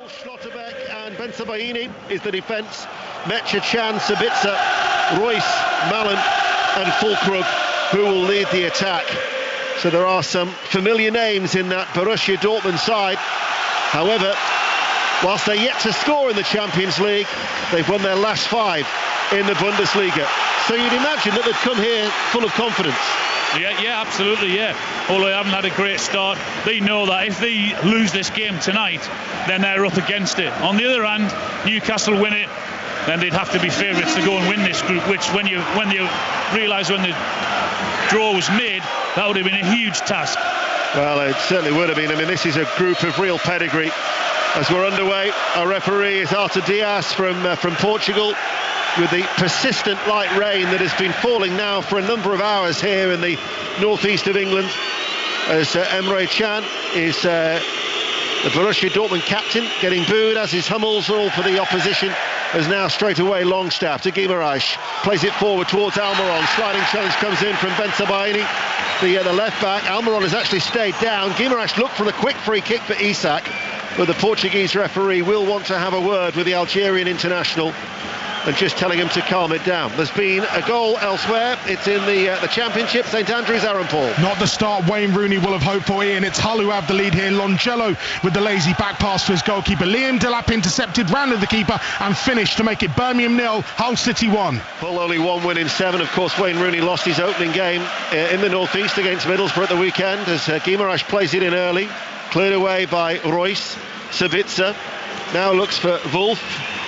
Schlotterbeck and Bensebaini is the defence. Mecha, Chan, Sabitzer, Royce, Malen and Fulkrug who will lead the attack. So there are some familiar names in that Borussia Dortmund side. However, whilst they're yet to score in the Champions League, they've won their last 5 in the Bundesliga. So you'd imagine that they'd come here full of confidence. Yeah, absolutely, yeah. Although they haven't had a great start, they know that if they lose this game tonight, then they're up against it. On the other hand, Newcastle win it, then they'd have to be favourites to go and win this group, which when you realise when the draw was made, that would have been a huge task. Well, it certainly would have been. I mean, this is a group of real pedigree. As we're underway, our referee is Artur Dias from Portugal, with the persistent light rain that has been falling now for a number of hours here in the northeast of England, as Emre Can is the Borussia Dortmund captain, getting booed, as is Hummels, all for the opposition, as now straight away Longstaff to Guimaraes, plays it forward towards Almiron. Sliding challenge comes in from Bensebaini, the left back. Almiron has actually stayed down. Guimaraes looked for the quick free kick for Isak, but the Portuguese referee will want to have a word with the Algerian international and just telling him to calm it down. There's been a goal elsewhere. It's in the Championship. St Andrews, Aaron Paul. Not the start Wayne Rooney will have hoped for, Ian. It's Hull who have the lead here. Longello with the lazy back pass to his goalkeeper. Liam Delap intercepted, rounded the keeper and finished to make it Birmingham 0, Hull City 1. Hull only 1 win in 7. Of course, Wayne Rooney lost his opening game in the North East against Middlesbrough at the weekend, as Guimaraes plays it in early. Cleared away by Royce. Sabitzer now looks for Wolf.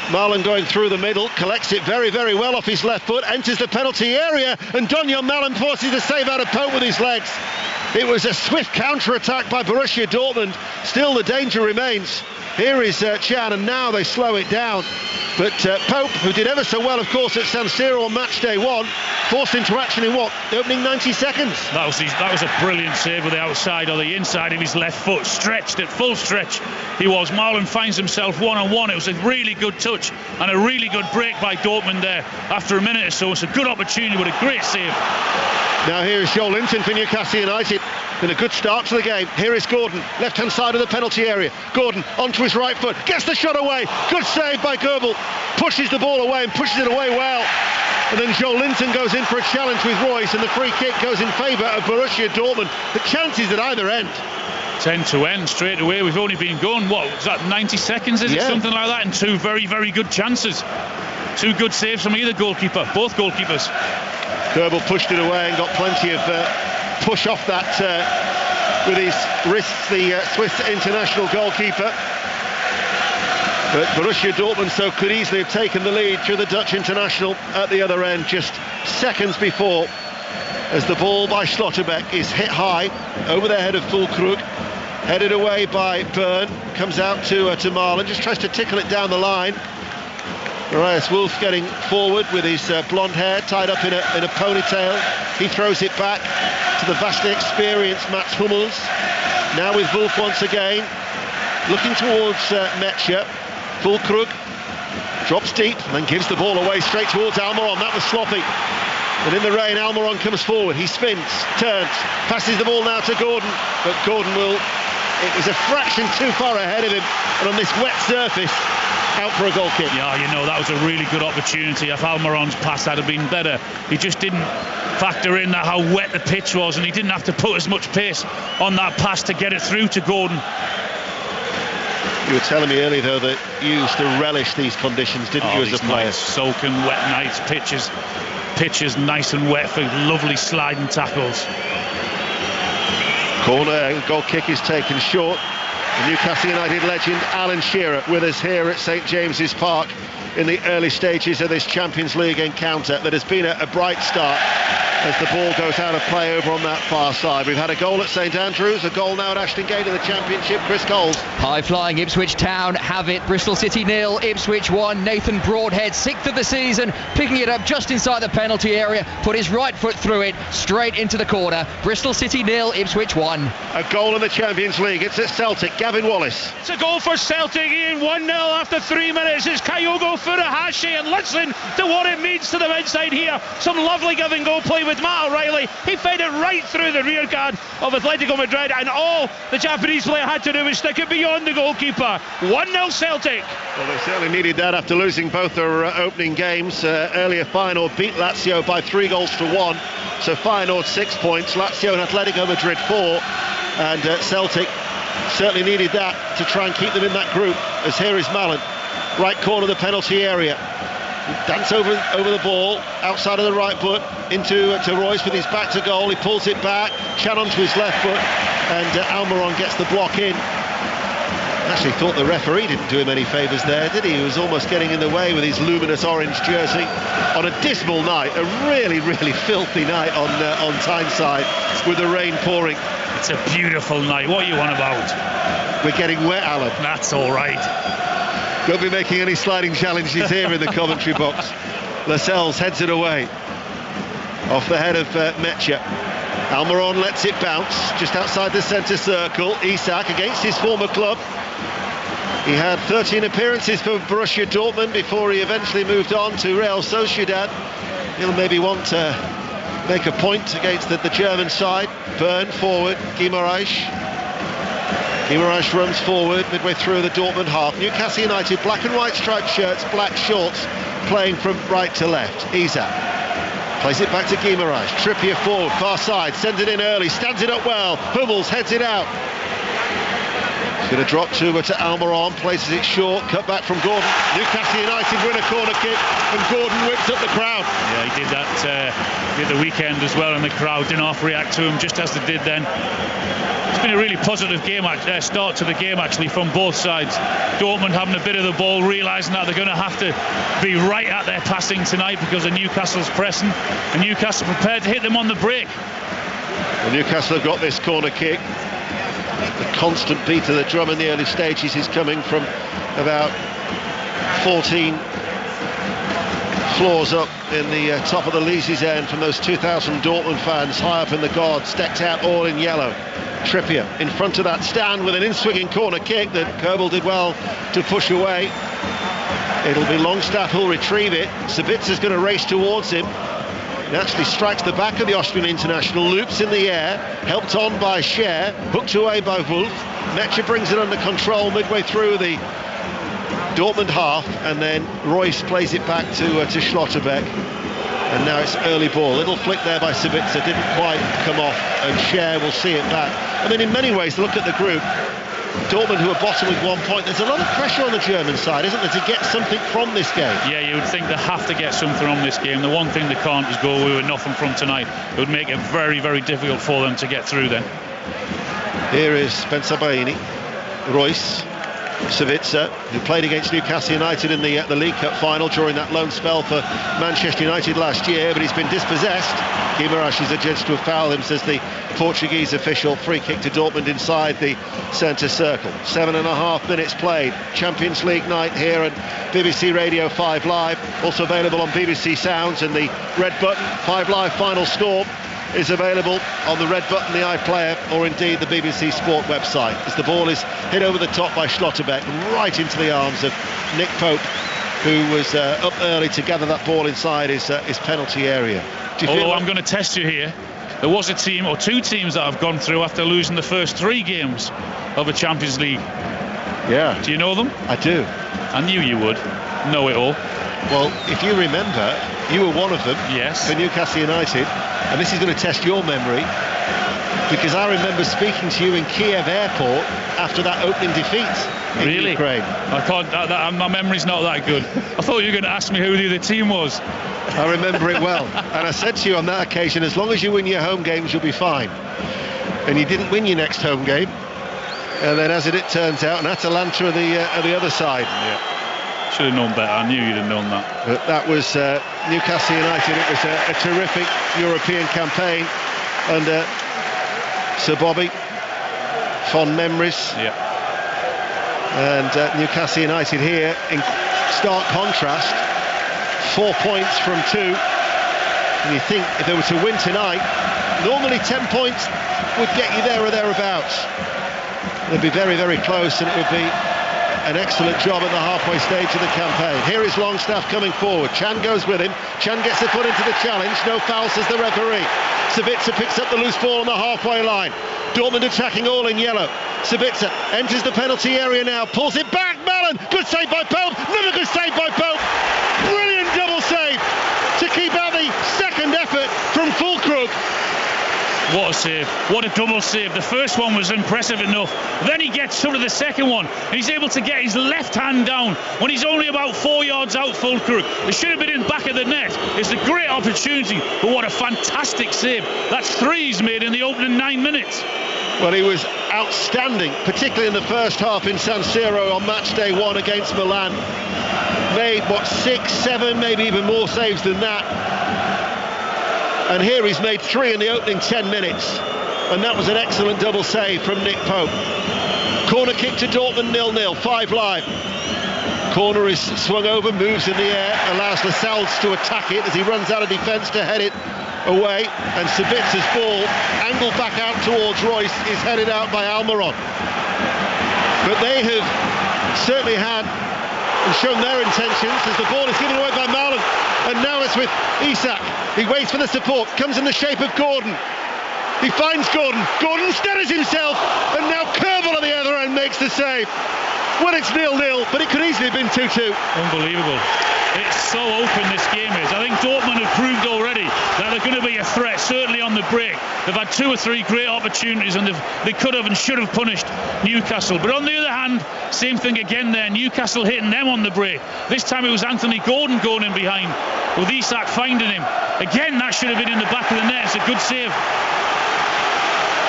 Malen going through the middle, collects it very, very well off his left foot, enters the penalty area, and Donjon Malen forces a save out of Pope with his legs. It was a swift counter-attack by Borussia Dortmund. Still the danger remains. Here is Chan, and now they slow it down. But Pope, who did ever so well, of course, at San Siro on match day 1, forced into action in the opening 90 seconds. That was a brilliant save with the outside or the inside of his left foot, stretched at full stretch. He was. Malen finds himself one-on-one. It was a really good touch and a really good break by Dortmund there after a minute or so. It's a good opportunity with a great save. Now here is Joel Linton for Newcastle United. Been a good start to the game. Here is Gordon, left-hand side of the penalty area. Gordon onto his right foot, gets the shot away. Good save by Goebel. Pushes the ball away and pushes it away well. And then Joel Linton goes in for a challenge with Royce, and the free kick goes in favour of Borussia Dortmund. The chances at either end. 10 to end straight away. We've only been going, what was that, 90 seconds, is it? Something like that, and 2 very, very good chances. 2 good saves from either goalkeeper, both goalkeepers. Goebel pushed it away and got plenty of push off that with his wrists, the Swiss international goalkeeper. But Borussia Dortmund so could easily have taken the lead through the Dutch international at the other end just seconds before, as the ball by Schlotterbeck is hit high over the head of Fulkrug, headed away by Byrne, comes out to Malen, just tries to tickle it down the line. Marius Wolf getting forward with his blonde hair tied up in a ponytail. He throws it back to the vastly experienced Mats Hummels. Now with Wolf once again, looking towards Mecha. Fulkrug drops deep and then gives the ball away straight towards Almiron. That was sloppy. And in the rain, Almiron comes forward. He spins, turns, passes the ball now to Gordon. But Gordon it was a fraction too far ahead of him. And on this wet surface, out for a goal kick. Yeah, that was a really good opportunity. If Almiron's pass had been better, he just didn't factor in how wet the pitch was, and he didn't have to put as much pace on that pass to get it through to Gordon. You were telling me earlier, though, that you used to relish these conditions, didn't you, as a player? Nice, soaking, wet nights, pitches nice and wet for lovely sliding tackles. Corner, goal kick is taken short. The Newcastle United legend Alan Shearer with us here at St James's Park in the early stages of this Champions League encounter that has been a bright start as the ball goes out of play over on that far side. We've had a goal at St Andrews, a goal now at Ashton Gate in the Championship. Chris Coles. High-flying Ipswich Town have it. Bristol City 0, Ipswich 1. Nathan Broadhead, 6th of the season, picking it up just inside the penalty area, put his right foot through it, straight into the corner. Bristol City 0, Ipswich 1. A goal in the Champions League. It's at Celtic. Gavin Wallace. It's a goal for Celtic, Ian. 1-0 after 3 minutes. It's Kyogo Furuhashi, and listen to what it means to them inside here. Some lovely give and go play with was Matt O'Reilly. He fed it right through the rear guard of Atletico Madrid, and all the Japanese player had to do was stick it beyond the goalkeeper. 1-0 Celtic. Well, they certainly needed that after losing both their opening games. Earlier, Feyenoord beat Lazio by 3-1, so Feyenoord 6 points, Lazio and Atletico Madrid 4, and Celtic certainly needed that to try and keep them in that group. As here is Mallon, right corner of the penalty area. Dance over the ball, outside of the right foot, into to Royce with his back to goal. He pulls it back, Chan onto his left foot, and Almiron gets the block in. Actually thought the referee didn't do him any favours there, did he? He was almost getting in the way with his luminous orange jersey on a dismal night, a really, really filthy night on Tyneside with the rain pouring. It's a beautiful night. What are you on about? We're getting wet, Alan. That's all right. Don't be making any sliding challenges here in the commentary box. Lascelles heads it away off the head of Metja. Almiron lets it bounce just outside the centre circle. Isak against his former club. He had 13 appearances for Borussia Dortmund before he eventually moved on to Real Sociedad. He'll maybe want to make a point against the German side. Byrne forward, Guimaraes runs forward midway through the Dortmund half. Newcastle United, black and white striped shirts, black shorts, playing from right to left. Isak plays it back to Guimaraes. Trippier forward, far side, sends it in early, stands it up well. Hummels heads it out. He's going to drop to Almiron, places it short, cut back from Gordon. Newcastle United win a corner kick, and Gordon whips up the crowd. Yeah, he did that the other weekend as well, and the crowd didn't half react to him just as they did then. It's been a really positive game, start to the game actually from both sides. Dortmund having a bit of the ball, realising that they're going to have to be right at their passing tonight because of Newcastle's pressing, and Newcastle prepared to hit them on the break. Well, Newcastle have got this corner kick. The constant beat of the drum in the early stages is coming from about 14 floors up in the top of the Leazes end from those 2,000 Dortmund fans high up in the gods, decked out all in yellow. Trippier in front of that stand with an in-swinging corner kick that Kerbal did well to push away. It'll be Longstaff who'll retrieve it. Sabitza's going to race towards him. He actually strikes the back of the Austrian international, loops in the air, helped on by Scher, hooked away by Wolf. Metja brings it under control midway through the Dortmund half, and then Royce plays it back to Schlotterbeck. And now it's early ball. Little flick there by Sabitzer, didn't quite come off, and Scher will see it back. I mean, in many ways, look at the group. Dortmund, who are bottom with 1 point, there's a lot of pressure on the German side, isn't there, to get something from this game? Yeah, you would think they have to get something from this game. The one thing they can't is go away with nothing from tonight. It would make it very, very difficult for them to get through then. Here is Spencer Baini, Royce, Savitzer, who played against Newcastle United in the League Cup final during that loan spell for Manchester United last year, but he's been dispossessed. Guimaraes is adjudged to have fouled him, says the Portuguese official. Free kick to Dortmund inside the centre circle. 7.5 minutes played. Champions League night here at BBC Radio 5 Live. Also available on BBC Sounds, and the red button 5 Live final score is available on the red button, the iPlayer, or indeed the BBC Sport website, as the ball is hit over the top by Schlotterbeck right into the arms of Nick Pope, who was up early to gather that ball inside his penalty area. Although I'm going to test you here, there was a team or two teams that have gone through after losing the first 3 games of a Champions League. Yeah. Do you know them? I do. I knew you would know it all. Well, if you remember, you were one of them. Yes. For Newcastle United, and this is going to test your memory, because I remember speaking to you in Kiev airport after that opening defeat in Ukraine. I can't. My memory's not that good. I thought you were going to ask me who the other team was. I remember it well, and I said to you on that occasion, as long as you win your home games, you'll be fine. And you didn't win your next home game, and then as it turns out, and Atalanta are the other side. Yeah. Should have known better. I knew you'd have known that. But that was Newcastle United. It was a terrific European campaign under Sir Bobby. Fond memories. Yeah. And Newcastle United here, in stark contrast, 4 points from 2. And you think if they were to win tonight, normally 10 points would get you there or thereabouts. They'd be very, very close, and it would be an excellent job at the halfway stage of the campaign. Here is Longstaff coming forward. Chan goes with him. Chan gets the foot into the challenge. No foul, says the referee. Savitsa picks up the loose ball on the halfway line. Dortmund attacking all in yellow. Savitsa enters the penalty area now, pulls it back. Mallon, good save by Pope. Another good save by Pope. Brilliant double save to keep out the second effort from Fulkrug. What a save, what a double save. The first one was impressive enough. Then he gets sort of the second one, and he's able to get his left hand down when he's only about 4 yards out. Fulkrug, it should have been in the back of the net. It's a great opportunity, but what a fantastic save. That's 3 he's made in the opening 9 minutes. Well, he was outstanding, particularly in the first half in San Siro on match day 1 against Milan. Made, 6, 7, maybe even more saves than that. And here he's made 3 in the opening 10 minutes. And that was an excellent double save from Nick Pope. Corner kick to Dortmund, 0-0, 5 live. Corner is swung over, moves in the air, allows Lascelles to attack it as he runs out of defence to head it away. And Savitsa's ball, angled back out towards Royce, is headed out by Almiron. But they have certainly had and shown their intentions as the ball is given away by Mallon. And now it's with Isak. He waits for the support, comes in the shape of Gordon. He finds Gordon. Gordon steadies himself, and now Kerbal at the other end makes the save. Well, it's 0-0, but it could easily have been 2-2. Unbelievable. It's so open this game is. I think Dortmund have proved already that they're going to be a threat, certainly on the break. They've had 2 or 3 great opportunities, and they could have and should have punished Newcastle. But on the other hand, same thing again there. Newcastle hitting them on the break. This time it was Anthony Gordon going in behind, with Isak finding him. Again, that should have been in the back of the net. It's a good save.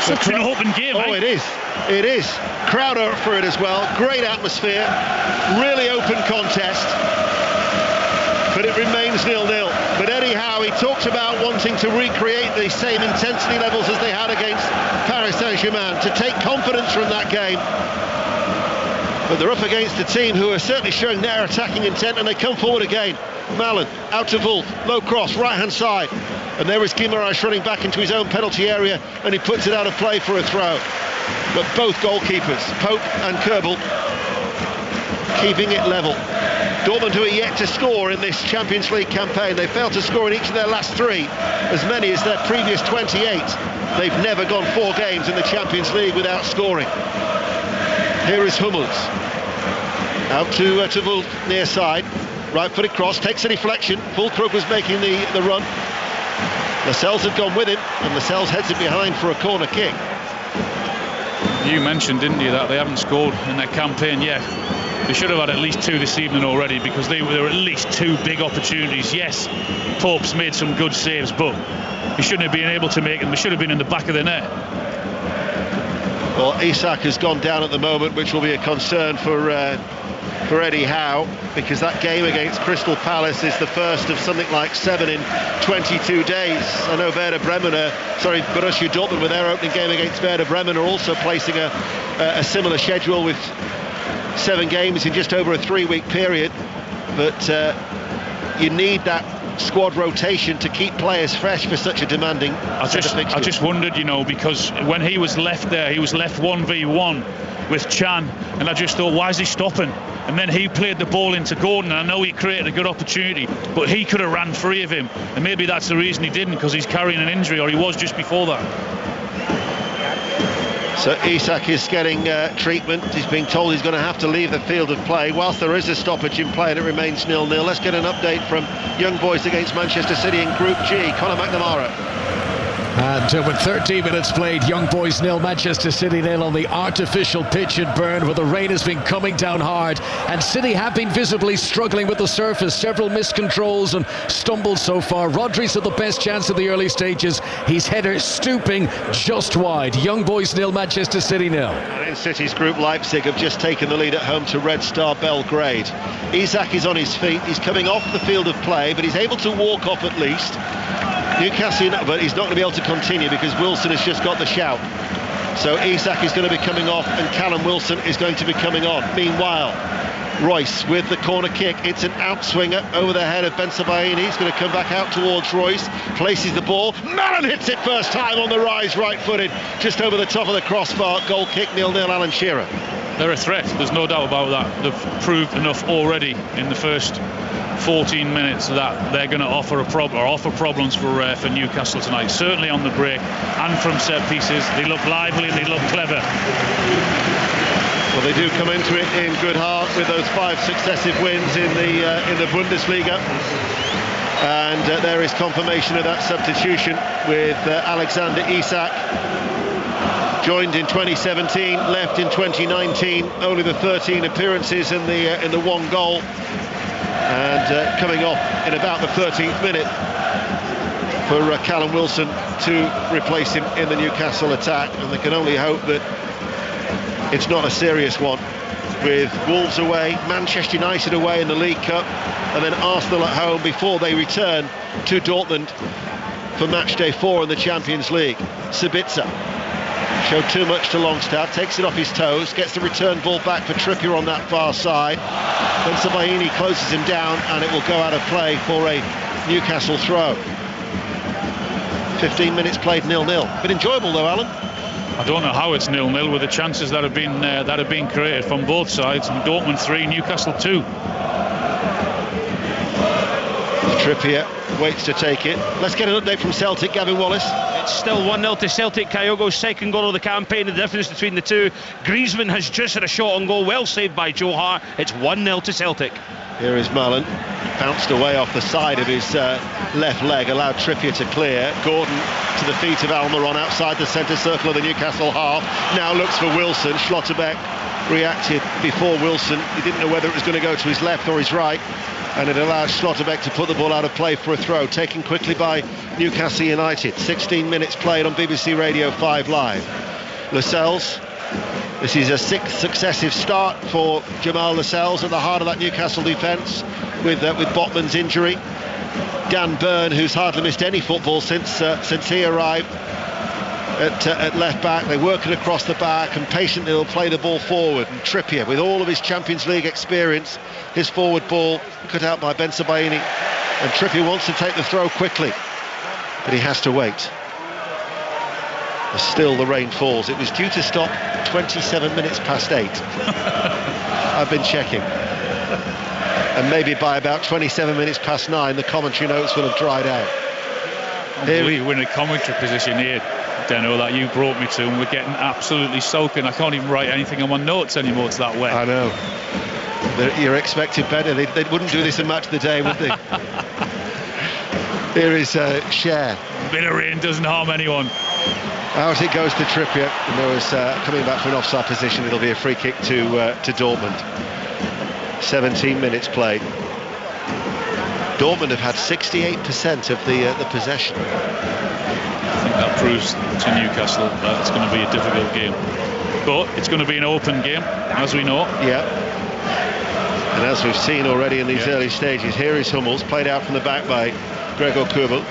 Such an open game. Oh, it is. It is. Crowd are up for it as well. Great atmosphere. Really open contest. But it remains 0-0. But Eddie Howe, he talked about wanting to recreate the same intensity levels as they had against Paris Saint-Germain, to take confidence from that game. But they're up against a team who are certainly showing their attacking intent, and they come forward again. Mallon, out to Wolf, low cross, right-hand side. And there is Guimaraes running back into his own penalty area, and he puts it out of play for a throw. But both goalkeepers, Pope and Kerbal, keeping it level. Dortmund, who are yet to score in this Champions League campaign, they failed to score in each of their last 3, as many as their previous 28. They've never gone 4 games in the Champions League without scoring. Here is Hummels. Out to Wolf, near side. Right-footed cross, takes a deflection. Fulkrug was making the run. Lascelles had gone with him, and Lascelles heads it behind for a corner kick. You mentioned, didn't you, that they haven't scored in their campaign yet. They should have had at least 2 this evening already, because there were at least 2 big opportunities. Yes, Pope's made some good saves, but he shouldn't have been able to make them. They should have been in the back of the net. Well, Isak has gone down at the moment, which will be a concern for Eddie Howe, because that game against Crystal Palace is the first of something like 7 in 22 days. I know Borussia Dortmund, with their opening game against Werder Bremen, are also placing a similar schedule with 7 games in just over a 3-week period. But you need that squad rotation to keep players fresh for such a demanding I just wondered, because when he was left there, he was left 1v1 with Chan, and I just thought, why is he stopping? And then he played the ball into Gordon, and I know he created a good opportunity, but he could have ran free of him, and maybe that's the reason he didn't, because he's carrying an injury, or he was just before that. So Isak is getting treatment. He's being told he's going to have to leave the field of play whilst there is a stoppage in play, and it remains 0-0. Let's get an update from Young Boys against Manchester City in Group G. Conor McNamara. And with 13 minutes played, Young Boys 0, Manchester City 0 on the artificial pitch in Bern, where the rain has been coming down hard, and City have been visibly struggling with the surface. Several missed controls and stumbles so far. Rodri's had the best chance of the early stages. His header stooping just wide. Young Boys 0, Manchester City 0. And in City's group, Leipzig have just taken the lead at home to Red Star Belgrade. Isak is on his feet. He's coming off the field of play, but he's able to walk off at least. Newcastle, but he's not going to be able to continue because Wilson has just got the shout. So Isak is going to be coming off, and Callum Wilson is going to be coming on. Meanwhile, Royce with the corner kick. It's an outswinger over the head of Ben Sebaini. He's going to come back out towards Royce, places the ball. Mallon hits it first time on the rise, right-footed, just over the top of the crossbar. Goal kick, 0-0, Alan Shearer. They're a threat, there's no doubt about that. They've proved enough already in the first 14 minutes that they're going to offer problems for Newcastle tonight. Certainly on the break and from set pieces. They look lively, they look clever. Well, they do come into it in good heart with those 5 successive wins in the Bundesliga. And there is confirmation of that substitution with Alexander Isak. Joined in 2017, left in 2019, only the 13 appearances in the 1 goal. And coming off in about the 13th minute for Callum Wilson to replace him in the Newcastle attack. And they can only hope that it's not a serious one, with Wolves away, Manchester United away in the League Cup, and then Arsenal at home before they return to Dortmund for match day 4 in the Champions League. Sabitzer showed too much to Longstaff, takes it off his toes, gets the return ball back for Trippier on that far side. Then Sabaini closes him down, and it will go out of play for a Newcastle throw. 15 minutes played 0-0. Bit enjoyable though, Alan. I don't know how it's 0-0 with the chances that have been created from both sides. Dortmund 3, Newcastle 2. Trippier waits to take it. Let's get an update from Celtic, Gavin Wallace. It's still 1-0 to Celtic. Kyogo's second goal of the campaign. The difference between the two. Griezmann has just had a shot on goal, well saved by Joe Hart. It's 1-0 to Celtic. Here is Mullen, bounced away off the side of his left leg, allowed Trippier to clear. Gordon to the feet of Almiron outside the centre circle of the Newcastle half. Now looks for Wilson. Schlotterbeck reacted before Wilson. He didn't know whether it was going to go to his left or his right, and it allowed Schlotterbeck to put the ball out of play for a throw, taken quickly by Newcastle United. 16 minutes played on BBC Radio 5 Live. Lascelles. This is a 6th successive start for Jamal Lascelles at the heart of that Newcastle defence with Botman's injury. Dan Burn, who's hardly missed any football since he arrived at left back. They work it across the back and patiently they'll play the ball forward. And Trippier, with all of his Champions League experience, his forward ball cut out by Ben Sebaini. And Trippier wants to take the throw quickly, but he has to wait. Still the rain falls. It was due to stop 27 minutes past 8. I've been checking. And maybe by about 27 minutes past 9 the commentary notes will have dried out. We're in a commentary position here, Deno, that you brought me to, and we're getting absolutely soaking. I can't even write anything on my notes anymore, it's that wet. I know. You're expected better. They wouldn't do this in Match of the Day, would they? Here is Cher. A bit of rain doesn't harm anyone. Out it goes to Trippier, and there was coming back from an offside position. It'll be a free kick to Dortmund. 17 minutes played. Dortmund have had 68% of the possession. I think that proves to Newcastle that it's going to be a difficult game, but it's going to be an open game, as we know. Yeah. And as we've seen already in these early stages, here is Hummels, played out from the back by Gregor Kobel.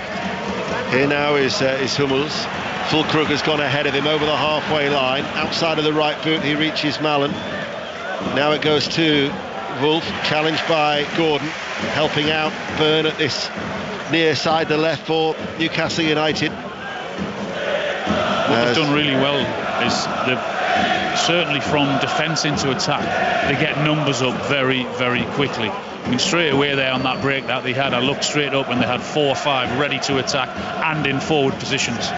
Here now is Hummels. Füllkrug has gone ahead of him over the halfway line. Outside of the right boot, he reaches Malen. Now it goes to Wolf, challenged by Gordon, helping out Byrne at this near side, the left for Newcastle United. What they've done really well is they've certainly from defence into attack, they get numbers up very, very quickly. I mean, straight away there on that break that they had, I looked straight up and they had 4 or 5 ready to attack and in forward positions.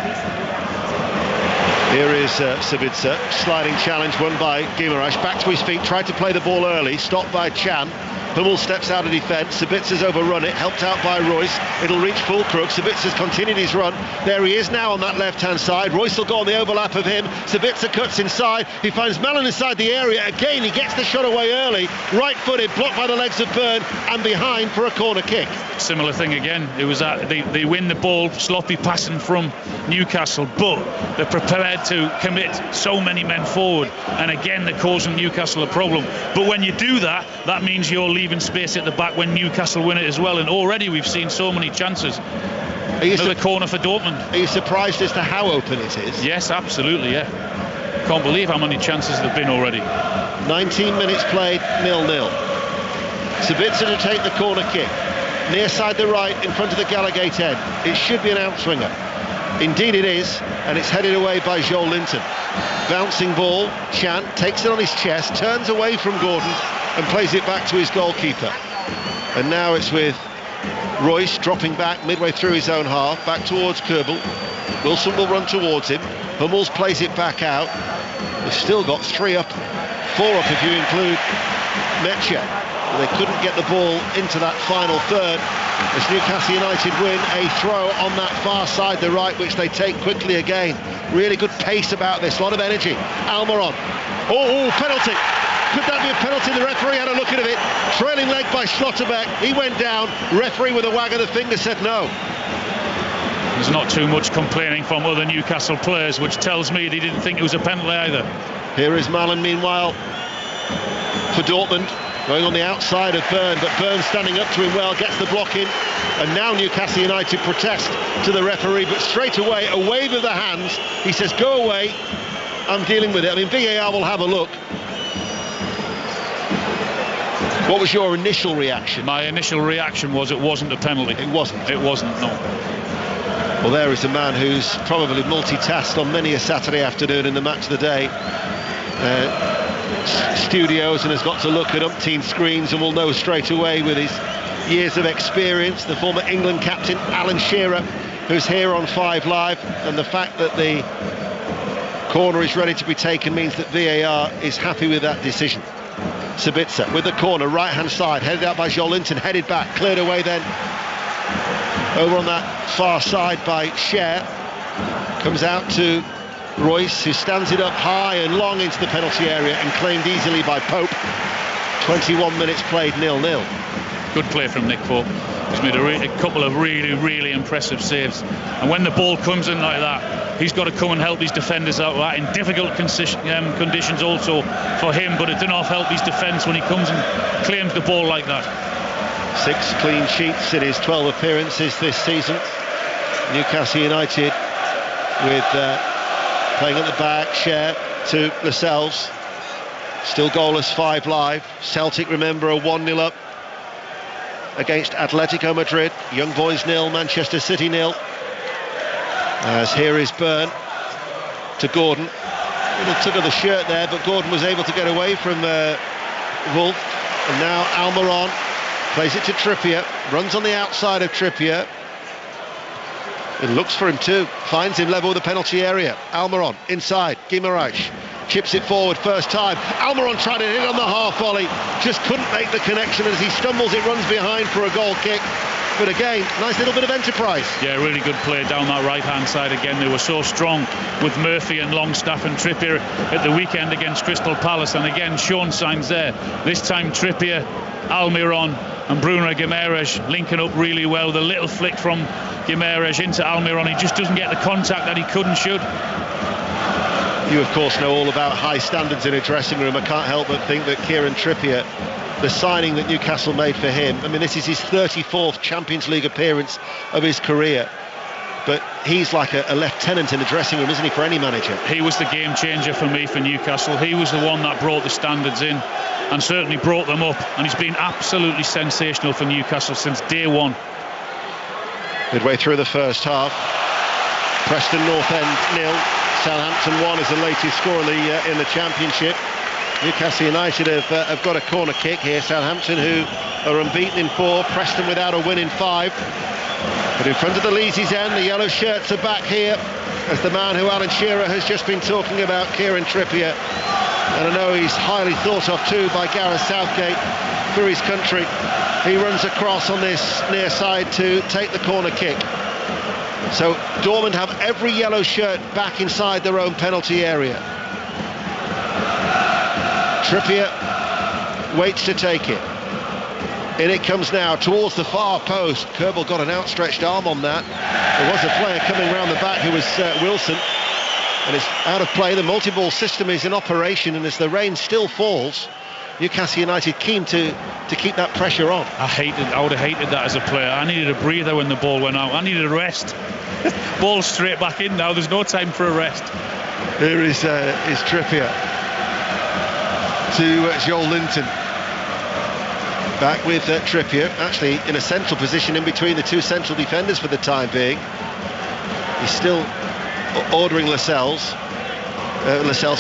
Here is Sabitzer, sliding challenge won by Guimaraes, back to his feet, tried to play the ball early, stopped by Chan. Hummel steps out of defence, Sabitzer's overrun it, helped out by Royce. It'll reach Füllkrug. Sabitzer's continued his run. There he is now on that left-hand side. Royce will go on the overlap of him. Sabitzer cuts inside. He finds Malen inside the area. Again, he gets the shot away early. Right-footed, blocked by the legs of Byrne, and behind for a corner kick. Similar thing again. It was that they win the ball, sloppy passing from Newcastle, but they're prepared to commit so many men forward, and again they're causing Newcastle a problem. But when you do that, that means you're leaving space at the back when Newcastle win it as well, and already we've seen so many chances. Another corner for Dortmund. Are you surprised as to how open it is? Yes, absolutely, yeah. Can't believe how many chances there've been already. 19 minutes played, 0-0. Sabitzer to take the corner kick. Near side the right, in front of the Gallagate end. It should be an outswinger. Indeed it is, and it's headed away by Joel Linton. Bouncing ball, Chan takes it on his chest, turns away from Gordon and plays it back to his goalkeeper. And now it's with Royce dropping back midway through his own half, back towards Kerbel. Wilson will run towards him. Hummels plays it back out. They've still got 3 up, 4 up if you include Metcha. They couldn't get the ball into that final third as Newcastle United win a throw on that far side, the right, which they take quickly again. Really good pace about this, a lot of energy. Almiron. Oh, penalty. Could that be a penalty? The referee had a look at it. Trailing leg by Schlotterbeck. He went down. Referee with a wag of the finger said no. There's not too much complaining from other Newcastle players, which tells me they didn't think it was a penalty either. Here is Malen, meanwhile, for Dortmund, going on the outside of Byrne, but Byrne standing up to him well, gets the block in, and now Newcastle United protest to the referee, but straight away, a wave of the hands. He says, go away, I'm dealing with it. I mean, VAR will have a look. What was your initial reaction? My initial reaction was it wasn't a penalty. It wasn't? It wasn't, no. Well, there is a man who's probably multitasked on many a Saturday afternoon in the match of the day. Studios, and has got to look at umpteen screens and will know straight away with his years of experience. The former England captain, Alan Shearer, who's here on 5 Live, and the fact that the corner is ready to be taken means that VAR is happy with that decision. Sabitzer with the corner, right-hand side, headed out by Joel Linton, headed back, cleared away then over on that far side by Scher. Comes out to Royce, who stands it up high and long into the penalty area and claimed easily by Pope. 21 minutes played, 0-0. Good play from Nick Pope. He's made a couple of really impressive saves, and when the ball comes in like that, he's got to come and help his defenders out. That in difficult conditions also for him, but it did not help his defence when he comes and claims the ball like that. 6 clean sheets in his 12 appearances this season. Newcastle United with playing at the back, Scher to Lascelles. Still goalless, 5 Live. Celtic, remember, a 1-0 up against Atletico Madrid. Young Boys 0, Manchester City 0. As here is Byrne to Gordon. Little tug of the shirt there, but Gordon was able to get away from Wolf. And now Almiron plays it to Trippier, runs on the outside of Trippier. It looks for him too, finds him level with the penalty area. Almiron inside, Guimaraes chips it forward first time. Almiron tried to hit on the half volley, just couldn't make the connection. As he stumbles, it runs behind for a goal kick. But again, nice little bit of enterprise. Yeah, really good play down that right-hand side again. They were so strong with Murphy and Longstaff and Trippier at the weekend against Crystal Palace, and again shown signs there. This time Trippier, Almiron and Bruno Guimaraes linking up really well. The little flick from Guimaraes into Almiron, he just doesn't get the contact that he could and should. You of course know all about high standards in a dressing room. I can't help but think that Kieran Trippier, the signing that Newcastle made for him, I mean, this is his 34th Champions League appearance of his career, but he's like a lieutenant in the dressing room, isn't he, for any manager? He was the game changer for me for Newcastle. He was the one that brought the standards in and certainly brought them up, and he's been absolutely sensational for Newcastle since day one. Midway through the first half, Preston North End 0, Southampton 1 is the latest score in the Championship. Newcastle United have got a corner kick here. Southampton, who are unbeaten in 4, Preston without a win in 5. But in front of the Leazy's end, the yellow shirts are back here as the man who Alan Shearer has just been talking about, Kieran Trippier. And I know he's highly thought of too by Gareth Southgate for his country. He runs across on this near side to take the corner kick. So Dortmund have every yellow shirt back inside their own penalty area. Trippier waits to take it. In it comes now towards the far post. Kerbel got an outstretched arm on that. There was a player coming round the back who was Wilson. And it's out of play. The multi-ball system is in operation, and as the rain still falls, Newcastle United keen to keep that pressure on. I would have hated that as a player. I needed a breather when the ball went out. I needed a rest. Ball straight back in now. There's no time for a rest. Here is Trippier to Joel Linton. Back with Trippier, actually in a central position in between the two central defenders for the time being. He's still ordering Lascelles'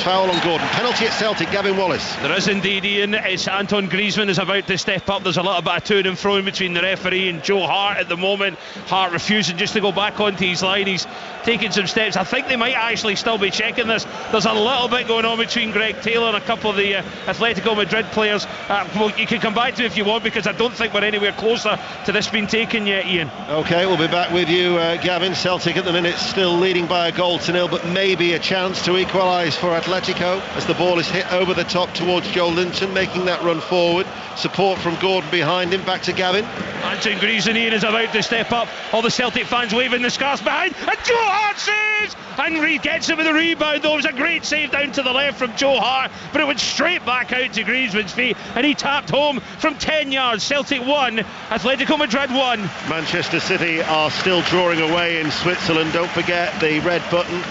foul on Gordon. Penalty at Celtic, Gavin Wallace. There is indeed, Ian. It's Anton Griezmann is about to step up. There's a little bit of to and fro between the referee and Joe Hart at the moment. Hart refusing just to go back onto his line. He's taking some steps. I think they might actually still be checking this. There's a little bit going on between Greg Taylor and a couple of the Atletico Madrid players. Well, you can come back to it if you want, because I don't think we're anywhere closer to this being taken yet, Ian. OK, we'll be back with you, Gavin. Celtic at the minute still leading by a goal to nil, but maybe a chance to equalise for Atletico as the ball is hit over the top towards Joe Linton, making that run forward. Support from Gordon behind him. Back to Gavin. Anton Griezmann, Ian, is about to step up. All the Celtic fans waving the scarves behind, and Joe Hart saves, and Reid gets him with a rebound. Though it was a great save down to the left from Joe Hart, but it went straight back out to Griezmann's feet, and he tapped home from 10 yards. Celtic 1, Atletico Madrid 1. Manchester City are still drawing away in Switzerland. Don't forget, the red button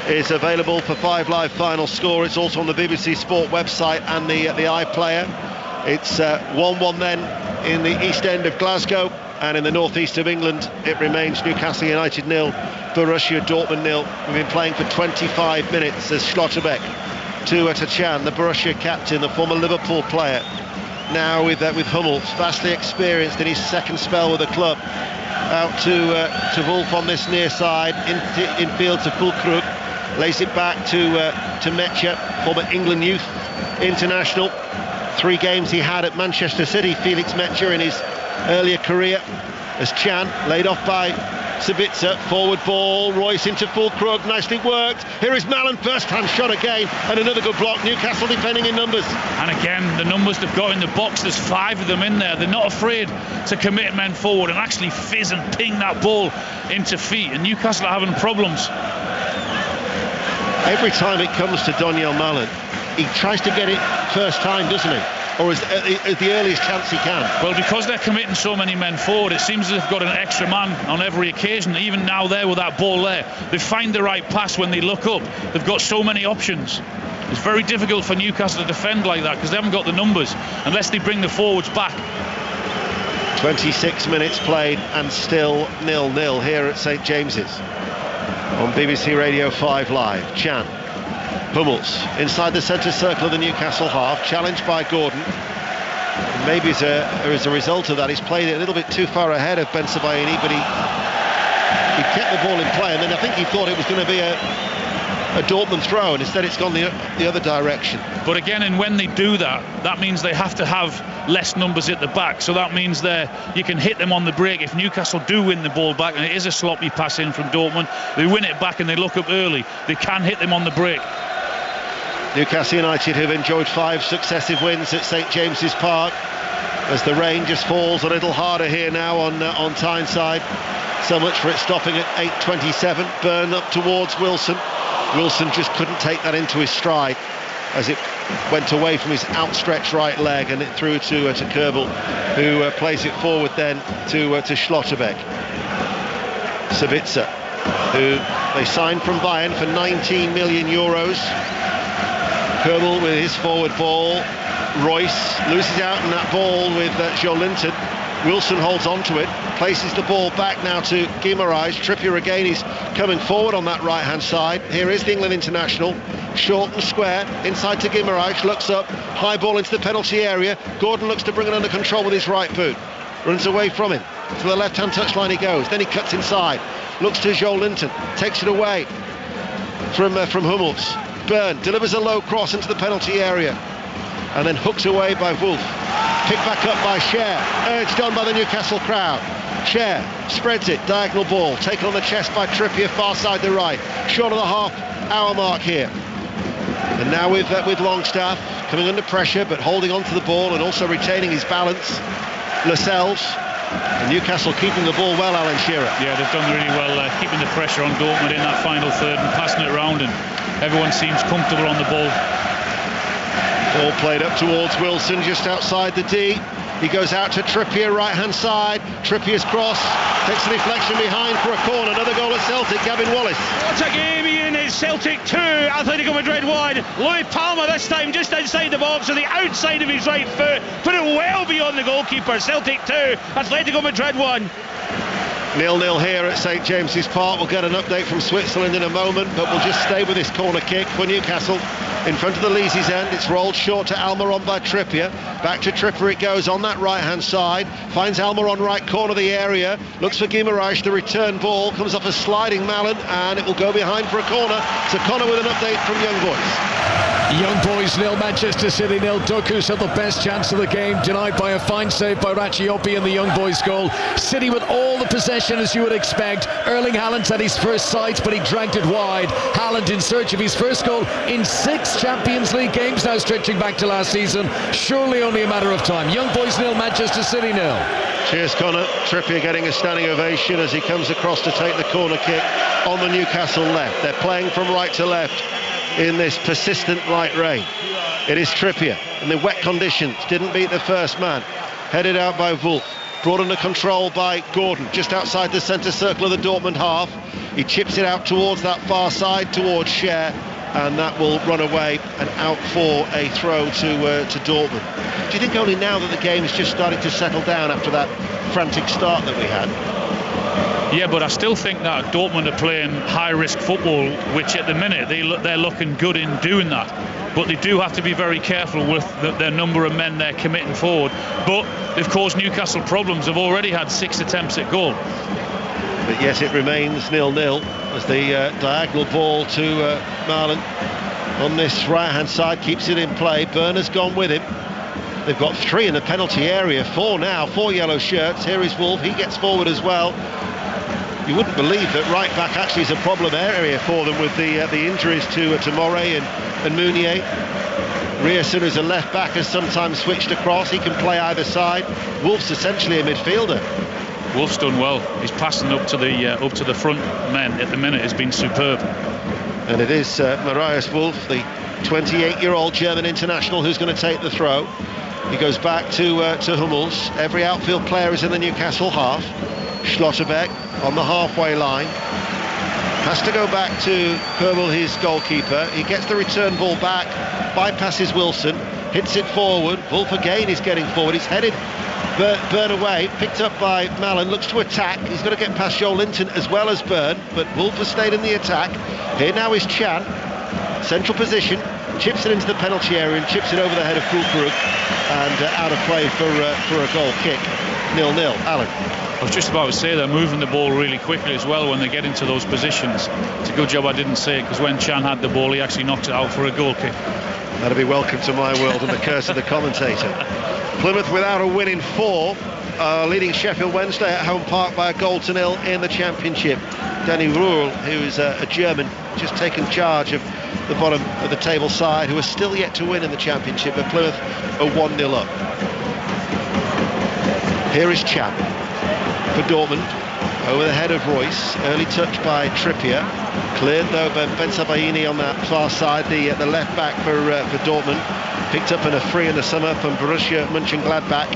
is available for 5 Live final score. It's also on the BBC Sport website and the iPlayer. It's 1-1 then in the East End of Glasgow, and in the northeast of England it remains Newcastle United 0, Borussia Dortmund 0. We've been playing for 25 minutes as Schlotterbeck to Chan, the Borussia captain, the former Liverpool player, now with Hummels, vastly experienced in his second spell with the club. Out to Wolf on this near side, infield to Füllkrug, lays it back to Metscher, former England youth international. 3 games he had at Manchester City, Felix Metscher, in his earlier career, as Chan laid off by Sabitzer. Forward ball, Royce into Füllkrug, nicely worked. Here is Mallon, first time shot again, and another good block. Newcastle defending in numbers. And again, the numbers they've got in the box, there's 5 of them in there. They're not afraid to commit men forward and actually fizz and ping that ball into feet, and Newcastle are having problems. Every time it comes to Donyell Mallon, he tries to get it first time, doesn't he? Or as the earliest chance he can. Well, because they're committing so many men forward, it seems as if they've got an extra man on every occasion. Even now there with that ball there, they find the right pass when they look up. They've got so many options. It's very difficult for Newcastle to defend like that because they haven't got the numbers unless they bring the forwards back. 26 minutes played and still 0-0 here at St James's on BBC Radio 5 Live. Chan, Hummels inside the centre circle of the Newcastle half, challenged by Gordon. And maybe as a result of that, he's played it a little bit too far ahead of Ben Sebaini, but he kept the ball in play, and then I think he thought it was going to be a Dortmund throw, and instead it's gone the other direction. But again, and when they do that, that means they have to have less numbers at the back, so that means you can hit them on the break. If Newcastle do win the ball back, and it is a sloppy pass in from Dortmund, they win it back and they look up early, they can hit them on the break. Newcastle United have enjoyed 5 successive wins at St James's Park, as the rain just falls a little harder here now on Tyneside. So much for it stopping at 8:27. Burn up towards Wilson. Wilson just couldn't take that into his stride as it went away from his outstretched right leg, and it threw to Kerbel, who plays it forward then to Schlotterbeck. Sabitzer, who they signed from Bayern for 19 million euros. Kerbel with his forward ball. Royce loses out in that ball with Joe Linton. Wilson holds on to it, places the ball back now to Guimaraes. Trippier again, he's coming forward on that right hand side. Here is the England international, short and square, inside to Guimaraes, looks up, high ball into the penalty area. Gordon looks to bring it under control with his right boot, runs away from him, to the left hand touchline he goes, then he cuts inside, looks to Joe Linton, takes it away from Hummels. Byrne delivers a low cross into the penalty area, and then hooked away by Wolf. Picked back up by Cher, urged on by the Newcastle crowd. Cher spreads it, diagonal ball, taken on the chest by Trippier, far side the right. Short of the half-hour mark here. And now with Longstaff coming under pressure, but holding on to the ball and also retaining his balance. Lascelles. And Newcastle keeping the ball well, Alan Shearer. Yeah, they've done really well keeping the pressure on Dortmund in that final third and passing it around, and everyone seems comfortable on the ball. Ball played up towards Wilson, just outside the D. He goes out to Trippier, right-hand side. Trippier's cross takes the deflection behind for a corner. Another goal at Celtic, Gavin Wallace. What a game, Ian. It's Celtic 2, Atletico Madrid 1. Louis Palma this time just outside the box on the outside of his right foot. Put it well beyond the goalkeeper. Celtic 2, Atletico Madrid 1. 0-0 here at St James's Park. We'll get an update from Switzerland in a moment, but we'll just stay with this corner kick for Newcastle. In front of the Leazy's end, it's rolled short to Almiron by Trippier. Back to Trippier it goes on that right-hand side. Finds Almiron right corner of the area. Looks for Guimaraes, the return ball. Comes off a sliding Mallon, and it will go behind for a corner. So Connor with an update from Young Boys. Young Boys 0, Manchester City 0. Doku's had the best chance of the game, denied by a fine save by Rachiopi in the Young Boys goal. City with all the possession as you would expect. Erling Haaland's had his first sight, but he dragged it wide. Haaland in search of his first goal in 6 Champions League games, now stretching back to last season. Surely only a matter of time. Young Boys 0, Manchester City 0. Cheers, Connor. Trippier getting a standing ovation as he comes across to take the corner kick on the Newcastle left. They're playing from right to left in this persistent light rain. It is Trippier in the wet conditions, didn't beat the first man, headed out by Wolf, brought under control by Gordon just outside the centre circle of the Dortmund half. He chips it out towards that far side towards Cher, and that will run away and out for a throw to Dortmund. Do you think only now that the game is just starting to settle down after that frantic start that we had? Yeah, but I still think that Dortmund are playing high-risk football, which at the minute they're looking good in doing that. But they do have to be very careful with their number of men they're committing forward. But they've caused Newcastle problems. They've already had 6 attempts at goal. But yes, it remains 0-0 as the diagonal ball to Marlon on this right-hand side keeps it in play. Burner's gone with him. They've got 3 in the penalty area, 4 now, 4 yellow shirts. Here is Wolf, he gets forward as well. You wouldn't believe that right back actually is a problem area for them with the injuries to Moret and Meunier. Rierson, who's a left back, has sometimes switched across. He can play either side. Wolf's essentially a midfielder. Wolf's done well. He's passing up to the front men at the minute has been superb. And it is Marius Wolf, the 28-year-old German international, who's going to take the throw. He goes back to Hummels. Every outfield player is in the Newcastle half. Schlotterbeck on the halfway line. Has to go back to Kerbel, his goalkeeper. He gets the return ball back, bypasses Wilson, hits it forward. Wolf again is getting forward. He's headed Burn away, picked up by Mallon, looks to attack. He's got to get past Joel Linton as well as Burn, but Wolf has stayed in the attack. Here now is Chan, central position, chips it into the penalty area and chips it over the head of Fulkrug, and out of play for a goal kick. 0-0. Alan. I was just about to say they're moving the ball really quickly as well when they get into those positions. It's a good job I didn't say it, because when Chan had the ball he actually knocked it out for a goal kick. That'll be welcome to my world and the curse of the commentator. Plymouth without a win in 4, leading Sheffield Wednesday at home park by a 1-0 in the Championship. Danny Ruhl, who is a German, just taken charge of the bottom of the table side, who are still yet to win in the Championship, but Plymouth are 1-0 up. Here is Chan for Dortmund, over the head of Royce, early touch by Trippier, cleared though by Ben Sabaini on that far side, the left back for Dortmund, picked up in a free in the summer from Borussia Mönchengladbach,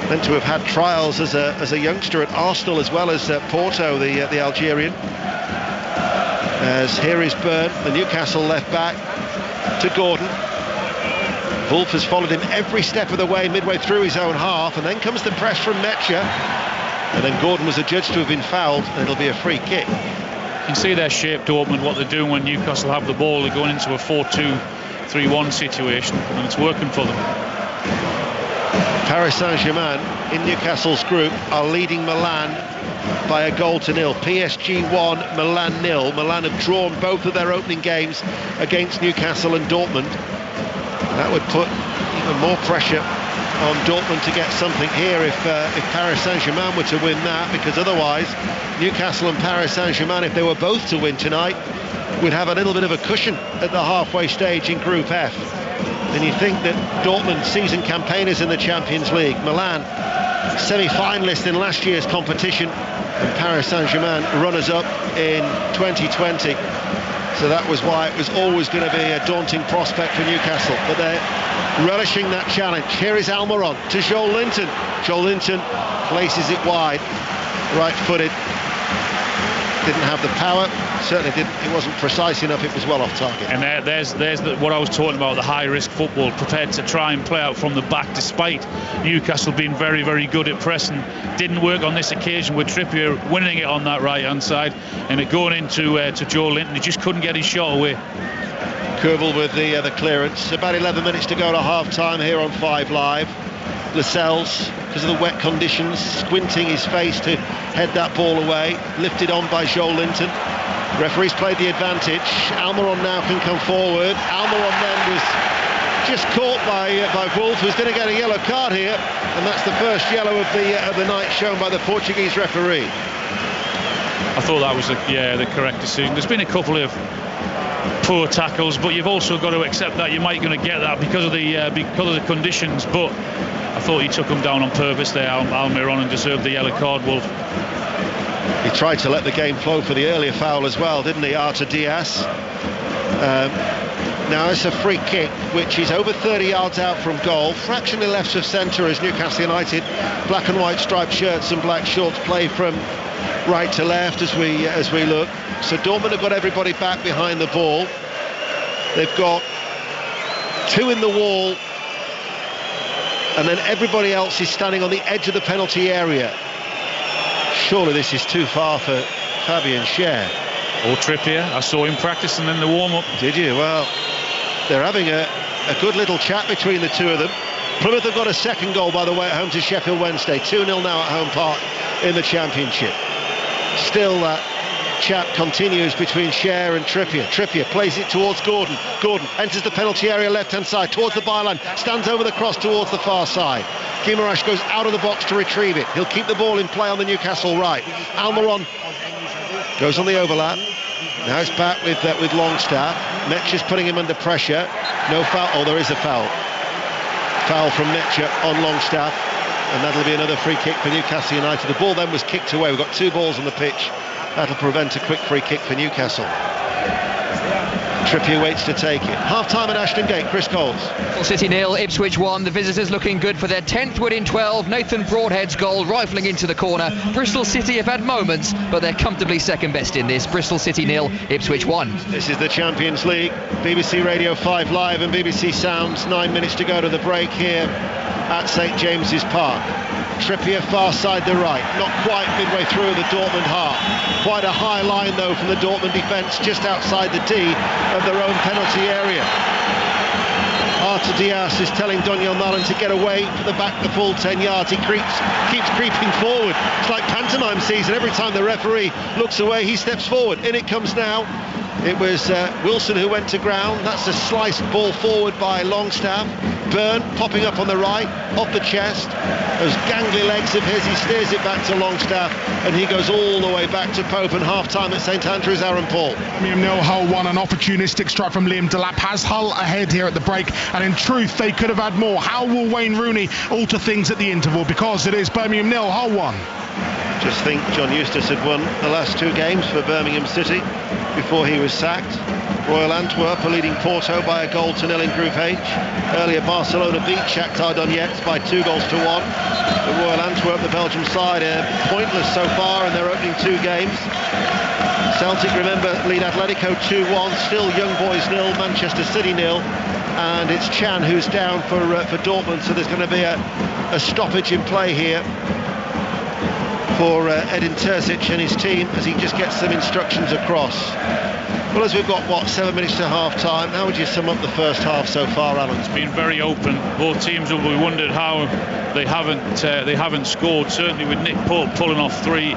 meant to have had trials as a youngster at Arsenal as well as Porto, the Algerian. As here is Burn, the Newcastle left back, to Gordon. Wolf has followed him every step of the way midway through his own half, and then comes the press from Metscher, and then Gordon was adjudged to have been fouled, and it'll be a free kick. You can see their shape, Dortmund, what they're doing when Newcastle have the ball. They're going into a 4-2-3-1 situation, and it's working for them. Paris Saint-Germain in Newcastle's group are leading Milan by 1-0. PSG 1, Milan 0. Milan have drawn both of their opening games against Newcastle and Dortmund. That would put even more pressure on Dortmund to get something here if Paris Saint-Germain were to win that, because otherwise Newcastle and Paris Saint-Germain, if they were both to win tonight, would have a little bit of a cushion at the halfway stage in Group F. And you think that Dortmund, season campaigners in the Champions League, Milan semi-finalist in last year's competition, and Paris Saint-Germain runners-up in 2020. So that was why it was always going to be a daunting prospect for Newcastle. But they're relishing that challenge. Here is Almiron to Joel Linton. Joel Linton places it wide, right-footed. Didn't have the power, certainly didn't. It wasn't precise enough. It was well off target. And there's what I was talking about, the high-risk football, prepared to try and play out from the back, despite Newcastle being very, very good at pressing. Didn't work on this occasion with Trippier winning it on that right-hand side, and it going into to Joe Linton. He just couldn't get his shot away. Kerbel with the clearance. About 11 minutes to go to half-time here on 5 Live. Lascelles, because of the wet conditions, squinting his face to head that ball away. Lifted on by Joe Linton. Referee's played the advantage. Almiron now can come forward. Almiron then was just caught by Wolf, who's going to get a yellow card here, and that's the first yellow of the night shown by the Portuguese referee. I thought that was the correct decision. There's been a couple of poor tackles, but you've also got to accept that you might going to get that because of the conditions. But I thought he took him down on purpose there, Almiron, and deserved the yellow card, Wolf. He tried to let the game flow for the earlier foul as well, didn't he, Artur Diaz? Now it's a free kick, which is over 30 yards out from goal, fractionally left of centre as Newcastle United, black and white striped shirts and black shorts, play from right to left as we look. So Dortmund have got everybody back behind the ball. They've got 2 in the wall, and then everybody else is standing on the edge of the penalty area. Surely this is too far for Fabian Schär. Or Trippier. I saw him practicing in the warm-up. Did you? Well, they're having a good little chat between the two of them. Plymouth have got a second goal, by the way, at home to Sheffield Wednesday. 2-0 now at home park in the Championship. Still that chat continues between Schär and Trippier. Trippier plays it towards Gordon. Gordon enters the penalty area left-hand side towards the byline, stands over the cross towards the far side. Guimaraes goes out of the box to retrieve it. He'll keep the ball in play on the Newcastle right. Almiron goes on the overlap. Now it's back with Longstaff. Metcher's putting him under pressure. No foul. Oh, there is a foul. Foul from Metcher on Longstaff, and that'll be another free kick for Newcastle United. The ball then was kicked away. We've got 2 balls on the pitch. That'll prevent a quick free kick for Newcastle. Trippier waits to take it. Half-time at Ashton Gate. Chris Coles. City 0, Ipswich 1. The visitors looking good for their 10th win in 12. Nathan Broadhead's goal rifling into the corner. Bristol City have had moments, but they're comfortably second best in this. Bristol City 0, Ipswich 1. This is the Champions League. BBC Radio 5 Live and BBC Sounds. 9 minutes to go to the break here at St James's Park. Trippier far side the right, not quite midway through the Dortmund half. Quite a high line though from the Dortmund defence, just outside the D of their own penalty area. Artur Diaz is telling Donyell Malen to get away for the full 10 yards. He keeps creeping forward. It's like pantomime season. Every time the referee looks away, he steps forward. In it comes now. It was Wilson who went to ground. That's a sliced ball forward by Longstaff. Byrne popping up on the right, off the chest. Those gangly legs of his, he steers it back to Longstaff, and he goes all the way back to Pope. And half-time at St Andrews, Aaron Paul. Birmingham 0, Hull 1. An opportunistic strike from Liam Delap has Hull ahead here at the break, and in truth they could have had more. How will Wayne Rooney alter things at the interval? Because it is Birmingham 0, Hull 1. Just think John Eustace had won the last 2 games for Birmingham City before he was sacked. Royal Antwerp are leading Porto by a goal to 0 in Group H. Earlier Barcelona beat Shakhtar Donetsk by 2 goals to 1. The Royal Antwerp, the Belgium side, are pointless so far in their opening 2 games. Celtic, remember, lead Atletico 2-1. Still Young Boys 0, Manchester City 0. And it's Chan who's down for Dortmund, so there's going to be a stoppage in play here for Edin Terzic and his team as he just gets some instructions across. Well, as we've got, 7 minutes to half-time, how would you sum up the first half so far, Alan? It's been very open. Both teams will be wondered how they haven't scored. Certainly with Nick Pope pulling off 3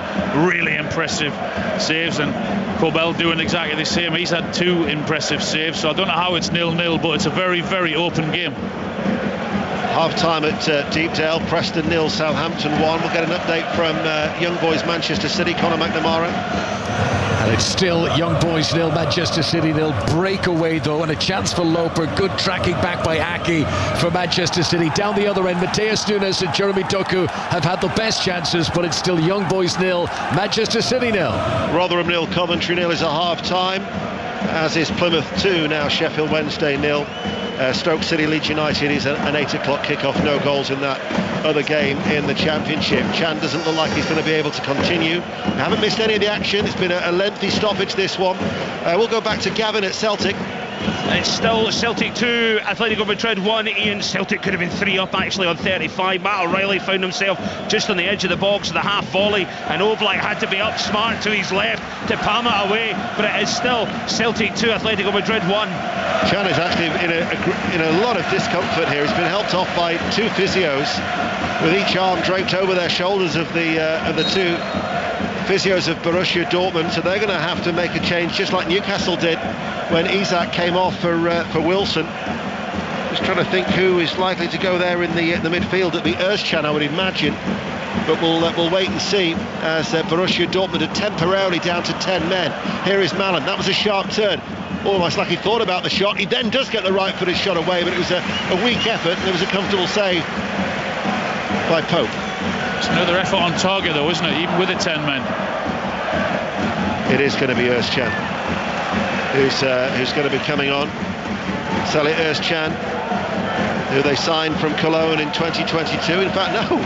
really impressive saves, and Corbell doing exactly the same. He's had 2 impressive saves, so I don't know how it's 0-0, but it's a very, very open game. Half-time at Deepdale, Preston 0, Southampton 1. We'll get an update from Young Boys Manchester City, Conor McNamara. And it's still Young Boys 0, Manchester City 0. Breakaway though, and a chance for Loper. Good tracking back by Aki for Manchester City. Down the other end, Mateus Nunes and Jeremy Doku have had the best chances, but it's still Young Boys 0, Manchester City 0. Rotherham 0, Coventry 0 is a half-time, as is Plymouth 2, now Sheffield Wednesday 0. Stoke City Leeds United is an 8 o'clock kickoff. No goals in that other game in the Championship. Chan doesn't look like he's going to be able to continue. Haven't missed any of the action. It's been a lengthy stoppage, this one. We'll go back to Gavin at Celtic. It's still Celtic 2, Atletico Madrid 1. Ian, Celtic could have been 3 up actually on 35. Matt O'Reilly found himself just on the edge of the box, the half volley, and Oblak had to be up smart to his left to palm it away, but it is still Celtic 2, Atletico Madrid 1. Chan is actually in a lot of discomfort here. He's been helped off by 2 physios, with each arm draped over their shoulders of the 2 physios of Borussia Dortmund, so they're going to have to make a change, just like Newcastle did when Isak came off for Wilson. Just trying to think who is likely to go there in the midfield. It'll be Özcan, I would imagine, but we'll wait and see, as Borussia Dortmund are temporarily down to 10 men. Here is Malin. That was a sharp turn, almost like he thought about the shot. He then does get the right-footed shot away, but it was a weak effort, and it was a comfortable save by Pope. It's another effort on target though, isn't it, even with the 10 men? It is going to be Özcan who's going to be coming on. Salih Özcan, who they signed from Cologne in 2022. In fact, no,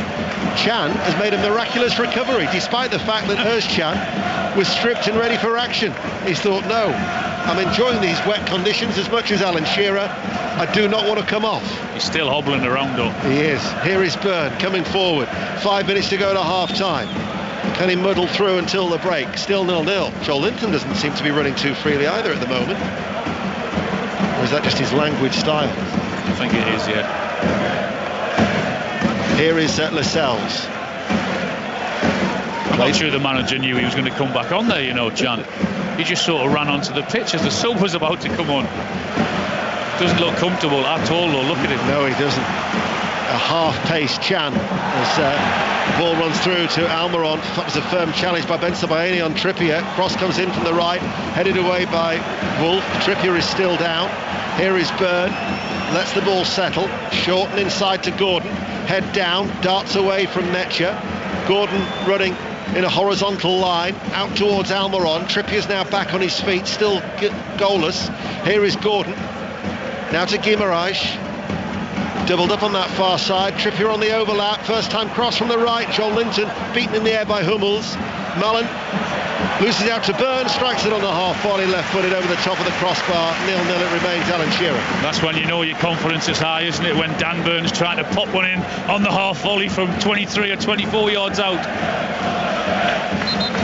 Chan has made a miraculous recovery, despite the fact that Özcan was stripped and ready for action. He's thought, no, I'm enjoying these wet conditions as much as Alan Shearer. I do not want to come off. He's still hobbling around though. He is. Here is Byrne coming forward. 5 minutes to go to half-time. Can he muddle through until the break? Still 0-0. Joel Linton doesn't seem to be running too freely either at the moment. Or is that just his languid style? I think it is, yeah. Here is Lascelles. I'm not sure the manager knew he was going to come back on there, you know, Chan. He just sort of ran onto the pitch as the sub was about to come on. Doesn't look comfortable at all, though. Look at him. No, he doesn't. A half-paced Chan as the ball runs through to Almiron. That was a firm challenge by Ben Sebaini on Trippier. Cross comes in from the right, headed away by Wolf. Trippier is still down. Here is Byrne. Lets the ball settle. Shorten inside to Gordon. Head down, darts away from Netcher. Gordon running in a horizontal line out towards Almiron. Trippier's now back on his feet, still goalless. Here is Gordon. Now to Guimaraes. Doubled up on that far side. Trippier on the overlap. First time cross from the right. Joel Linton beaten in the air by Hummels. Mullen loses out to Byrne. Strikes it on the half volley, left-footed over the top of the crossbar. 0-0 it remains. Alan Shearer. That's when you know your confidence is high, isn't it? When Dan Byrne's trying to pop one in on the half volley from 23 or 24 yards out.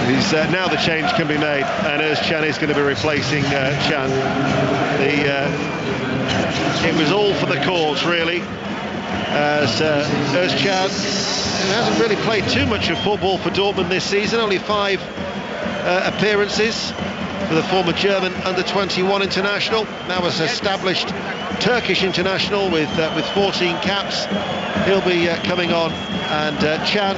He's now the change can be made, and Özcan is going to be replacing Chan. It was all for the cause, really, as Özcan, who hasn't really played too much of football for Dortmund this season, only 5 appearances for the former German under-21 international, now as established Turkish international with 14 caps. He'll be coming on, and Chan,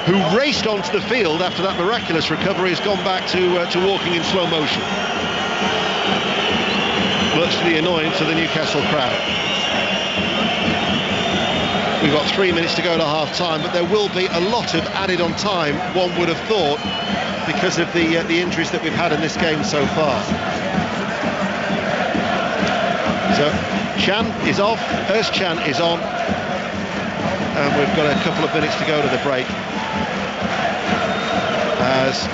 who raced onto the field after that miraculous recovery, has gone back to walking in slow motion, much to the annoyance of the Newcastle crowd. We've got 3 minutes to go to half-time, but there will be a lot of added on time, one would have thought, because of the injuries that we've had in this game so far. So Chan is off, Özcan is on, and we've got a couple of minutes to go to the break, as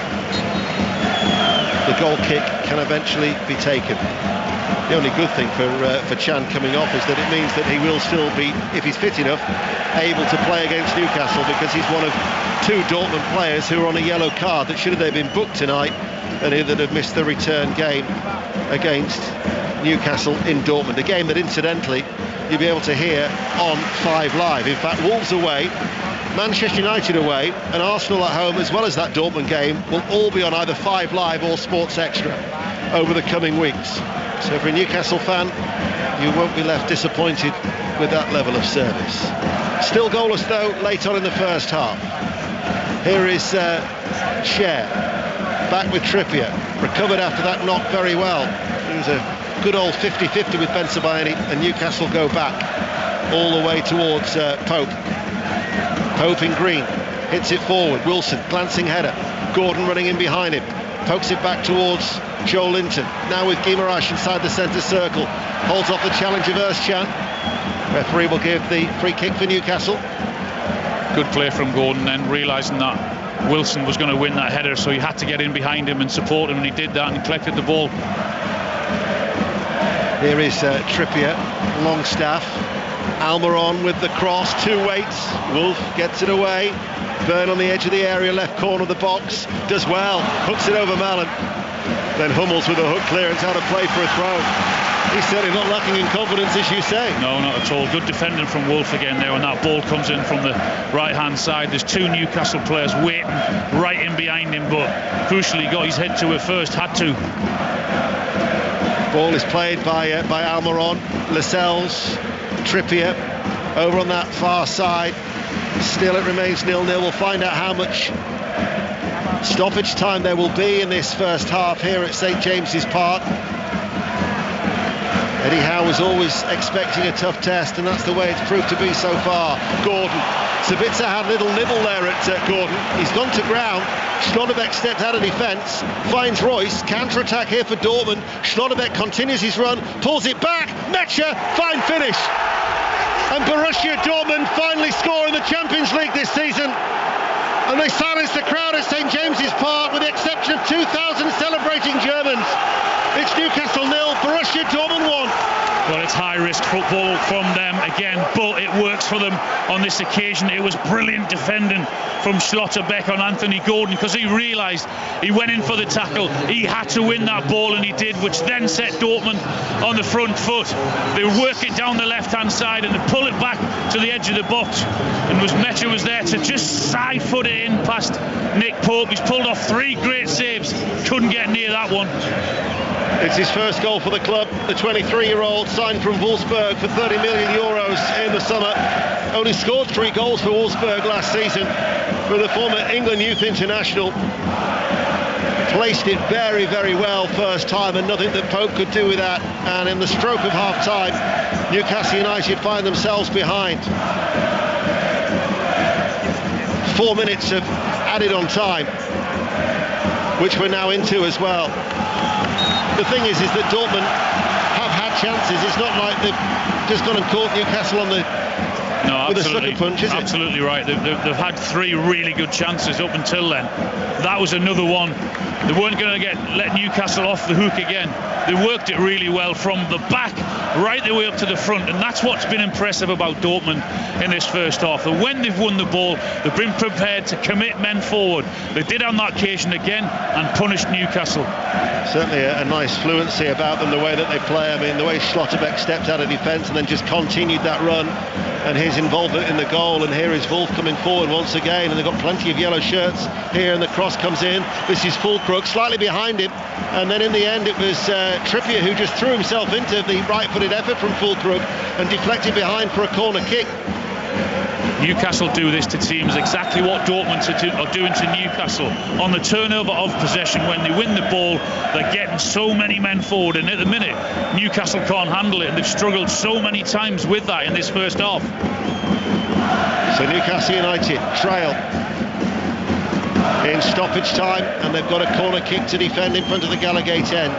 the goal kick can eventually be taken. The only good thing for Chan coming off is that it means that he will still be, if he's fit enough, able to play against Newcastle, because he's one of 2 Dortmund players who are on a yellow card that, should they have been booked tonight, then he would have missed the return game against Newcastle in Dortmund, a game that incidentally you'll be able to hear on 5 Live. In fact, Wolves away, Manchester United away, and Arsenal at home, as well as that Dortmund game, will all be on either 5 Live or Sports Extra over the coming weeks. So if you're a Newcastle fan, you won't be left disappointed with that level of service. Still goalless though, late on in the first half. Here is Cher, back with Trippier, recovered after that knock very well. It was a good old 50-50 with Ben Sebaini, and Newcastle go back all the way towards Pope. Pope in green, hits it forward. Wilson, glancing header. Gordon running in behind him, pokes it back towards Joel Linton. Now with Guimaraes inside the centre circle. Holds off the challenge of Özcan. Referee will give the free kick for Newcastle. Good play from Gordon then, realising that Wilson was going to win that header, so he had to get in behind him and support him, and he did that and he collected the ball. Here is Trippier, Longstaff, Almiron with the cross, two waits. Wolf gets it away. Burn on the edge of the area, left corner of the box, does well, hooks it over Malen. Then Hummels with a hook clearance, out of play for a throw. He's certainly not lacking in confidence, as you say. No, not at all. Good defending from Wolf again there when that ball comes in from the right-hand side. There's two Newcastle players waiting right in behind him, but crucially got his head to it first, had to. Ball is played by Almiron, Lascelles, Trippier over on that far side. Still it remains 0-0. We'll find out how much stoppage time there will be in this first half here at St James's Park. Eddie Howe was always expecting a tough test, and that's the way it's proved to be so far. Gordon, Sabitzer had a little nibble there at Gordon. He's gone to ground. Schlotterbeck steps out of defence, finds Royce. Counter-attack here for Dortmund. Schlotterbeck continues his run, pulls it back. Mecha, fine finish. And Borussia Dortmund finally score in the Champions League this season. And they silence the crowd at St James's Park, with the exception of 2,000 celebrating Germans. It's Newcastle 0, Borussia Dortmund 1. Well, it's high-risk football from them again, but it works for them on this occasion. It was brilliant defending from Schlotterbeck on Anthony Gordon, because he realised he went in for the tackle. He had to win that ball, and he did, which then set Dortmund on the front foot. They work it down the left-hand side and they pull it back to the edge of the box. And Mecha was there to just side-foot it in past Nick Pope. He's pulled off three great saves. Couldn't get near that one. It's his first goal for the club. The 23-year-old signed from Wolfsburg for 30 million euros in the summer. Only scored 3 goals for Wolfsburg last season. For the former England youth international, placed it very, very well first time, and nothing that Pope could do with that. And in the stroke of half-time, Newcastle United find themselves behind. 4 minutes of added on time, which we're now into as well. The thing is that Dortmund have had chances. It's not like they've just gone and caught Newcastle on the with a sucker punch, is it? Absolutely right. They've had 3 really good chances up until then. That was another one. They weren't going to let Newcastle off the hook again. They worked it really well from the back right the way up to the front, and that's what's been impressive about Dortmund in this first half. That when they've won the ball, they've been prepared to commit men forward. They did on that occasion again and punished Newcastle. Certainly a nice fluency about them, the way that they play. I mean, the way Schlotterbeck stepped out of defence and then just continued that run, and his involvement in the goal. And here is Wolf coming forward once again, and they've got plenty of yellow shirts here, and the cross comes in. This is Füllkrug slightly behind him, and then in the end it was Trippier who just threw himself into the right-footed effort from Füllkrug and deflected behind for a corner kick. Newcastle do this to teams exactly what Dortmund are doing to Newcastle. On the turnover of possession, when they win the ball, they're getting so many men forward, and at the minute Newcastle can't handle it, and they've struggled so many times with that in this first half. So Newcastle United trail in stoppage time, and they've got a corner kick to defend in front of the Gallagate end.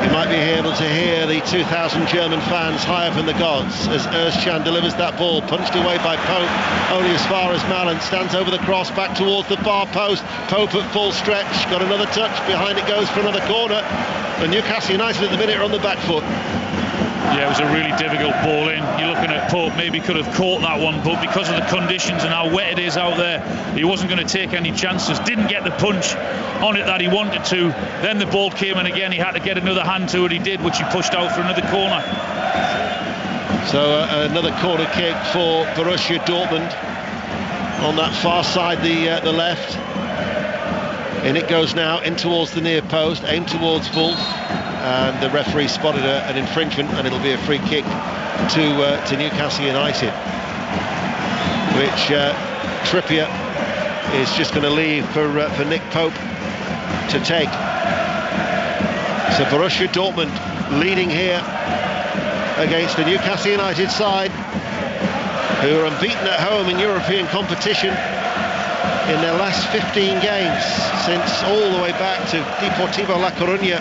You might be able to hear the 2,000 German fans high up in the gods as Özcan delivers that ball, punched away by Pope, only as far as Malen, stands over the cross, back towards the far post. Pope at full stretch, got another touch, behind it goes for another corner. And Newcastle United at the minute are on the back foot. Yeah, it was a really difficult ball in. You're looking at Pope, maybe could have caught that one, but because of the conditions and how wet it is out there, he wasn't going to take any chances. Didn't get the punch on it that he wanted to. Then the ball came in again. He had to get another hand to it. He did, which he pushed out for another corner. So another corner kick for Borussia Dortmund on that far side, the left. In it goes now, in towards the near post, aimed towards Wolf. And the referee spotted an infringement, and it'll be a free kick to Newcastle United, which Trippier is just going to leave for Nick Pope to take. So Borussia Dortmund leading here against the Newcastle United side, who are unbeaten at home in European competition. in their last 15 games, since all the way back to Deportivo La Coruña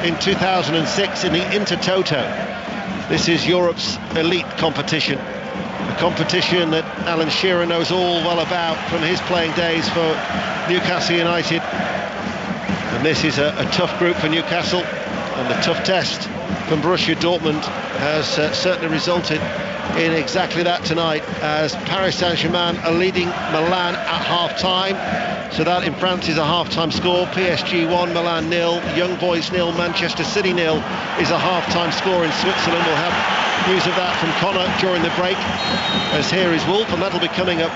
in 2006 in the Intertoto. This is Europe's elite competition, a competition that Alan Shearer knows all well about from his playing days for Newcastle United. And this is a tough group for Newcastle, and the tough test from Borussia Dortmund has certainly resulted in exactly that tonight, as Paris Saint-Germain are leading Milan at half-time. So that in France is a half-time score. PSG 1, Milan 0, Young Boys 0, Manchester City 0 is a half-time score in Switzerland. We'll have news of that from Connor during the break, as here is Wolf, and that'll be coming up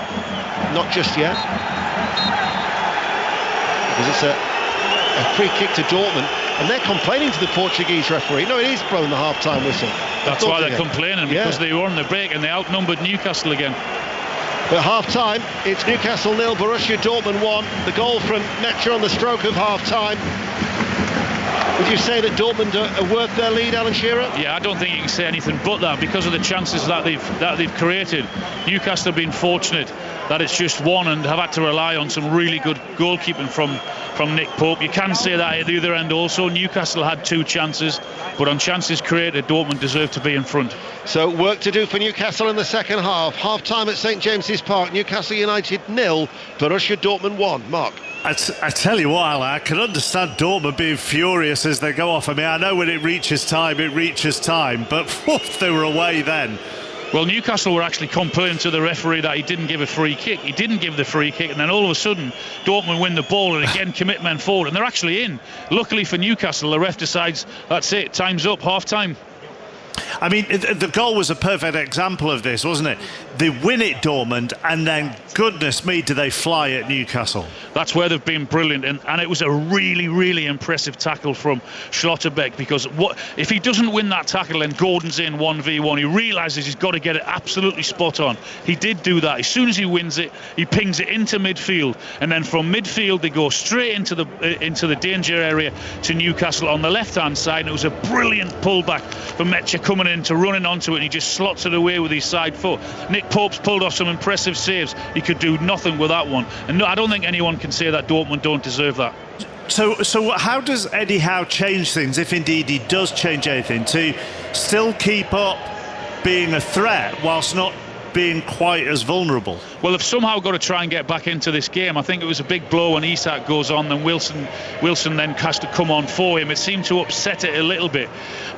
not just yet, because it's a free kick to Dortmund, and they're complaining to the Portuguese referee. No, it is blown the half-time whistle. That's why they're complaining, because they were on the break and they outnumbered Newcastle again. But half-time, it's Newcastle 0, Borussia Dortmund 1. The goal from Mecha on the stroke of half-time. Would you say that Dortmund are worth their lead, Alan Shearer? Yeah, I don't think you can say anything but that, because of the chances that they've created. Newcastle have been fortunate that it's just one, and have had to rely on some really good goalkeeping from Nick Pope. You can say that at the other end also. Newcastle had 2 chances, but on chances created, Dortmund deserved to be in front. So work to do for Newcastle in the second half. Half-time at St James's Park. Newcastle United 0, Borussia Dortmund 1. Mark? I tell you what, Alan, I can understand Dortmund being furious as they go off. I mean, I know when it reaches time, but woof, they were away then. Well, Newcastle were actually complaining to the referee that he didn't give a free kick. He didn't give the free kick, and then all of a sudden, Dortmund win the ball and again commit men forward, and they're actually in. Luckily for Newcastle, the ref decides, that's it, time's up, half-time. I mean, the goal was a perfect example of this, wasn't it? They win it, Dortmund, and then, goodness me, do they fly at Newcastle. That's where they've been brilliant, and it was a really, really impressive tackle from Schlotterbeck, because if he doesn't win that tackle, then Gordon's in 1v1. He realises he's got to get it absolutely spot on. He did do that. As soon as he wins it, he pings it into midfield, and then from midfield they go straight into the danger area to Newcastle on the left-hand side, and it was a brilliant pullback from Mecha coming in to running onto it, and he just slots it away with his side foot. Nick Pope's pulled off some impressive saves. He could do nothing with that one, and no, I don't think anyone can say that Dortmund don't deserve that. So how does Eddie Howe change things, if indeed he does change anything, to still keep up being a threat whilst not being quite as vulnerable? Well, they've somehow got to try and get back into this game. I think it was a big blow when Isak goes on, then Wilson then has to come on for him. It seemed to upset it a little bit,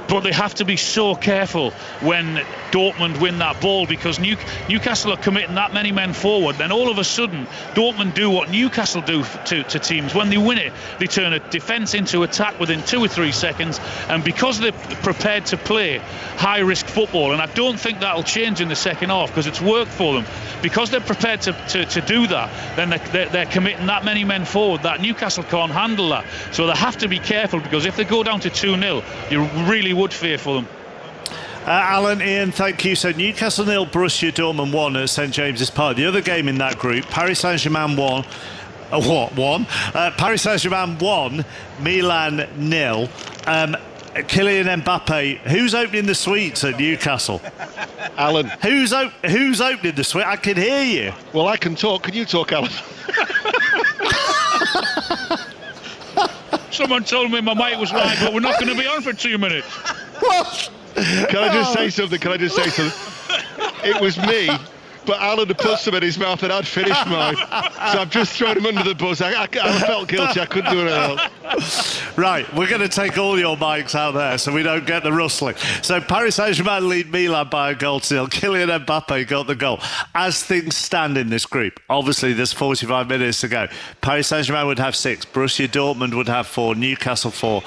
but they have to be so careful when Dortmund win that ball, because Newcastle are committing that many men forward. Then all of a sudden Dortmund do what Newcastle do to teams. When they win it, they turn a defence into attack within 2 or 3 seconds, and because they're prepared to play high risk football, and I don't think that'll change in the second half, because it's worked for them, because they're prepared to do that, then they're committing that many men forward that Newcastle can't handle that. So they have to be careful, because if they go down to 2-0, you really would fear for them. Alan, Ian, thank you. So Newcastle 0, Borussia Dortmund 1 at St James's Park. The other game in that group, Paris Saint-Germain 1. Paris Saint-Germain 1, Milan 0. Kylian Mbappe, who's opening the sweets at Newcastle? Alan. Who's opening the sweet? I can hear you. Well, I can talk. Can you talk, Alan? Someone told me my mic was right, but we're not going to be on for 2 minutes. What? Can I just say something? It was me, but Alan had put some in his mouth and I'd finished mine. So I've just thrown him under the bus. I felt guilty. I couldn't do it else. Right, we're going to take all your mics out there so we don't get the rustling. So Paris Saint-Germain lead Milan by a goal to 0. Kylian Mbappe got the goal. As things stand in this group, obviously there's 45 minutes to go. Paris Saint-Germain would have 6, Borussia Dortmund would have 4, Newcastle 4,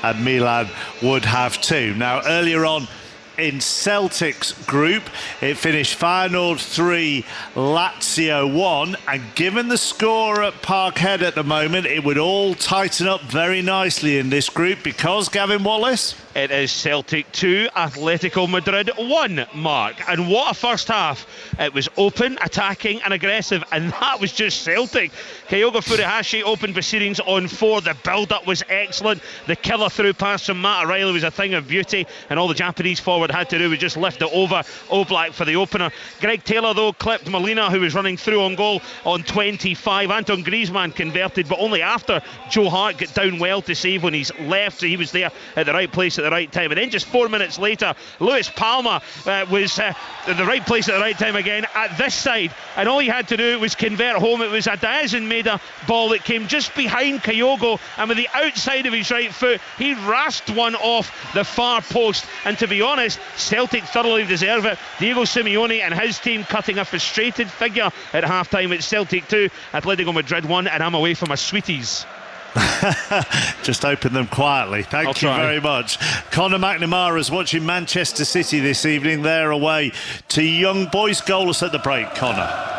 and Milan would have 2. Now, earlier on in Celtic's group, it finished Feyenoord 3, Lazio 1, and given the score at Parkhead at the moment, it would all tighten up very nicely in this group, because, Gavin Wallace, it is Celtic 2, Atletico Madrid 1, Mark. And what a first half. It was open, attacking and aggressive, and that was just Celtic. Kyogo Furuhashi opened proceedings on 4. The build-up was excellent. The killer through pass from Matt O'Reilly was a thing of beauty, and all the Japanese forwards all it had to do was just lift it over Oblak for the opener. Greg Taylor, though, clipped Molina, who was running through on goal, on 25. Anton Griezmann converted, but only after Joe Hart got down well to save when he's left, so he was there at the right place at the right time. And then just 4 minutes later, Lewis Palmer was at the right place at the right time again at this side, and all he had to do was convert home. It was a Diaz-Meda ball that came just behind Kyogo, and with the outside of his right foot, he rasped one off the far post. And to be honest, Celtic thoroughly deserve it. Diego Simeone and his team cutting a frustrated figure at half-time. It's Celtic 2, Atletico Madrid 1, and I'm away from my sweeties. Just open them quietly. Thank you very much. Conor McNamara is watching Manchester City this evening. They're away to Young Boys. Goalless at the break, Conor.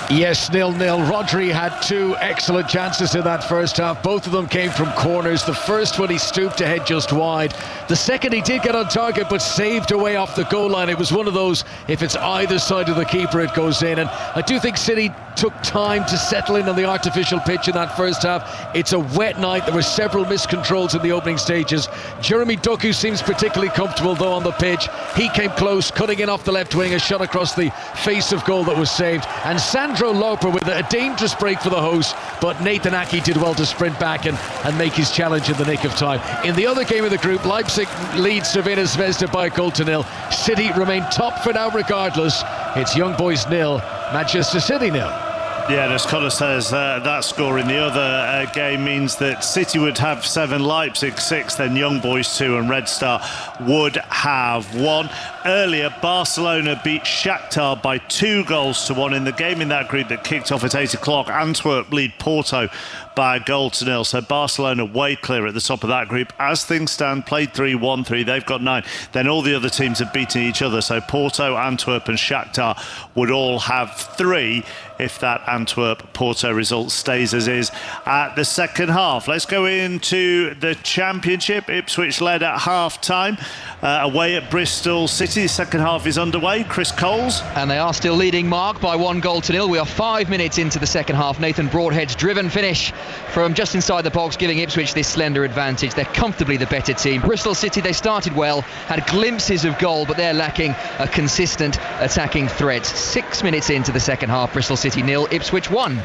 Yes, 0-0. Rodri had two excellent chances in that first half. Both of them came from corners. The first one he stooped to head just wide. The second he did get on target but saved away off the goal line. It was one of those, if it's either side of the keeper, it goes in. And I do think City took time to settle in on the artificial pitch in that first half. It's a wet night. There were several miscontrols in the opening stages. Jeremy Doku seems particularly comfortable though on the pitch. He came close, cutting in off the left wing, a shot across the face of goal that was saved. And Sandro Loper with a dangerous break for the host, but Nathan Ake did well to sprint back and make his challenge in the nick of time. In the other game of the group, Leipzig leads Cervena Zvezda by 1-0. City remain top for now regardless. It's Young Boys 0, Manchester City 0. Yeah, and as Conor says, that score in the other game means that City would have 7, Leipzig 6, then Young Boys 2 and Red Star would have 1. Earlier, Barcelona beat Shakhtar by 2-1 in the game in that group that kicked off at 8 o'clock. Antwerp lead Porto by 1-0. So Barcelona way clear at the top of that group. As things stand, played 3, won 3. They've got 9. Then all the other teams have beaten each other. So Porto, Antwerp and Shakhtar would all have 3 if that Antwerp-Porto result stays as is at the second half. Let's go into the Championship. Ipswich led at half-time away at Bristol City. The second half is underway. Chris Coles. And they are still leading Mark by 1-0. We are 5 minutes into the second half. Nathan Broadhead's driven finish from just inside the box, giving Ipswich this slender advantage. They're comfortably the better team. Bristol City, they started well, had glimpses of goal, but they're lacking a consistent attacking threat. 6 minutes into the second half, Bristol City 0, Ipswich 1.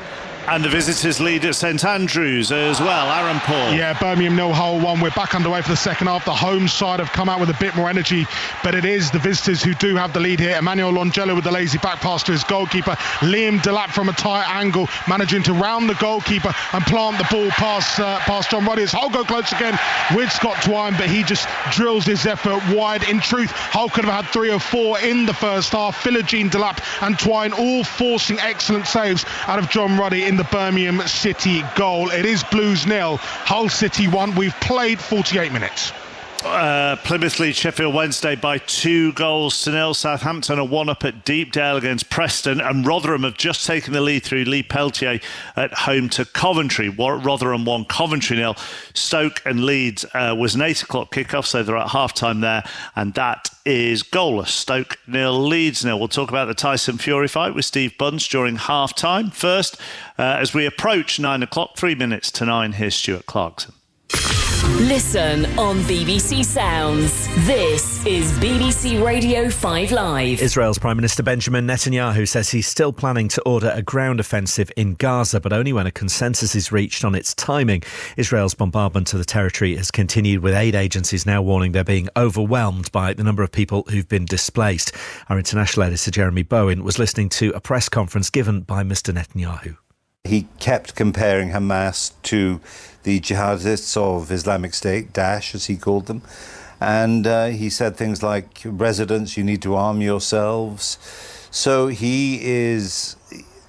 And the visitors lead at St Andrews as well. Aaron Paul. Yeah, Birmingham 0, Hull 1. We're back underway for the second half. The home side have come out with a bit more energy, but it is the visitors who do have the lead here. Emmanuel Longello with the lazy back pass to his goalkeeper. Liam Delap from a tight angle, managing to round the goalkeeper and plant the ball past John Ruddy. As Hull go close again with Scott Twine, but he just drills his effort wide. In truth, Hull could have had 3 or 4 in the first half. Philogene, Delap and Twine all forcing excellent saves out of John Ruddy in the Birmingham City goal. It is Blues 0, Hull City 1. We've played 48 minutes. Plymouth lead Sheffield Wednesday by 2-0. Southampton are 1-up at Deepdale against Preston, and Rotherham have just taken the lead through Lee Peltier at home to Coventry. Rotherham 1, Coventry 0. Stoke and Leeds was an 8 o'clock kickoff, so they're at half-time there, and that is goalless. Stoke 0, Leeds 0. We'll talk about the Tyson Fury fight with Steve Bunce during half-time. First, as we approach 9 o'clock, 3 minutes to 9, here's Stuart Clarkson. Listen on BBC Sounds. This is BBC Radio 5 Live. Israel's Prime Minister Benjamin Netanyahu says he's still planning to order a ground offensive in Gaza, but only when a consensus is reached on its timing. Israel's bombardment of the territory has continued, with aid agencies now warning they're being overwhelmed by the number of people who've been displaced. Our international editor Jeremy Bowen was listening to a press conference given by Mr Netanyahu. He kept comparing Hamas to the jihadists of Islamic State, Daesh as he called them, and he said things like, residents, you need to arm yourselves. So he is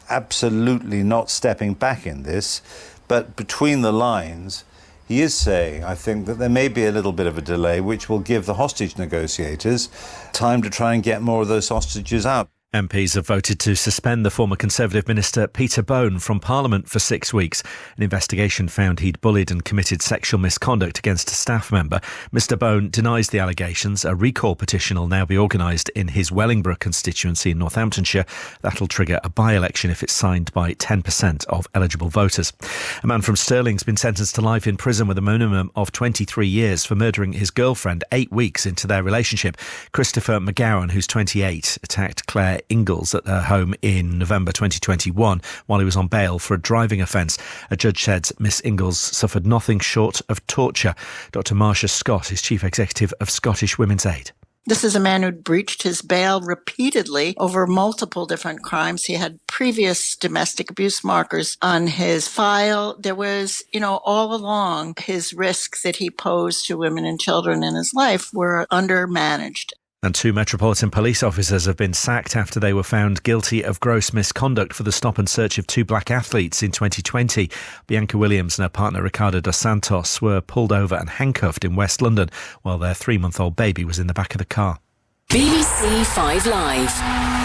absolutely not stepping back in this, but between the lines he is saying, I think, that there may be a little bit of a delay which will give the hostage negotiators time to try and get more of those hostages out. MPs have voted to suspend the former Conservative Minister Peter Bone from Parliament for 6 weeks. An investigation found he'd bullied and committed sexual misconduct against a staff member. Mr Bone denies the allegations. A recall petition will now be organised in his Wellingborough constituency in Northamptonshire. That'll trigger a by-election if it's signed by 10% of eligible voters. A man from Stirling's been sentenced to life in prison with a minimum of 23 years for murdering his girlfriend 8 weeks into their relationship. Christopher McGowan, who's 28, attacked Claire Ingalls at her home in November 2021 while he was on bail for a driving offence. A judge said Miss Ingalls suffered nothing short of torture. Dr Marcia Scott is Chief Executive of Scottish Women's Aid. This is a man who'd breached his bail repeatedly over multiple different crimes. He had previous domestic abuse markers on his file. There was, all along his risks that he posed to women and children in his life were undermanaged. And 2 Metropolitan Police officers have been sacked after they were found guilty of gross misconduct for the stop and search of 2 black athletes in 2020. Bianca Williams and her partner Ricardo dos Santos were pulled over and handcuffed in West London while their 3-month-old baby was in the back of the car. BBC 5 Live.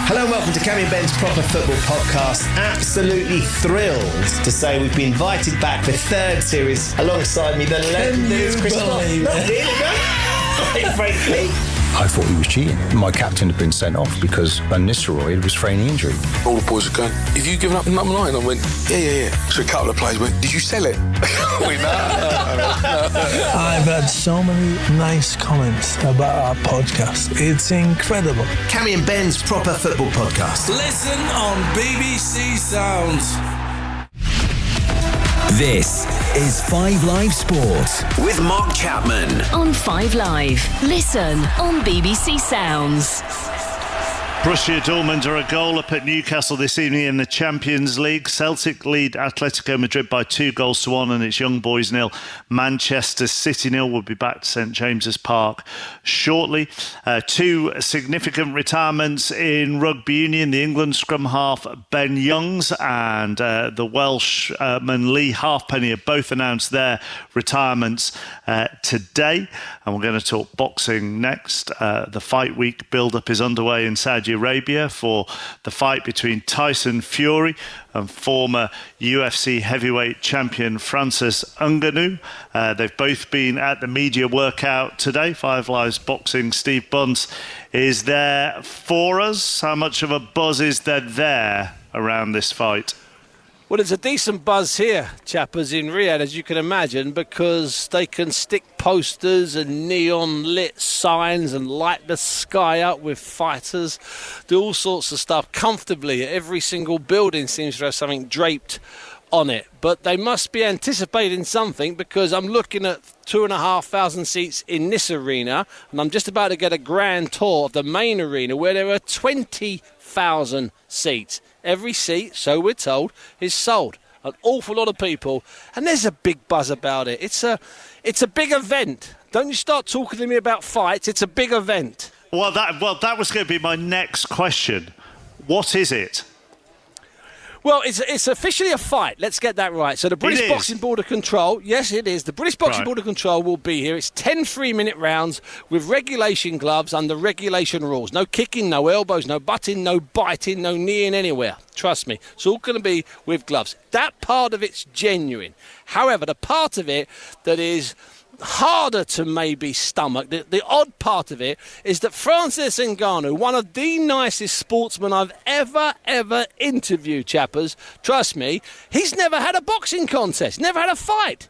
Hello and welcome to Cammy and Ben's Proper Football Podcast. Absolutely thrilled to say we've been invited back for 3rd series. Alongside me, the legendary Frankly. I thought he was cheating. My captain had been sent off because Van Nistelrooy was feigning injury. All the boys were going, have you given up number 9? I went, yeah. So a couple of players went, did you sell it? I went, no. I've had so many nice comments about our podcast. It's incredible. Cammy and Ben's Proper Football Podcast. Listen on BBC Sounds. This is 5 Live Sports with Mark Chapman on 5 Live. Listen on BBC Sounds. Borussia Dortmund are a goal up at Newcastle this evening in the Champions League. Celtic lead Atletico Madrid by 2-1 and it's Young Boys 0. Manchester City 0. Will be back to St James's Park shortly. 2 significant retirements in rugby union. The England scrum half Ben Youngs and the Welshman Lee Halfpenny have both announced their retirements today. And we're going to talk boxing next. The fight week build-up is underway in Saudi Arabia for the fight between Tyson Fury and former UFC heavyweight champion Francis Ngannou. They've both been at the media workout today. 5 Live's boxing Steve Bunce is there for us. How much of a buzz is there around this fight? Well, it's a decent buzz here, chappers, in Riyadh, as you can imagine, because they can stick posters and neon-lit signs and light the sky up with fighters, do all sorts of stuff comfortably. Every single building seems to have something draped on it. But they must be anticipating something, because I'm looking at 2,500 seats in this arena, and I'm just about to get a grand tour of the main arena where there are 20,000 seats. Every seat, so we're told, is sold. An awful lot of people, and there's a big buzz about it. It's a big event. Don't you start talking to me about fights. It's a big event. Well, that was going to be my next question. What is it? Well, it's officially a fight. Let's get that right. So the British Boxing Board of Control, yes, it is. The British Boxing Board of Control will be here. It's 10 3-minute rounds with regulation gloves under regulation rules. No kicking, no elbows, no butting, no biting, no kneeing anywhere. Trust me. It's all going to be with gloves. That part of it's genuine. However, the part of it that is harder to maybe stomach, the odd part of it, is that Francis Ngannou, one of the nicest sportsmen I've ever interviewed, chappers, trust me, he's never had a boxing contest, never had a fight.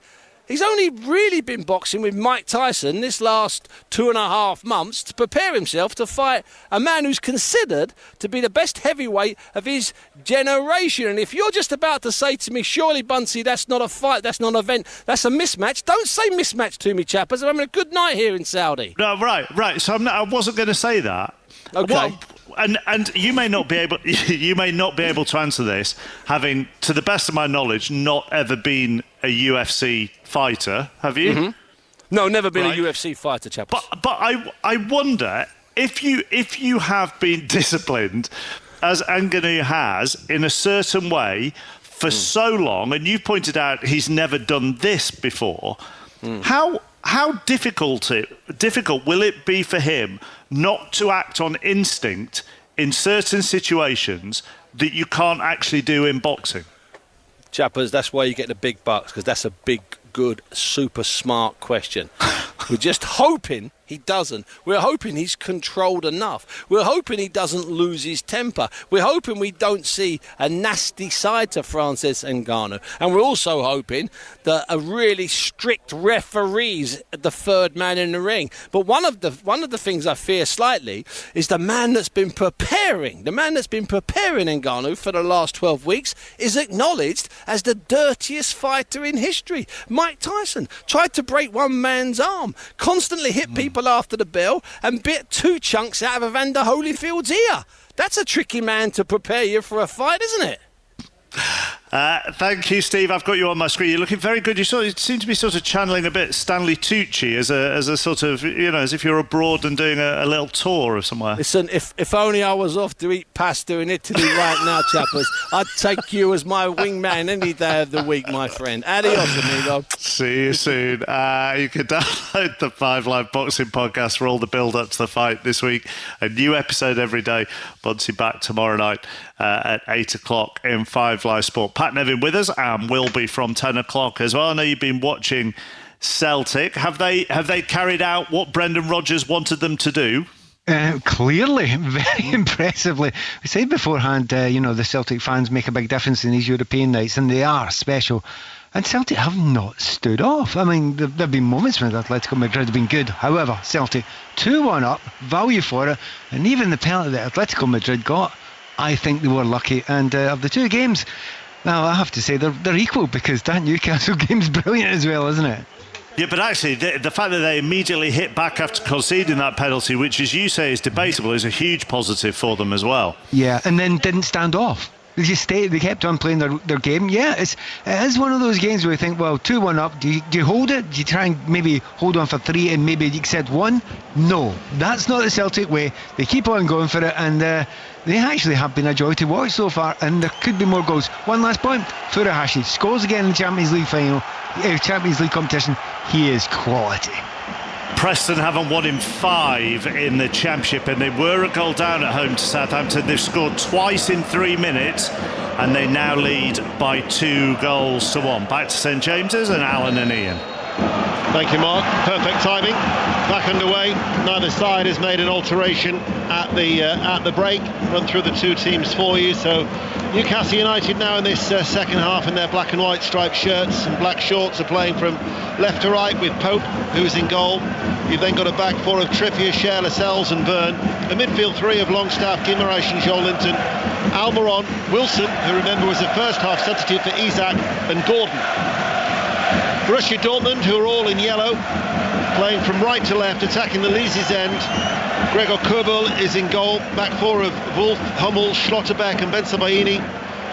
He's only really been boxing with Mike Tyson this last 2.5 months to prepare himself to fight a man who's considered to be the best heavyweight of his generation. And if you're just about to say to me, surely, Bunsey, that's not a fight, that's not an event, that's a mismatch, don't say mismatch to me, chappers. I'm having a good night here in Saudi. No, right. So I wasn't going to say that. Okay. And you may not be able to answer this, having, to the best of my knowledge, not ever been a UFC fighter, have you? Mm-hmm. No, never been a UFC fighter, chappers. But I wonder if you have been disciplined, as Ngannou has, in a certain way for so long, and you've pointed out he's never done this before. How difficult will it be for him not to act on instinct in certain situations that you can't actually do in boxing? Chappers, that's why you get the big bucks, because that's a big, good, super smart question. We're just hoping he doesn't. We're hoping he's controlled enough. We're hoping he doesn't lose his temper. We're hoping we don't see a nasty side to Francis Ngannou. And we're also hoping that a really strict referee's the third man in the ring. But one of the things I fear slightly is the man that's been preparing Ngannou for the last 12 weeks is acknowledged as the dirtiest fighter in history. Mike Tyson tried to break one man's arm, constantly hit people after the bell, and bit 2 chunks out of Evander Holyfield's ear. That's a tricky man to prepare you for a fight, isn't it? Thank you, Steve. I've got you on my screen. You're looking very good. You seem to be sort of channeling a bit Stanley Tucci as a sort of, as if you're abroad and doing a little tour of somewhere. Listen, if only I was off to eat pasta in Italy right now, Chappers, I'd take you as my wingman any day of the week, my friend. Adios, amigo. See you soon. You can download the 5 Live Boxing podcast for all the build-up to the fight this week. A new episode every day. Bunsey back tomorrow night at 8 o'clock in 5 Live Sport. Pat Nevin with us and will be from 10 o'clock as well. I know you've been watching Celtic. Have they carried out what Brendan Rodgers wanted them to do? Clearly, very impressively. We said beforehand, the Celtic fans make a big difference in these European nights, and they are special. And Celtic have not stood off. I mean, there have been moments when Atletico Madrid have been good. However, Celtic 2-1 up, value for it, and even the penalty that Atletico Madrid got, I think they were lucky. And of the 2 games, now I have to say they're equal, because that Newcastle game's brilliant as well, isn't it? Yeah, but actually, the fact that they immediately hit back after conceding that penalty, which, as you say, is debatable, is a huge positive for them as well. Yeah, and then didn't stand off. They just stayed. They kept on playing their game. Yeah, it is one of those games where you think, well, 2-1 up. Do you hold it? Do you try and maybe hold on for 3 and maybe accept 1? No, that's not the Celtic way. They keep on going for it, and they actually have been a joy to watch so far. And there could be more goals. One last point: Furuhashi scores again in the Champions League Champions League competition. He is quality. Preston haven't won in 5 in the Championship, and they were a goal down at home to Southampton. They've scored twice in 3 minutes, and they now lead by 2 goals to 1. Back to St James's and Alan and Ian. Thank you, Mark. Perfect timing. Back underway. Neither side has made an alteration at the break. Run through the 2 teams for you. So Newcastle United now in this second half in their black and white striped shirts and black shorts are playing from left to right with Pope, who's in goal. You've then got a back 4 of Trippier, Schär, Lascelles and Byrne. A midfield 3 of Longstaff, Guimaraes and Joel Linton. Almiron, Wilson, who remember was a first half substitute for Isak, and Gordon. Borussia Dortmund, who are all in yellow, playing from right to left, attacking the Leesy's end. Gregor Kobel is in goal. Back 4 of Wolf, Hummel, Schlotterbeck and Bensebaini.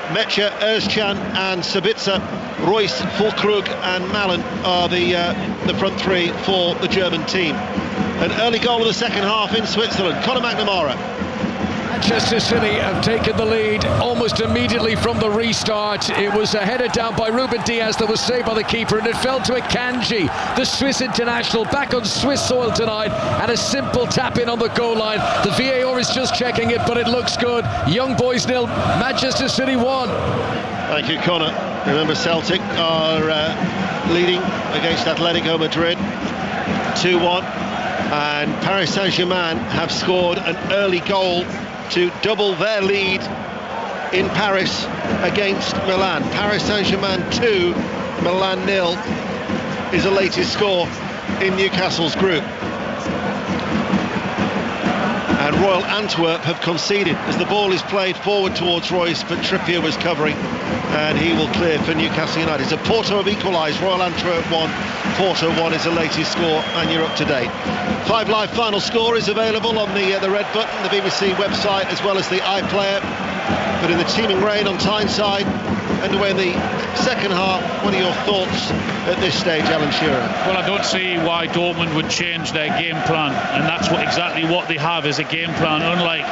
Mecha, Özcan and Sabitzer. Royce, Füllkrug and Malen are the front 3 for the German team. An early goal of the second half in Switzerland. Conor McNamara. Manchester City have taken the lead almost immediately from the restart. It was headed down by Ruben Diaz that was saved by the keeper, and it fell to Akanji, the Swiss international, back on Swiss soil tonight, and a simple tap in on the goal line. The VAR is just checking it, but it looks good. Young Boys 0, Manchester City 1. Thank you, Conor. Remember, Celtic are leading against Atletico Madrid 2-1, and Paris Saint-Germain have scored an early goal to double their lead in Paris against Milan. Paris Saint-Germain 2, Milan 0 is the latest score in Newcastle's group. And Royal Antwerp have conceded as the ball is played forward towards Royce, but Trippier was covering and he will clear for Newcastle United. So Porto have equalised, Royal Antwerp 1, Porto 1 is the latest score, and you're up to date. 5 Live final score is available on the red button, the BBC website, as well as the iPlayer. But in the teeming rain on Tyneside, underway in the second half, what are your thoughts at this stage, Alan Shearer? Well, I don't see why Dortmund would change their game plan, and that's exactly what they have is a game plan, unlike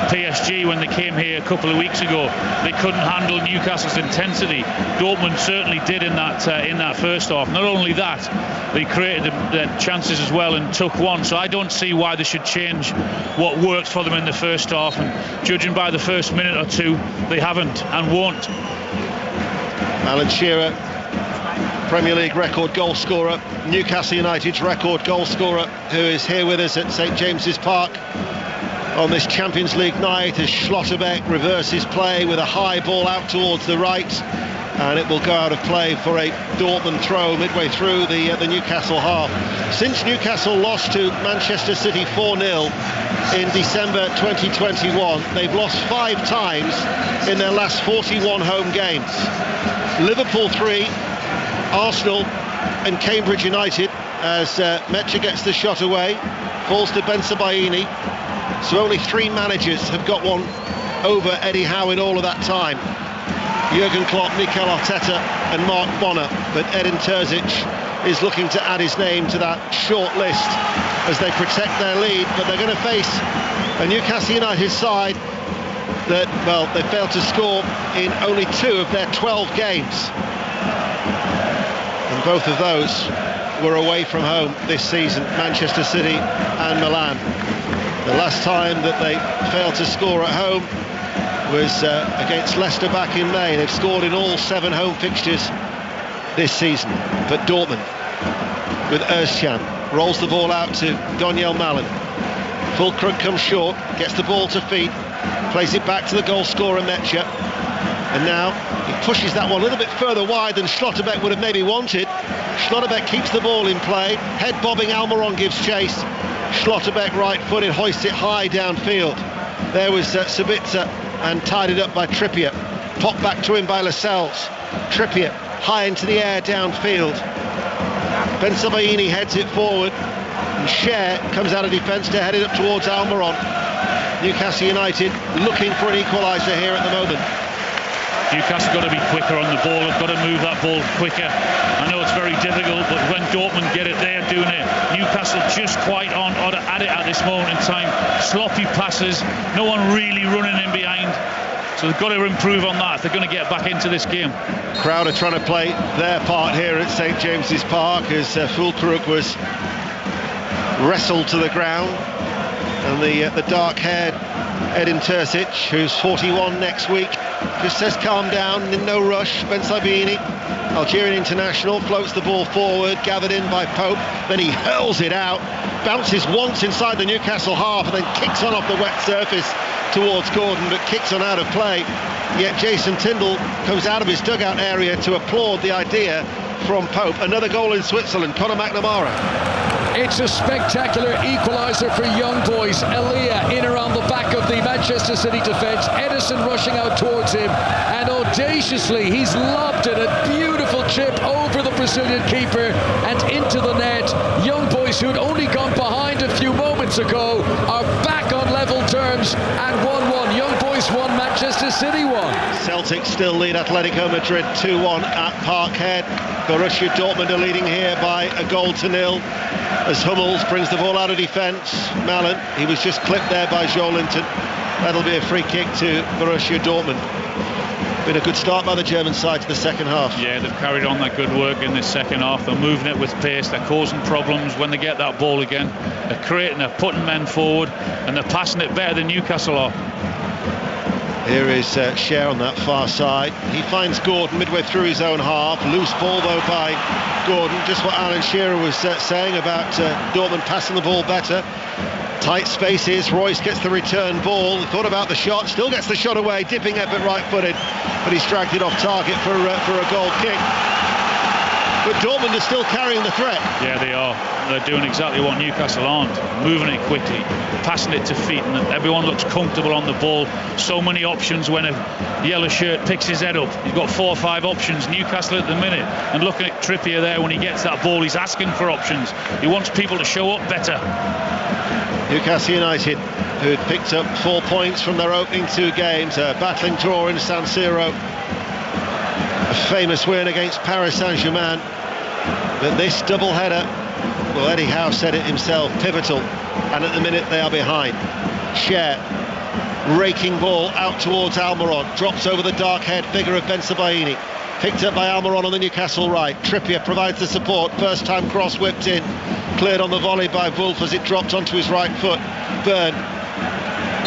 PSG when they came here a couple of weeks ago. They couldn't handle Newcastle's intensity. Dortmund certainly did in that first half. Not only that, they created the chances as well and took one. So I don't see why they should change what worked for them in the first half. And judging by the first minute or two, they haven't and won't. Alan Shearer, Premier League record goal scorer, Newcastle United's record goal scorer, who is here with us at St James's Park on this Champions League night as Schlotterbeck reverses play with a high ball out towards the right, and it will go out of play for a Dortmund throw midway through the Newcastle half. Since Newcastle lost to Manchester City 4-0 in December 2021, they've lost 5 times in their last 41 home games. Liverpool 3, Arsenal and Cambridge United, as Mecha gets the shot away, falls to Ben Sebaini. So only 3 managers have got one over Eddie Howe in all of that time. Jurgen Klopp, Mikel Arteta and Mark Bonner, but Edin Terzic is looking to add his name to that short list as they protect their lead, but they're going to face a Newcastle United side that, well, they failed to score in only 2 of their 12 games, and both of those were away from home this season, Manchester City and Milan. The last time that they failed to score at home was against Leicester back in May. They've scored in all 7 home fixtures this season. But Dortmund, with Özcan, rolls the ball out to Donyell Malen. Füllkrug comes short, gets the ball to feet, plays it back to the goal scorer Mecha. And now he pushes that one a little bit further wide than Schlotterbeck would have maybe wanted. Schlotterbeck keeps the ball in play. Head bobbing, Almiron gives chase. Schlotterbeck right-footed, hoists it high downfield. There was Sabitzer and tied it up by Trippier. Popped back to him by Lascelles. Trippier high into the air downfield. Ben Sebaini heads it forward. And Cher comes out of defence to head it up towards Almiron. Newcastle United looking for an equaliser here at the moment. Newcastle got to be quicker on the ball, have got to move that ball quicker. I know it's very difficult, but when Dortmund get it, they're doing it. Newcastle just quite on at it at this moment in time. Sloppy passes, no one really running in behind. So they've got to improve on that if they're going to get back into this game. Crowd are trying to play their part here at St James's Park as Füllkrug was wrestled to the ground, and the dark-haired Edin Terzic, who's 41 next week, just says calm down, in no rush. Ben Sebaini, Algerian international, floats the ball forward, gathered in by Pope, then he hurls it out, bounces once inside the Newcastle half and then kicks on off the wet surface towards Gordon, but kicks on out of play. Yet Jason Tindall comes out of his dugout area to applaud the idea from Pope. Another goal in Switzerland, Conor McNamara. It's a spectacular equaliser for young boys. Elia in around the back of the Manchester City defence. Edison rushing out towards him, and audaciously he's lobbed it, a beautiful chip over the Brazilian keeper and into the net. Young boys who had only gone behind a few moments ago are back on level terms and 1-1. Young boys 1, Manchester City 1. Celtic still lead Atletico Madrid 2-1 at Parkhead. Borussia Dortmund are leading here by a 1-0 as Hummels brings the ball out of defence. Malen, he was just clipped there by Joelinton. That'll be a free kick to Borussia Dortmund. Been a good start by the German side to the second half. Yeah, they've carried on that good work in this second half. They're moving it with pace, they're causing problems when they get that ball again. They're creating, they're putting men forward, and they're passing it better than Newcastle are. Here is Cher on that far side. He finds Gordon midway through his own half. Loose ball though by Gordon. Just what Alan Shearer was saying about Dortmund passing the ball better. Tight spaces. Royce gets the return ball. Thought about the shot. Still gets the shot away. Dipping it but right-footed. But he's dragged it off target for a goal kick. But Dortmund are still carrying the threat. Yeah, they are. They're doing exactly what Newcastle aren't. Moving it quickly, passing it to feet, and everyone looks comfortable on the ball. So many options when a yellow shirt picks his head up. He's got 4 or 5 options. Newcastle at the minute. And looking at Trippier there, when he gets that ball, he's asking for options. He wants people to show up better. Newcastle United, who had picked up 4 points from their opening 2 games, a battling draw in San Siro, a famous win against Paris Saint-Germain. But this double-header, well, Eddie Howe said it himself, pivotal, and at the minute they are behind. Cher raking ball out towards Almiron, drops over the dark haired figure of Ben Sebaini, picked up by Almiron on the Newcastle right. Trippier provides the support, first time cross whipped in, cleared on the volley by Wolf as it dropped onto his right foot. Byrne,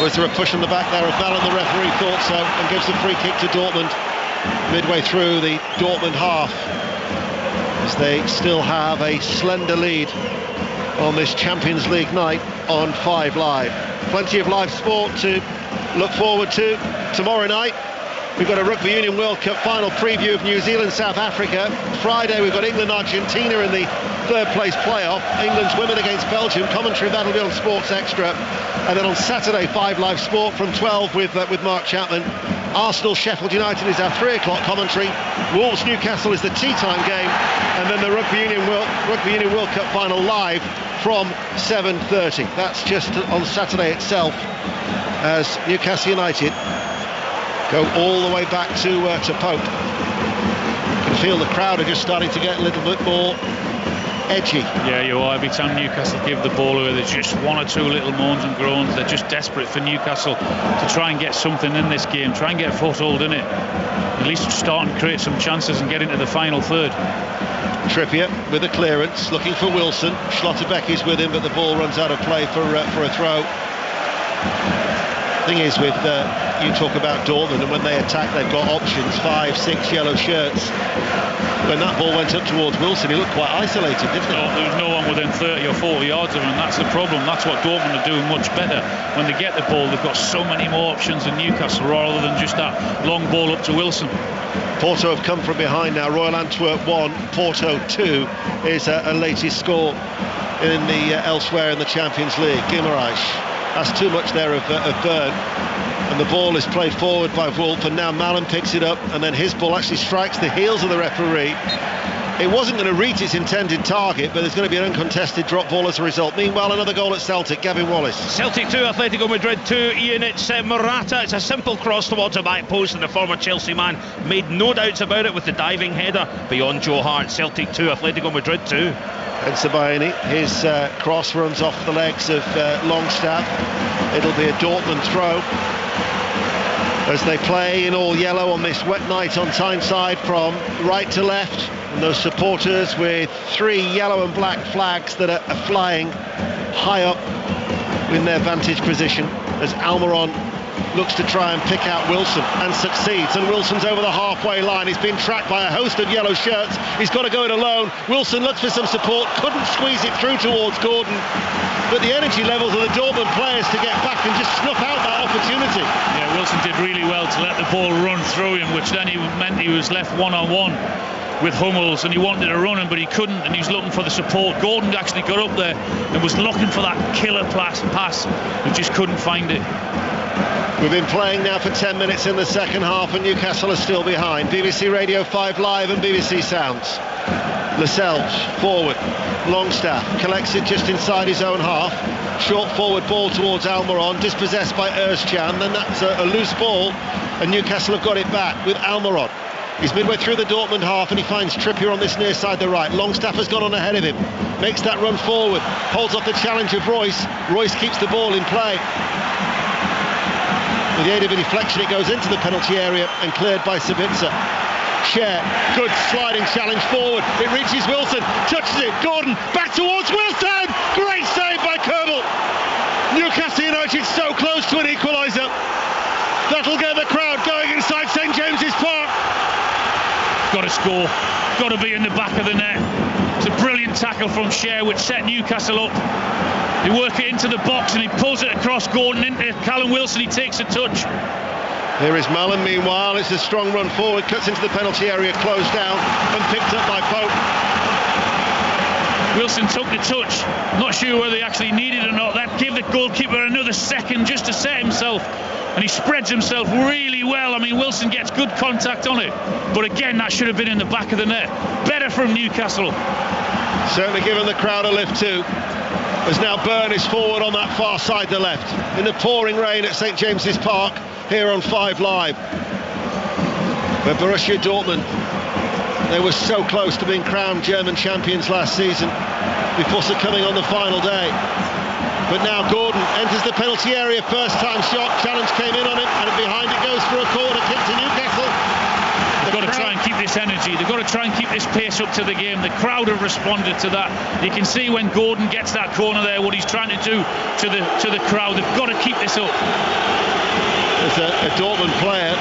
was there a push on the back there of Ballon? The referee thought so, and gives the free kick to Dortmund midway through the Dortmund half, as they still have a slender lead on this Champions League night on 5 Live. Plenty of live sport to look forward to tomorrow night. We've got a Rugby Union World Cup final preview of New Zealand, South Africa. Friday we've got England, Argentina in the third place playoff. England's women against Belgium. Commentary that'll be on Sports Extra. And then on Saturday, 5 Live Sport from 12 with Mark Chapman. Arsenal, Sheffield United is our 3 o'clock commentary. Wolves, Newcastle is the tea time game. And then the Rugby Union World Cup final live from 7:30. That's just on Saturday itself, as Newcastle United go all the way back to Pope. You can feel the crowd are just starting to get a little bit more edgy. Yeah, you are. Every time Newcastle give the ball away, there's just one or two little moans and groans. They're just desperate for Newcastle to try and get something in this game, try and get a foothold in it. At least start and create some chances and get into the final third. Trippier with a clearance, looking for Wilson. Schlotterbeck is with him, but the ball runs out of play for a throw. Thing is, with you talk about Dortmund, and when they attack they've got options, 5, 6 yellow shirts. When that ball went up towards Wilson, he looked quite isolated, didn't he? There was no one within 30 or 40 yards of him, and that's the problem. That's what Dortmund are doing much better. When they get the ball, they've got so many more options than Newcastle, rather than just that long ball up to Wilson. Porto have come from behind now. Royal Antwerp 1, Porto 2 is a latest score in the elsewhere in the Champions League. Guimaraes, that's too much there of Byrne, and the ball is played forward by Wolf, and now Mallon picks it up, and then his ball actually strikes the heels of the referee. It wasn't going to reach its intended target, but there's going to be an uncontested drop ball as a result. Meanwhile, another goal at Celtic. Gavin Wallace. Celtic 2, Atletico Madrid 2. Ian, it's Morata. It's a simple cross towards the back post, and the former Chelsea man made no doubts about it with the diving header beyond Joe Hart. Celtic 2, Atletico Madrid 2. And Sebaini, his cross runs off the legs of Longstaff. It'll be a Dortmund throw, as they play in all yellow on this wet night on Tyneside from right to left. And those supporters with 3 yellow and black flags that are flying high up in their vantage position, as Almiron looks to try and pick out Wilson and succeeds, and Wilson's over the halfway line. He's been tracked by a host of yellow shirts. He's got to go it alone. Wilson looks for some support, couldn't squeeze it through towards Gordon, but the energy levels of the Dortmund players to get back and just snuff out that opportunity. Yeah, Wilson did really well to let the ball run through him, which then meant he was left one-on-one with Hummels, and he wanted to run him, but he couldn't, and he was looking for the support. Gordon actually got up there and was looking for that killer pass, and just couldn't find it. We've been playing now for 10 minutes in the second half, and Newcastle are still behind. BBC Radio 5 Live and BBC Sounds. Lascelles forward, Longstaff collects it just inside his own half. Short forward ball towards Almiron, dispossessed by Özcan. Then that's a loose ball, and Newcastle have got it back with Almiron. He's midway through the Dortmund half, and he finds Trippier on this near side, the right. Longstaff has gone on ahead of him, makes that run forward, holds off the challenge of Royce. Royce keeps the ball in play. With the aid of a deflection, it goes into the penalty area and cleared by Sabitzer. Cher, good sliding challenge forward. It reaches Wilson, touches it. Gordon back towards Wilson. Great save by Kerbel. Newcastle United so close to an equaliser. That'll get the crowd going inside St James's Park. Got to score. Got to be in the back of the net. It's a brilliant tackle from Cher, which set Newcastle up. They work it into the box, and he pulls it across Gordon into Callum Wilson. He takes a touch. Here is Mallon. Meanwhile, it's a strong run forward, cuts into the penalty area, closed down and picked up by Pope. Wilson took the touch. Not sure whether he actually needed it or not. That gave the goalkeeper another second just to set himself, and he spreads himself really well. I mean, Wilson gets good contact on it, but again, that should have been in the back of the net. Better from Newcastle. Certainly given the crowd a lift too, as now Byrne is forward on that far side, the left, in the pouring rain at St James's Park here on 5 Live. But Borussia Dortmund, they were so close to being crowned German champions last season before succumbing on the final day. But now Gordon enters the penalty area, first time shot, challenge came in on him, and behind it goes for a corner kick to Newcastle. They've got to try and keep this energy, they've got to try and keep this pace up to the game. The crowd have responded to that. You can see when Gordon gets that corner there what he's trying to do to the crowd. They've got to keep this up. There's a Dortmund player,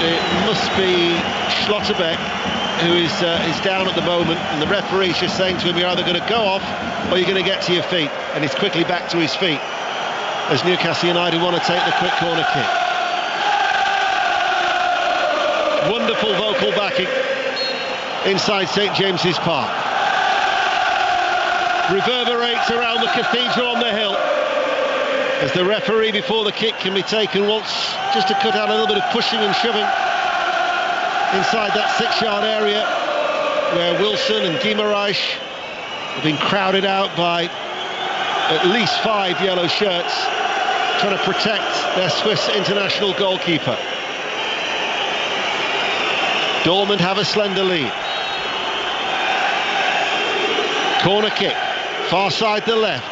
it must be Schlotterbeck, who is down at the moment, and the referee's just saying to him, you're either going to go off or you're going to get to your feet, and he's quickly back to his feet as Newcastle United want to take the quick corner kick. Wonderful vocal backing inside St James's Park. Reverberates around the cathedral on the hill as the referee, before the kick can be taken, wants just to cut out a little bit of pushing and shoving inside that 6-yard area where Wilson and Guimaraes have been crowded out by at least 5 yellow shirts trying to protect their Swiss international goalkeeper. Dortmund have a slender lead. Corner kick, far side to left,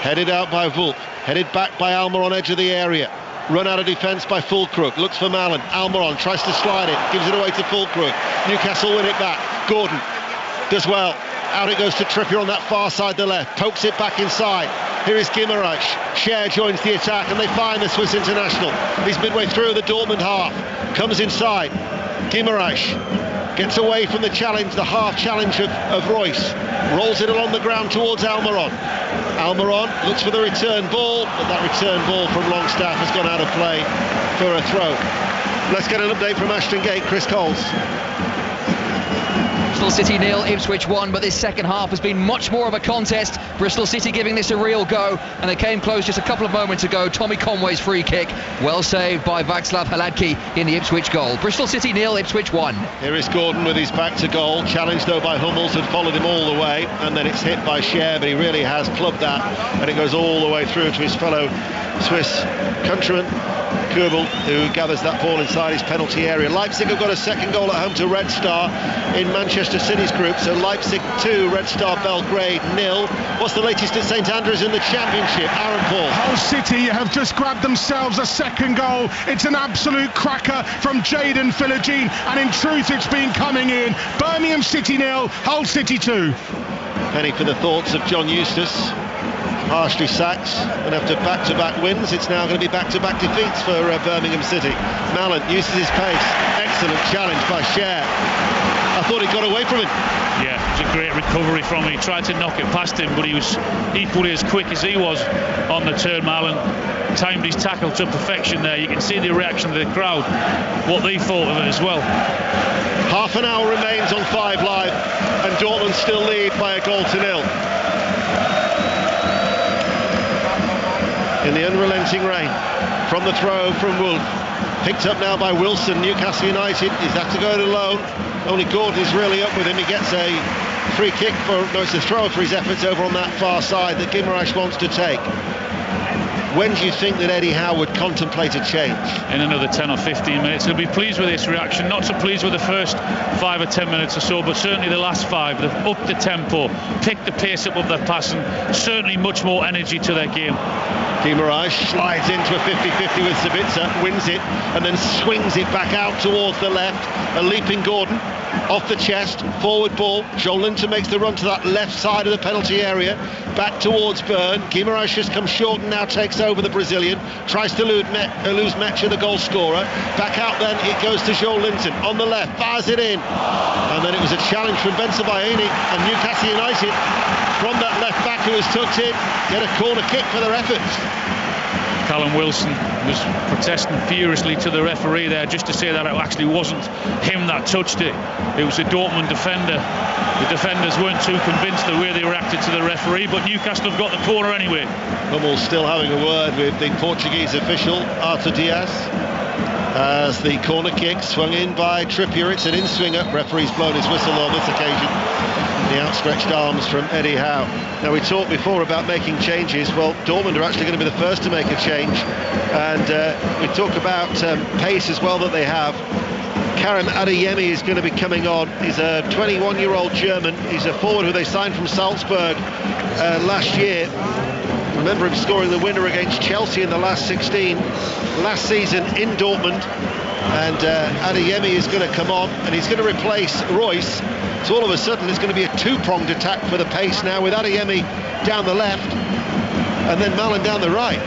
headed out by Wolf, headed back by Almiron, edge of the area. Run out of defence by Füllkrug, looks for Malen. Almiron tries to slide it, gives it away to Füllkrug. Newcastle win it back. Gordon does well. Out it goes to Trippier on that far side to left, pokes it back inside. Here is Guimaraes. Cher joins the attack and they find the Swiss international. He's midway through the Dortmund half, comes inside. Guimaraes gets away from the challenge, the half challenge of Royce, rolls it along the ground towards Almiron. Almiron looks for the return ball, but that return ball from Longstaff has gone out of play for a throw. Let's get an update from Ashton Gate. Chris Coles. Bristol City 0, Ipswich 1, but this second half has been much more of a contest. Bristol City giving this a real go, and they came close just a couple of moments ago. Tommy Conway's free kick, well saved by Václav Hladký in the Ipswich goal. Bristol City 0, Ipswich 1. Here is Gordon with his back to goal, challenged though by Hummels, had followed him all the way, and then it's hit by Cher, but he really has clubbed that, and it goes all the way through to his fellow Swiss countryman Köbel, who gathers that ball inside his penalty area. Leipzig have got a second goal at home to Red Star in Manchester City's group, so Leipzig 2, Red Star Belgrade 0. What's the latest at St Andrews in the Championship? Aaron Paul. Hull City have just grabbed themselves a second goal. It's an absolute cracker from Jadon Philogene, and in truth it's been coming in. Birmingham City 0, Hull City 2. Penny for the thoughts of John Eustace. Harshly sacked, and after back-to-back wins, it's now going to be back-to-back defeats for Birmingham City. Malen uses his pace. Excellent challenge by Cher. I thought he got away from him. Yeah, it was a great recovery from him. He tried to knock it past him, but he was equally as quick as he was on the turn. Malen timed his tackle to perfection there. You can see the reaction of the crowd, what they thought of it as well. Half an hour remains on 5 Live, and Dortmund still lead by a goal to 0. In the unrelenting rain, from the throw from Wolf, picked up now by Wilson. Newcastle United is have to go to loan. Only Gordon is really up with him. He gets a free kick it's a throw for his efforts over on that far side that Guimaraes wants to take. When do you think that Eddie Howe would contemplate a change? In another 10 or 15 minutes. He'll be pleased with this reaction. Not so pleased with the first 5 or 10 minutes or so, but certainly the last 5. They've upped the tempo, picked the pace up of their passing. Certainly much more energy to their game. Guimaraes slides into a 50-50 with Sabitzer, wins it, and then swings it back out towards the left. A leaping Gordon off the chest, forward ball. Joelinton makes the run to that left side of the penalty area, back towards Byrne. Guimaraes just comes short and now takes over the Brazilian, tries to lose Mecha, the goal scorer. Back out then, it goes to Joelinton on the left, fires it in, and then it was a challenge from Bensebaini, and Newcastle United from that left back who was tucked in get a corner kick for their efforts. Callum Wilson was protesting furiously to the referee there, just to say that it actually wasn't him that touched it. It was a Dortmund defender. The defenders weren't too convinced the way they reacted to the referee, but Newcastle have got the corner anyway. Hummels still having a word with the Portuguese official, Arthur Diaz, as the corner kick swung in by Trippier. It's an in-swinger. Referee's blown his whistle on this occasion. The outstretched arms from Eddie Howe. Now, we talked before about making changes. Well, Dortmund are actually going to be the first to make a change, and we talk about pace as well that they have. Karim Adeyemi is going to be coming on. He's a 21-year-old German. He's a forward who they signed from Salzburg last year. Remember him scoring the winner against Chelsea in the last 16 last season in Dortmund. And Adeyemi is going to come on, and he's going to replace Royce. So all of a sudden it's going to be a two-pronged attack for the pace now, with Adeyemi down the left and then Malen down the right.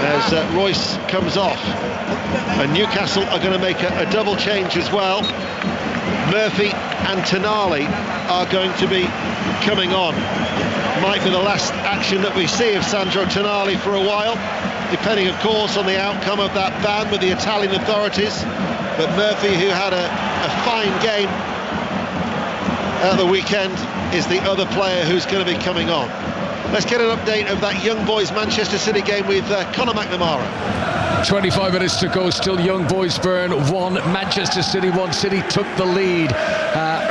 As Royce comes off, and Newcastle are going to make a double change as well. Murphy and Tonali are going to be coming on. Might be the last action that we see of Sandro Tonali for a while, depending of course on the outcome of that ban with the Italian authorities. But Murphy, who had a fine game at the weekend, is the other player who's going to be coming on. Let's get an update of that Young Boys Manchester City game with Conor McNamara. 25 minutes to go, still Young Boys burn 1, Manchester City 1. City took the lead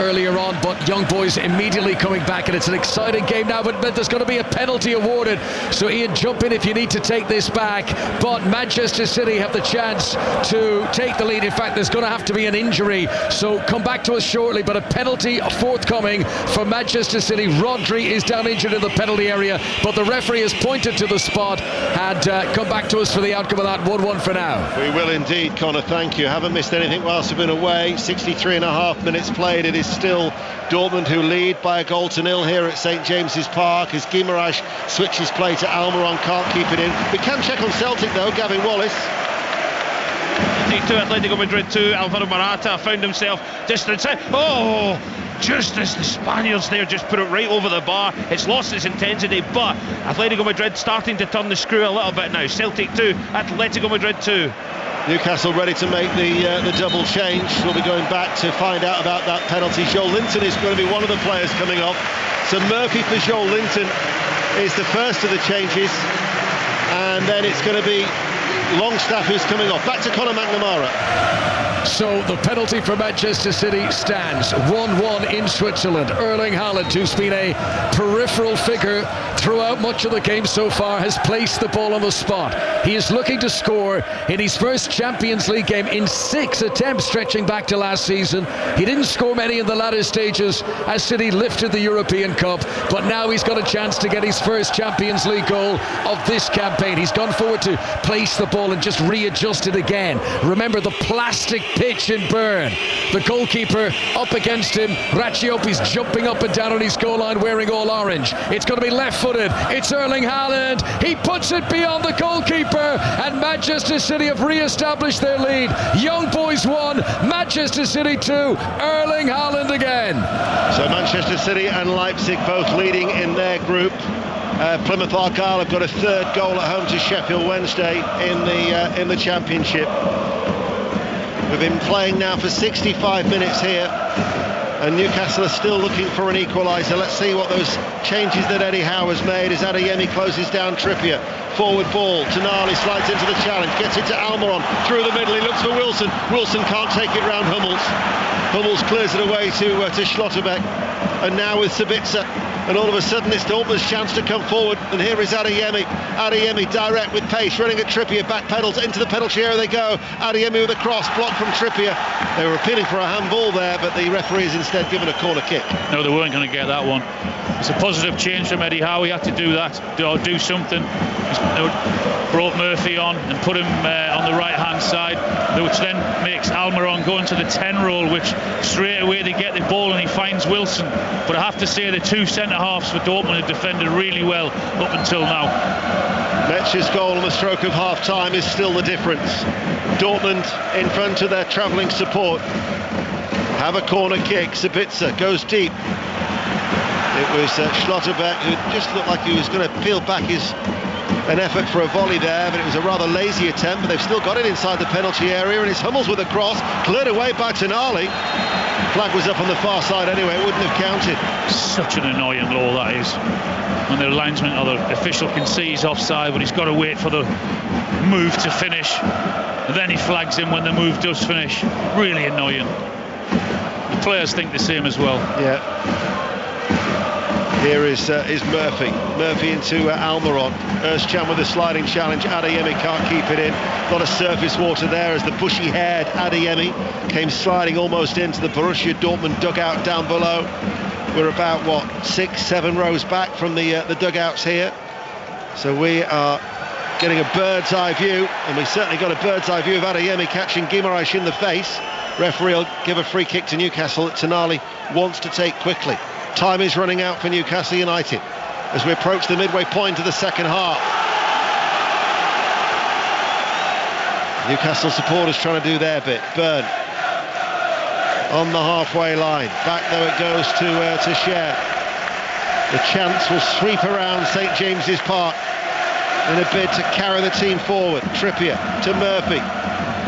earlier on, but Young Boys immediately coming back, and it's an exciting game now, but there's going to be a penalty awarded. So Ian, jump in if you need to take this back, but Manchester City have the chance to take the lead. In fact, there's going to have to be an injury, so come back to us shortly, but a penalty forthcoming for Manchester City. Rodri is down injured in the penalty area, but the referee has pointed to the spot and come back to us for the outcome of that. 1-1 for now. We will indeed, Conor, thank you. Haven't missed anything whilst we've been away. 63.5 minutes played. It is still Dortmund who lead by a 1-0 here at St James's Park, as Guimaraes switches play to Almiron, can't keep it in. We can check on Celtic though. Gavin Wallace. 2 Atletico Madrid 2. Alvaro Morata found himself just inside. Just as the Spaniards there just put it right over the bar. It's lost its intensity, but Atletico Madrid starting to turn the screw a little bit now. Celtic 2, Atletico Madrid 2. Newcastle ready to make the double change. We'll be going back to find out about that penalty. Joel Linton is going to be one of the players coming off. So Murphy for Joel Linton is the first of the changes, and then it's going to be Longstaff who's coming off. Back to Conor McNamara. So the penalty for Manchester City stands 1-1 in Switzerland. Erling Haaland, who's been a peripheral figure throughout much of the game so far, has placed the ball on the spot. He is looking to score in his first Champions League game in 6 attempts, stretching back to last season. He didn't score many in the latter stages as City lifted the European Cup, but now he's got a chance to get his first Champions League goal of this campaign. He's gone forward to place the ball and just readjust it again. Remember the plastic pitch in Bern. The goalkeeper up against him. Racioppi's jumping up and down on his goal line wearing all orange. It's going to be left-footed. It's Erling Haaland. He puts it beyond the goalkeeper, and Manchester City have re-established their lead. Young Boys 1, Manchester City 2. Erling Haaland again. So Manchester City and Leipzig both leading in their group. Plymouth Argyle have got a third goal at home to Sheffield Wednesday in the Championship. We've been playing now for 65 minutes here, and Newcastle are still looking for an equaliser. Let's see what those changes that Eddie Howe has made as Adeyemi closes down Trippier. Forward ball, Tonali slides into the challenge, gets it to Almiron, through the middle, he looks for Wilson. Wilson can't take it round Hummels. Hummels clears it away to Schlotterbeck, and now with Sabitzer. And all of a sudden it's Dortmund's chance to come forward, and here is Adeyemi. Adeyemi direct with pace, running at Trippier, back pedals into the penalty area they go. Adeyemi with a cross, blocked from Trippier. They were appealing for a handball there, but the referee is instead given a corner kick. No, they weren't going to get that one. It's a positive change from Eddie Howe. He had to do that, do something. Brought Murphy on and put him on the right hand side, which then makes Almiron go into the 10 role, which straight away they get the ball and he finds Wilson. But I have to say the 2 centre-halves for Dortmund have defended really well up until now. Metsch's goal on the stroke of half-time is still the difference. Dortmund in front of their travelling support have a corner kick. Sabitzer goes deep. It was Schlotterbeck who just looked like he was going to peel back an effort for a volley there, but it was a rather lazy attempt. But they've still got it inside the penalty area, and it's Hummels with a cross, cleared away by Tonali. Flag was up on the far side anyway, it wouldn't have counted. Such an annoying law that is, when the linesman or the official can see he's offside, but he's got to wait for the move to finish, and then he flags him when the move does finish. Really annoying. The players think the same as well. Yeah. Here is Murphy. Murphy into Almiron. Özcan with a sliding challenge. Adeyemi can't keep it in. A lot of surface water there as the bushy-haired Adeyemi came sliding almost into the Borussia Dortmund dugout down below. We're about, 6-7 rows back from the dugouts here. So we are getting a bird's eye view, and we certainly got a bird's eye view of Adeyemi catching Guimaraes in the face. Referee will give a free kick to Newcastle that Tonali wants to take quickly. Time is running out for Newcastle United as we approach the midway point of the second half. Newcastle supporters trying to do their bit. Byrne on the halfway line. Back though it goes to Cher. The chance will sweep around St James's Park in a bid to carry the team forward. Trippier to Murphy.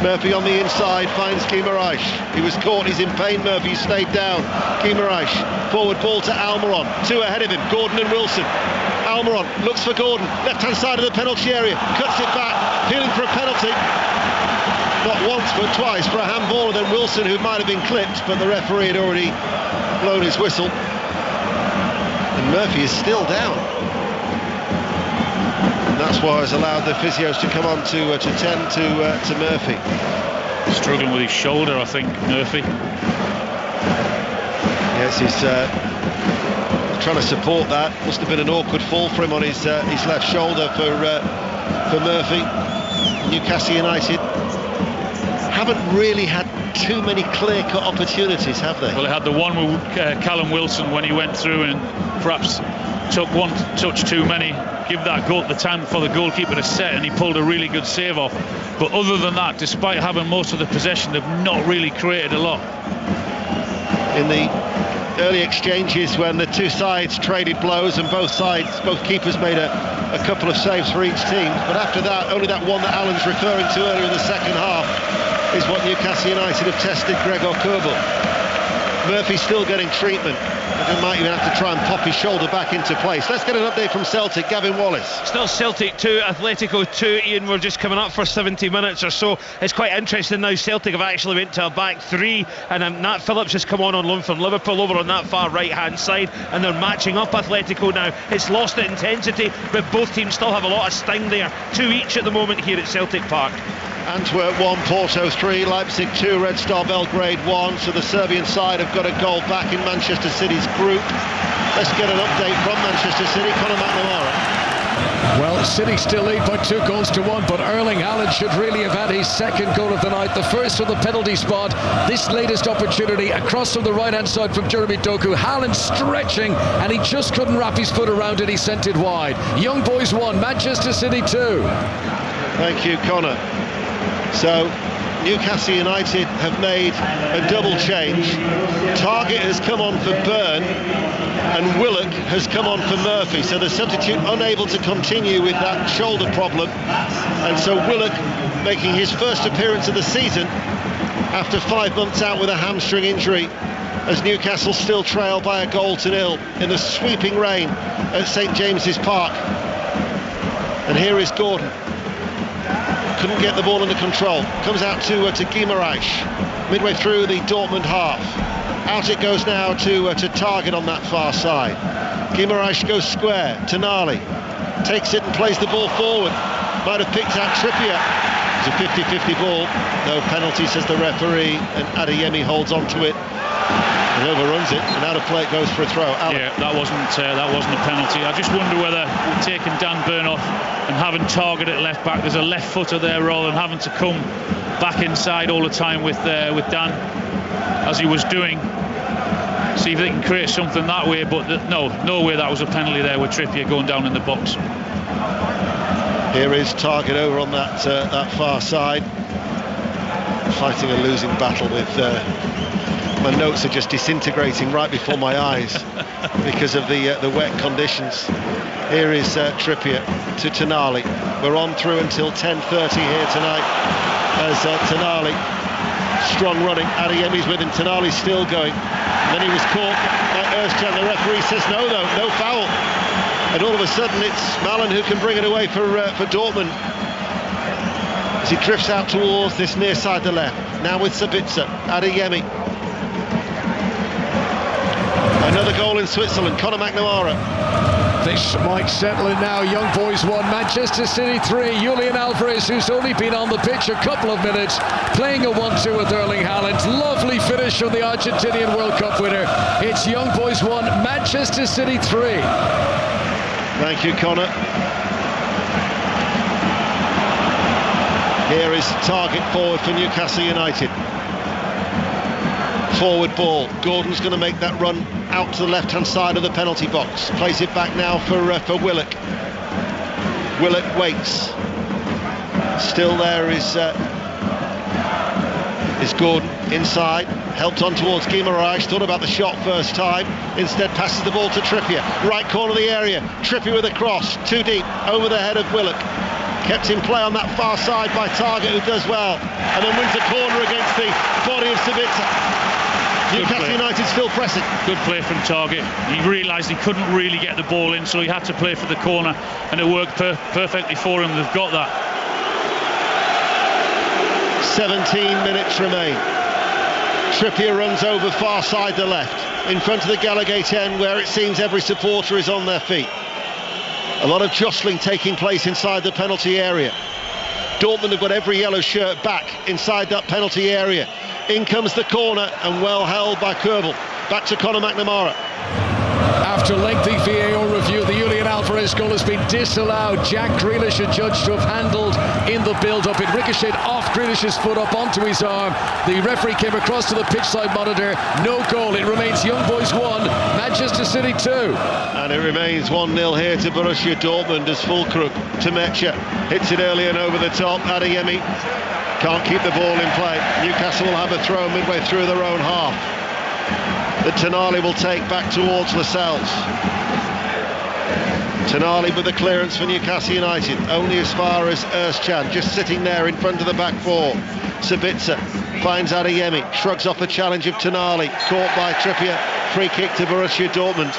Murphy on the inside finds Guimaraes. He was caught, he's in pain. Murphy stayed down. Guimaraes, forward ball to Almiron. Two ahead of him, Gordon and Wilson. Almiron looks for Gordon, left-hand side of the penalty area, cuts it back, feeling for a penalty. Not once but twice for a handball, and then Wilson, who might have been clipped, but the referee had already blown his whistle. And Murphy is still down. And that's why it's allowed the physios to come on to tend to Murphy. Struggling with his shoulder, I think, Murphy. Yes, he's trying to support that. Must have been an awkward fall for him on his left shoulder for Murphy. Newcastle United haven't really had too many clear-cut opportunities, have they? Well, they had the one with Callum Wilson when he went through and perhaps took one touch too many. Give that goal the time for the goalkeeper to set, and he pulled a really good save off. But other than that, despite having most of the possession, they've not really created a lot. In the early exchanges, when the two sides traded blows and both keepers made a couple of saves for each team, but after that, only that one that Alan's referring to earlier in the second half is what Newcastle United have tested Gregor Kobel. Murphy's still getting treatment. They might even have to try and pop his shoulder back into place. Let's get an update from Celtic. Gavin Wallace. Still Celtic 2, Atletico 2. Ian, we're just coming up for 70 minutes or so. It's quite interesting now. Celtic have actually went to a back three, and Nat Phillips has come on loan from Liverpool over on that far right hand side, and they're matching up Atletico now. It's lost its intensity, but both teams still have a lot of sting there. 2 each at the moment here at Celtic Park. Antwerp 1, Porto 3, Leipzig 2, Red Star Belgrade 1. So the Serbian side have got a goal back in Manchester City's group. Let's get an update from Manchester City. Conor McNamara. Well, City still lead by 2-1, but Erling Haaland should really have had his second goal of the night. The first from the penalty spot. This latest opportunity across from the right-hand side from Jeremy Doku. Haaland stretching, and he just couldn't wrap his foot around it. He sent it wide. Young Boys 1, Manchester City 2. Thank you, Conor. So Newcastle United have made a double change. Targett has come on for Byrne and Willock has come on for Murphy. So the substitute unable to continue with that shoulder problem, and so Willock making his first appearance of the season after 5 months out with a hamstring injury, as Newcastle still trail by 1-0 in the sweeping rain at St James's Park. And here is Gordon. Couldn't get the ball under control. Comes out to Guimaraes midway through the Dortmund half. Out it goes now to Targett on that far side. Guimaraes goes square. Tonali takes it and plays the ball forward. Might have picked out Trippier. It's a 50-50 ball. No penalty, says the referee, and Adeyemi holds on to it and overruns it, and out of play it goes for a throw. Alan. Yeah, that wasn't a penalty. I just wonder whether taking Dan Byrne off and having Targett at left back, there's a left footer there rather than having to come back inside all the time with Dan, as he was doing. See if they can create something that way, but no way that was a penalty there with Trippier going down in the box. Here is Targett over on that far side, fighting a losing battle with. My notes are just disintegrating right before my eyes because of the wet conditions. Here is Trippier to Tonali. We're on through until 10:30 here tonight as Tonali, strong running. Adeyemi's with him. Tonali's still going. And then he was caught by Özcan. The referee says no foul. And all of a sudden it's Malen who can bring it away for Dortmund as he drifts out towards this near side the left. Now with Sabitzer. Adeyemi. Another goal in Switzerland. Conor McNamara. This might settle in now. Young Boys 1, Manchester City 3. Julian Alvarez, who's only been on the pitch a couple of minutes, playing a 1-2 with Erling Haaland. Lovely finish from the Argentinian World Cup winner. It's Young Boys 1, Manchester City 3. Thank you, Connor. Here is target forward for Newcastle United. Forward ball. Gordon's going to make that run out to the left-hand side of the penalty box. Plays it back now for Willock. Willock waits. Still there is Gordon inside. Helped on towards Guimaraes. Thought about the shot first time. Instead passes the ball to Trippier. Right corner of the area. Trippier with a cross. Too deep. Over the head of Willock. Kept in play on that far side by Target, who does well. And then wins a corner against the body of Sabitzer. Newcastle United still pressing. Good play from Target. He realised he couldn't really get the ball in, so he had to play for the corner, and it worked perfectly for him. They've got that. 17 minutes remain. Trippier runs over far side to left, in front of the Gallagher end, where it seems every supporter is on their feet. A lot of jostling taking place inside the penalty area. Dortmund have got every yellow shirt back inside that penalty area. In comes the corner, and well held by Kerbel. Back to Conor McNamara. After lengthy VAR review, the Julian Alvarez goal has been disallowed. Jack Grealish adjudged to have handled in the build-up. It ricocheted off Grealish's foot up onto his arm. The referee came across to the pitch side monitor. No goal. It remains Young Boys 1, Manchester City 2. And it remains 1-0 here to Borussia Dortmund as Füllkrug to Mecha. Hits it early and over the top. Adeyemi can't keep the ball in play. Newcastle will have a throw midway through their own half that Tonali will take back towards Lascelles. Tonali with the clearance for Newcastle United, only as far as Özcan, just sitting there in front of the back four. Sabitzer finds Adeyemi, shrugs off a challenge of Tonali, caught by Trippier. Free kick to Borussia Dortmund.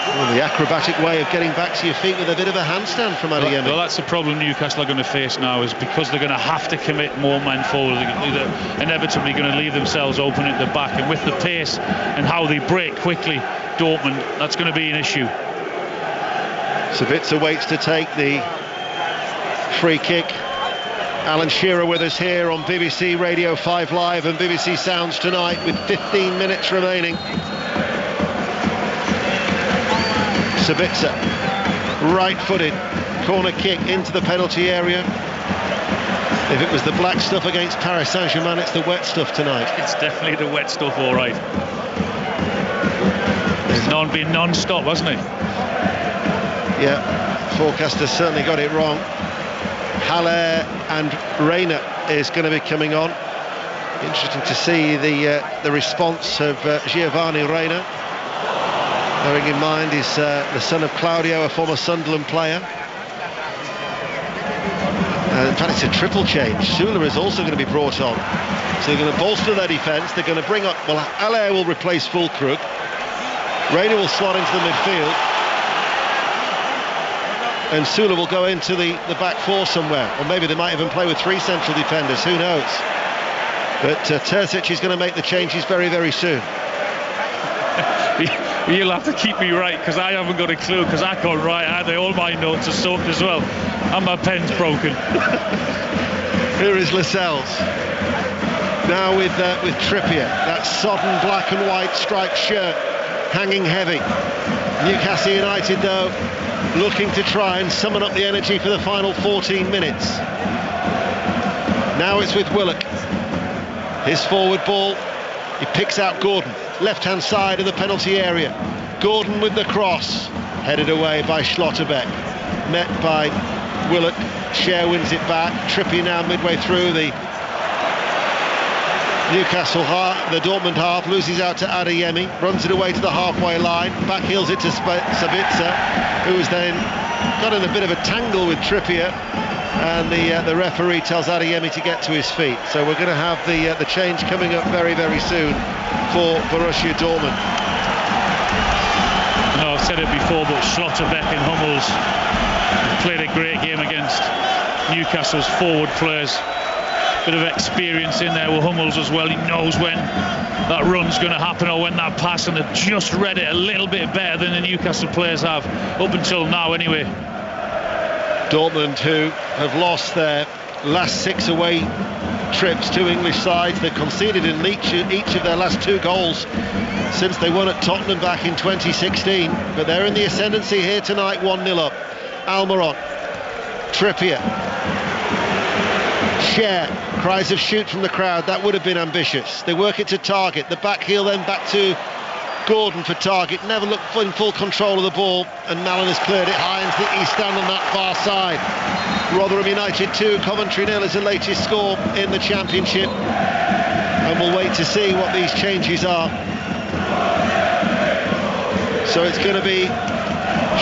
Well, the acrobatic way of getting back to your feet with a bit of a handstand from Adeyemi. Well, that's the problem Newcastle are going to face now, is because they're going to have to commit more men forward. They're inevitably going to leave themselves open at the back, and with the pace and how they break quickly, Dortmund, that's going to be an issue. Sabitzer waits to take the free kick. Alan Shearer with us here on BBC Radio 5 Live and BBC Sounds tonight with 15 minutes remaining. Sabitzer, right-footed corner kick into the penalty area. If it was the black stuff against Paris Saint-Germain, it's the wet stuff tonight. It's definitely the wet stuff, all right. It's been non-stop, hasn't it? Yeah, forecaster certainly got it wrong. Haller and Reina is going to be coming on. Interesting to see the response of Giovanni Reina. Bearing in mind he's the son of Claudio, a former Sunderland player. In fact, it's a triple change. Sula is also going to be brought on. So they're going to bolster their defence. They're going to bring up... Well, Haller will replace Füllkrug. Reina will slot into the midfield. And Sula will go into the back four somewhere. Or maybe they might even play with three central defenders. Who knows? But Terzic is going to make the changes very, very soon. You'll have to keep me right, because I haven't got a clue, because I can't write either. All my notes are soaked as well, and my pen's broken. Here is Lascelles. Now with Trippier, that sodden black and white striped shirt hanging heavy. Newcastle United, though, looking to try and summon up the energy for the final 14 minutes. Now it's with Willock. His forward ball. He picks out Gordon, left-hand side of the penalty area. Gordon with the cross, headed away by Schlotterbeck. Met by Willock. Cher wins it back. Trippier now midway through the Newcastle half, the Dortmund half, loses out to Adeyemi, runs it away to the halfway line, backheels it to Sabitzer, who's then got in a bit of a tangle with Trippier, and the referee tells Adeyemi to get to his feet. So we're going to have the change coming up very, very soon for Borussia Dortmund. No, I've said it before, but Schlotterbeck and Hummels played a great game against Newcastle's forward players. bit of experience in there with Hummels as well. He knows when that run's going to happen or when that pass, and they've just read it a little bit better than the Newcastle players have up until now anyway. Dortmund, who have lost their last 6 away trips to English sides. They've conceded in each of their last 2 goals since they won at Tottenham back in 2016, but they're in the ascendancy here tonight. 1-0 up. Almiron, Trippier, Cher, cries of shoot from the crowd. That would have been ambitious. They work it to Target, the back heel, then back to Gordon for Target. Never looked in full control of the ball, and Mallon has cleared it high into the east stand on that far side. Rotherham United 2, Coventry 0 is the latest score in the Championship, and we'll wait to see what these changes are. So it's going to be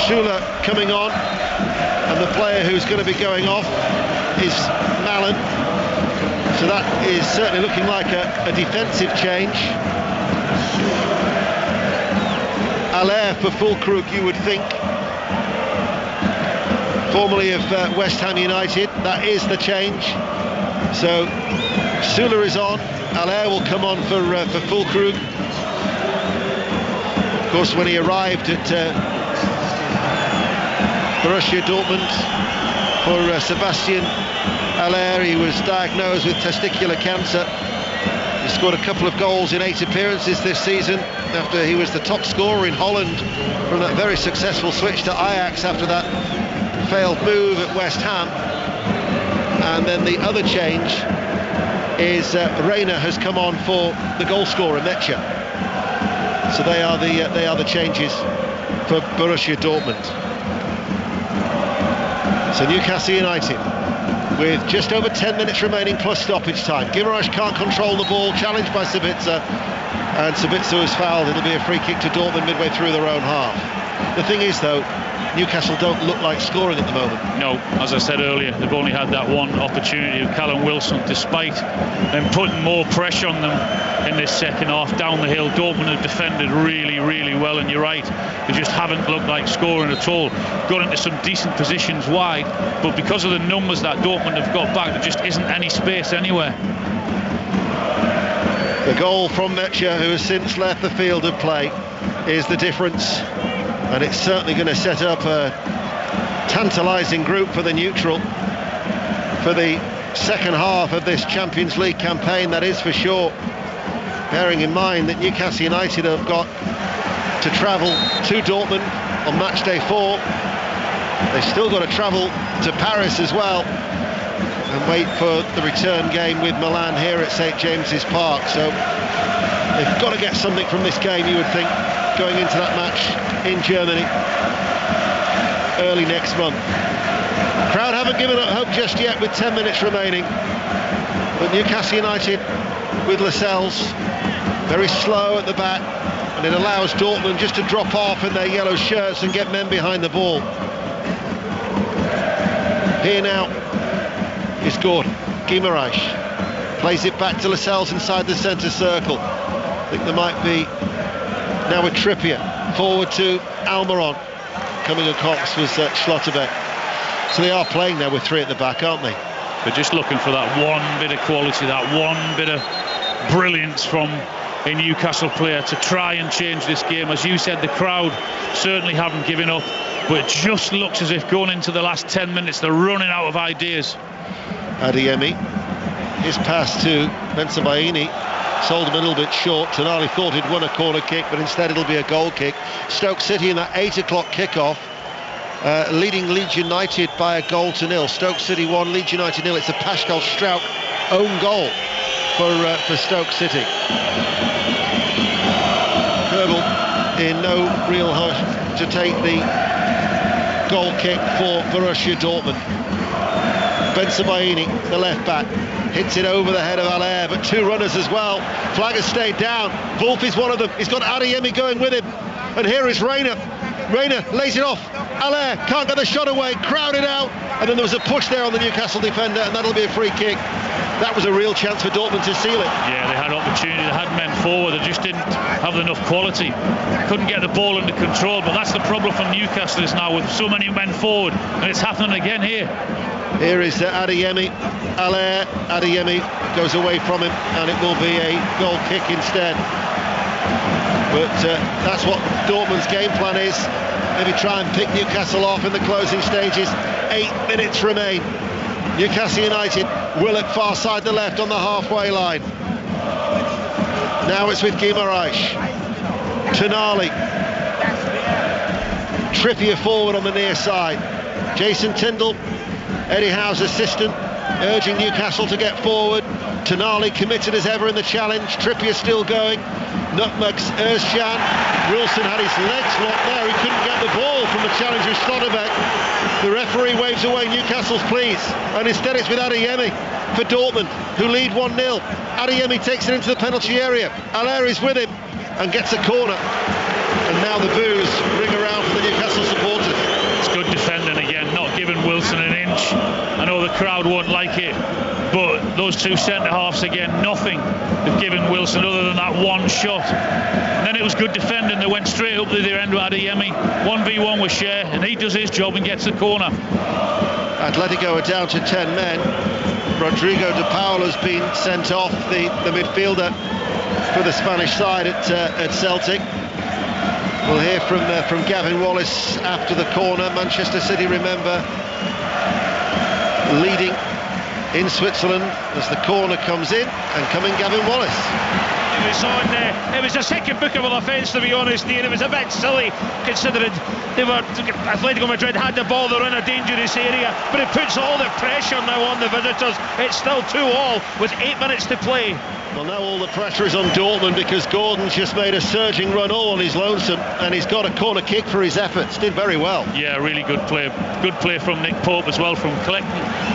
Schuler coming on, and the player who's going to be going off is Mallon. So that is certainly looking like a defensive change. Allaire for Füllkrug, you would think, formerly of West Ham United. That is the change. So Schuler is on, Allaire will come on for Füllkrug. Of course, when he arrived at Borussia Dortmund for Sebastian Allaire, he was diagnosed with testicular cancer. He scored a couple of goals in 8 appearances this season after he was the top scorer in Holland from that very successful switch to Ajax after that failed move at West Ham. And then the other change is Reina has come on for the goal scorer Mecha. So they are the changes for Borussia Dortmund. So Newcastle United with just over 10 minutes remaining plus stoppage time. Guimaraes can't control the ball, challenged by Sabitzer, and Sabitzer was fouled. It'll be a free kick to Dortmund midway through their own half. The thing is, though, Newcastle don't look like scoring at the moment. No, as I said earlier, they've only had that one opportunity with Callum Wilson, despite them putting more pressure on them in this second half down the hill. Dortmund have defended really, really well, and you're right, they just haven't looked like scoring at all. Got into some decent positions wide, but because of the numbers that Dortmund have got back, there just isn't any space anywhere. The goal from Mecha, who has since left the field of play, is the difference. And it's certainly going to set up a tantalising group for the neutral for the second half of this Champions League campaign, that is for sure. Bearing in mind that Newcastle United have got to travel to Dortmund on match day 4. They've still got to travel to Paris as well and wait for the return game with Milan here at St James's Park. So they've got to get something from this game, you would think, going into that match in Germany early next month. Crowd haven't given up hope just yet with 10 minutes remaining, but Newcastle United with Lascelles very slow at the back, and it allows Dortmund just to drop off in their yellow shirts and get men behind the ball. Here now is Gordon. Guimaraes plays it back to Lascelles inside the centre circle. I think there might be now with Trippier forward to Almiron. Coming across was Schlotterbeck. So they are playing now with 3 at the back, aren't they? They're just looking for that one bit of quality, that one bit of brilliance from a Newcastle player to try and change this game. As you said, the crowd certainly haven't given up, but it just looks as if going into the last 10 minutes they're running out of ideas. Adeyemi, his pass to Bensebaini sold him a little bit short. Tonali thought he'd won a corner kick, but instead it'll be a goal kick. Stoke City in that 8 o'clock kickoff, leading Leeds United by a goal to nil. Stoke City 1, Leeds United 0. It's a Pascal Struijk own goal for Stoke City. Kerbel in no real hurry to take the goal kick for Borussia Dortmund. Bensebaini, the left back, hits it over the head of Allaire, but 2 runners as well. Flag has stayed down. Wolf is one of them. He's got Adeyemi going with him. And here is Reina. Reina lays it off. Allaire can't get the shot away, crowded out. And then there was a push there on the Newcastle defender, and that'll be a free kick. That was a real chance for Dortmund to seal it. Yeah, they had opportunity, they had men forward, they just didn't have enough quality. Couldn't get the ball under control, but that's the problem from Newcastle is now with so many men forward, and it's happening again here. Here is Adeyemi. Allaire. Adeyemi goes away from him, and it will be a goal kick instead. But that's what Dortmund's game plan is. Maybe try and pick Newcastle off in the closing stages. 8 minutes remain. Newcastle United, Willock far side the left on the halfway line. Now it's with Guimaraes. Tonali. Trippier forward on the near side. Jason Tindall, Eddie Howe's assistant, urging Newcastle to get forward. Tonali committed as ever in the challenge. Trippier still going. Nutmegs Özcan. Wilson had his legs locked there. He couldn't get the ball from the challenger Slotterbeck. The referee waves away Newcastle's pleas, and instead it's with Adeyemi for Dortmund, who lead 1-0. Adeyemi takes it into the penalty area. Allaire is with him and gets a corner. And now the boos ring around for the Newcastle supporters. It's good defending again, not giving Wilson an inch. I know the crowd won't like it, but those two centre-halves again, nothing they've given Wilson other than that one shot. And then it was good defending. They went straight up to the end with Adeyemi. 1v1 with Cher, and he does his job and gets the corner. Atletico are down to 10 men. Rodrigo de Paul has been sent off, the midfielder for the Spanish side at Celtic. We'll hear from Gavin Wallace after the corner. Manchester City, remember, leading in Switzerland as the corner comes in, and coming Gavin Wallace. It was a second bookable offence, to be honest, Ian. It was a bit silly considering Atletico Madrid had the ball. They're in a dangerous area, but it puts all the pressure now on the visitors. It's still 2-2 with 8 minutes to play. Well, now all the pressure is on Dortmund because Gordon's just made a surging run all on his lonesome, and he's got a corner kick for his efforts. Did very well. Yeah, really good play. Good play from Nick Pope as well, from collecting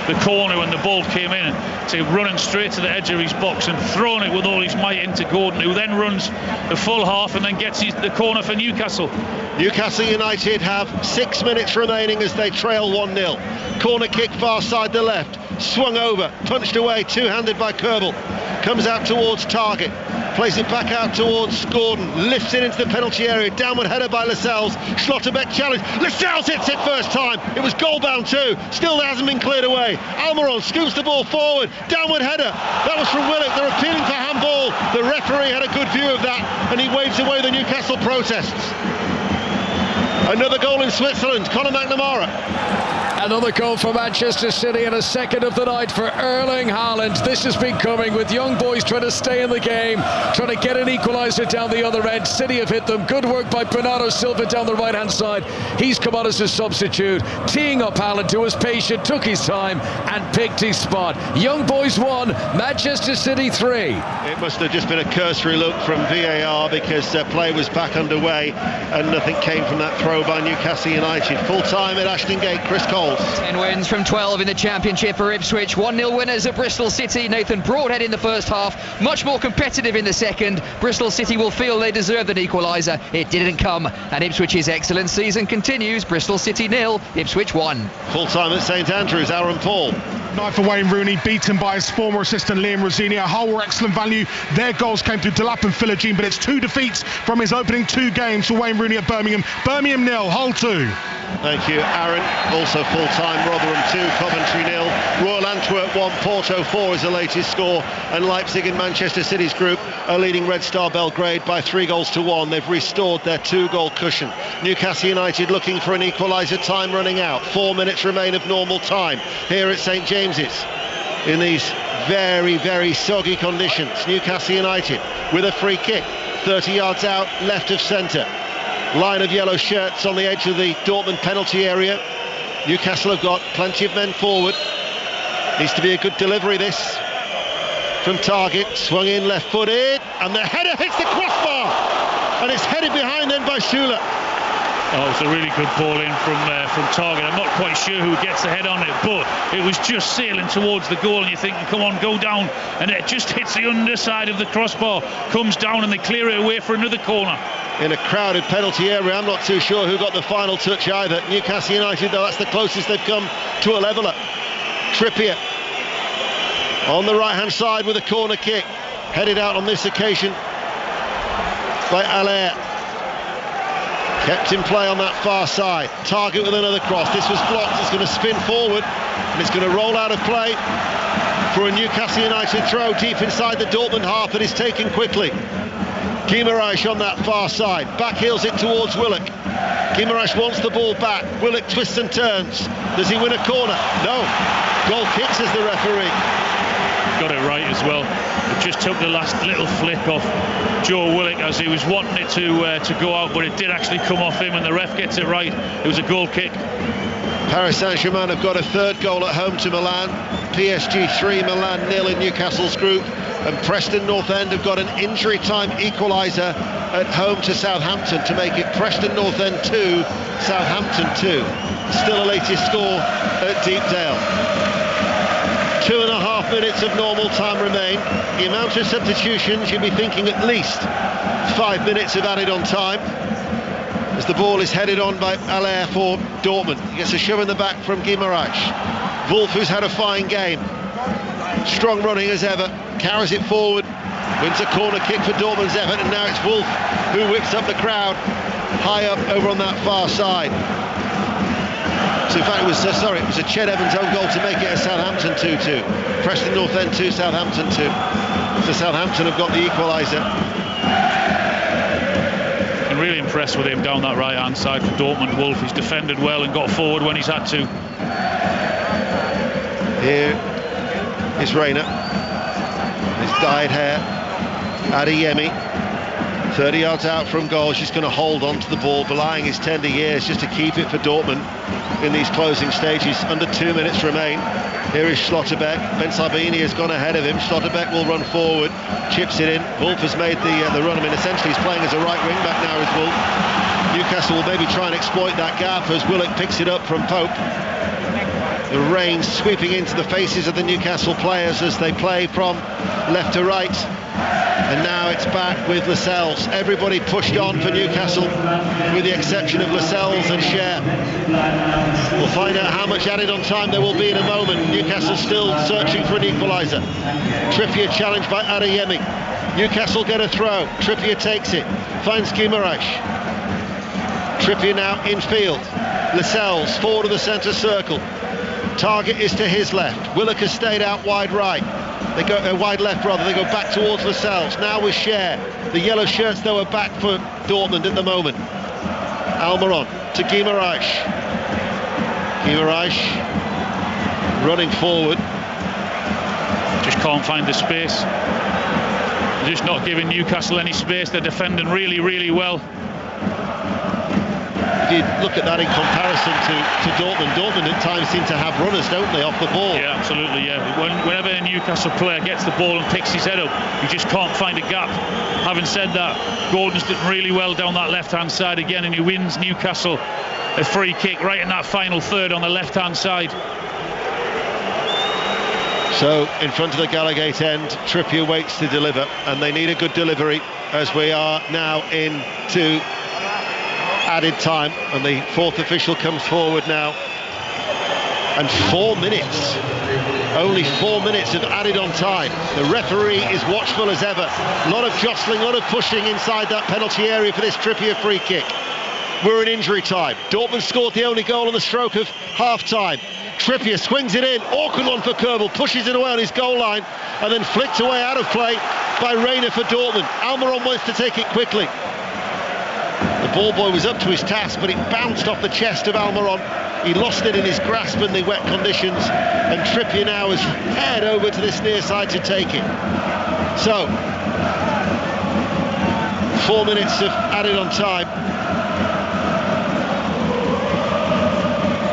the corner when the ball came in to running straight to the edge of his box and throwing it with all his might into Gordon, who then runs the full half and then gets the corner for Newcastle. Newcastle United have 6 minutes remaining as they trail 1-0. Corner kick far side the left. Swung over, punched away, two-handed by Kerbel. Comes out towards target, plays it back out towards Gordon, lifts it into the penalty area, downward header by Lascelles. Schlotterbeck challenge, Lascelles hits it first time, it was goal-bound too, still hasn't been cleared away. Almiron scoops the ball forward, downward header, that was from Willock. They're appealing for handball. The referee had a good view of that, and he waves away the Newcastle protests. Another goal in Switzerland, Conor McNamara. Another goal for Manchester City and a second of the night for Erling Haaland. This has been coming with young boys trying to stay in the game, trying to get an equaliser down the other end. City have hit them. Good work by Bernardo Silva down the right-hand side. He's come on as a substitute, teeing up Haaland, who was patient, took his time and picked his spot. Young boys 1, Manchester City 3. It must have just been a cursory look from VAR because play was back underway and nothing came from that throw by Newcastle United. Full time at Ashton Gate, Chris Cole. 10 wins from 12 in the Championship for Ipswich. 1-0 winners at Bristol City. Nathan Broadhead in the first half, much more competitive in the second. Bristol City will feel they deserved an equaliser. It didn't come, and Ipswich's excellent season continues. Bristol City 0, Ipswich 1. Full time at St Andrews, Aaron Paul. Night for Wayne Rooney, beaten by his former assistant Liam Rosini. Hull were excellent value. Their goals came through Delap and Philogene, but it's 2 defeats from his opening 2 games for Wayne Rooney at Birmingham. Birmingham 0, Hull 2. Thank you, Aaron. Also full-time, Rotherham 2, Coventry 0. Royal Antwerp 1, Porto 4 is the latest score. And Leipzig in Manchester City's group are leading Red Star Belgrade by 3-1. They've restored their 2-goal cushion. Newcastle United looking for an equaliser, time running out. 4 minutes remain of normal time here at St James's in these very, very soggy conditions. Newcastle United with a free kick, 30 yards out, left of centre. Line of yellow shirts on the edge of the Dortmund penalty area. Newcastle have got plenty of men forward. Needs to be a good delivery, this. From target, swung in left-footed, and the header hits the crossbar, and it's headed behind then by Schuler. Oh, it's a really good ball in from target. I'm not quite sure who gets the head on it, but it was just sailing towards the goal, and you're thinking, come on, go down, and it just hits the underside of the crossbar, comes down, and they clear it away for another corner. In a crowded penalty area, I'm not too sure who got the final touch either. Newcastle United, though, that's the closest they've come to a leveller. Trippier on the right-hand side with a corner kick, headed out on this occasion by Allaire. Kept in play on that far side. Target with another cross. This was blocked. It's going to spin forward. And it's going to roll out of play for a Newcastle United throw deep inside the Dortmund half that is taken quickly. Guimaraes on that far side, back heels it towards Willock. Guimaraes wants the ball back. Willock twists and turns. Does he win a corner? No. Goal kick, says the referee. Got it right as well. It just took the last little flick off Joe Willock as he was wanting it to go out, but it did actually come off him, and the ref gets it right. It was a goal kick. Paris Saint-Germain have got a third goal at home to Milan. PSG 3, Milan 0 in Newcastle's group. And Preston North End have got an injury time equaliser at home to Southampton to make it Preston North End 2, Southampton 2. Still a latest score at Deepdale. 2.5 minutes of normal time remain. The amount of substitutions, you'd be thinking at least 5 minutes of added on time, as the ball is headed on by Allaire for Dortmund. He gets a shove in the back from Guimaraes. Wolf, who's had a fine game, strong running as ever, carries it forward, wins a corner kick for Dortmund's effort, and now it's Wolf who whips up the crowd high up over on that far side. So in fact it was a Ched Evans own goal to make it a Southampton 2-2. Preston North End 2, Southampton 2. So Southampton have got the equaliser. I'm really impressed with him down that right hand side for Dortmund. Wolf, he's defended well and got forward when he's had to. Here is Reina. His dyed hair. Adeyemi, 30 yards out from goal. She's going to hold on to the ball, belying his tender years, just to keep it for Dortmund in these closing stages. Under 2 minutes remain. Here is Schlotterbeck. Ben Sabini has gone ahead of him. Schlotterbeck will run forward, chips it in. Wolf has made the run. I mean, essentially he's playing as a right wing back now as Wolf. Newcastle will maybe try and exploit that gap as Willock picks it up from Pope. The rain sweeping into the faces of the Newcastle players as they play from left to right. And now it's back with Lascelles. Everybody pushed on for Newcastle, with the exception of Lascelles and Cher. We'll find out how much added on time there will be in a moment. Newcastle still searching for an equaliser. Trippier challenged by Adeyemi. Newcastle get a throw. Trippier takes it, finds Guimaraes. Trippier now infield. Lascelles forward of the centre circle. Target is to his left. Willock has stayed out wide right. They go wide left rather. They go back towards Lascelles. Now with Cher. The yellow shirts though are back for Dortmund at the moment. Almiron to Guimaraes. Guimaraes running forward. Just can't find the space. They're just not giving Newcastle any space. They're defending really, really well. If you look at that in comparison to Dortmund, Dortmund at times seem to have runners, don't they, off the ball? Yeah, absolutely, yeah. Whenever a Newcastle player gets the ball and picks his head up, you just can't find a gap. Having said that, Gordon's done really well down that left-hand side again, and he wins Newcastle a free kick right in that final third on the left-hand side. So, in front of the Gallagate end, Trippier waits to deliver, and they need a good delivery as we are now into added time, and the fourth official comes forward now. And 4 minutes, only 4 minutes of added on time. The referee is watchful as ever. A lot of jostling, a lot of pushing inside that penalty area for this Trippier free kick. We're in injury time. Dortmund scored the only goal on the stroke of half-time. Trippier swings it in, awkward one for Kerbel, pushes it away on his goal line, and then flicked away out of play by Reina for Dortmund. Almiron wants to take it quickly. The ball boy was up to his task, but it bounced off the chest of Almiron. He lost it in his grasp in the wet conditions, and Trippier now has head over to this near side to take it. So, 4 minutes of added on time.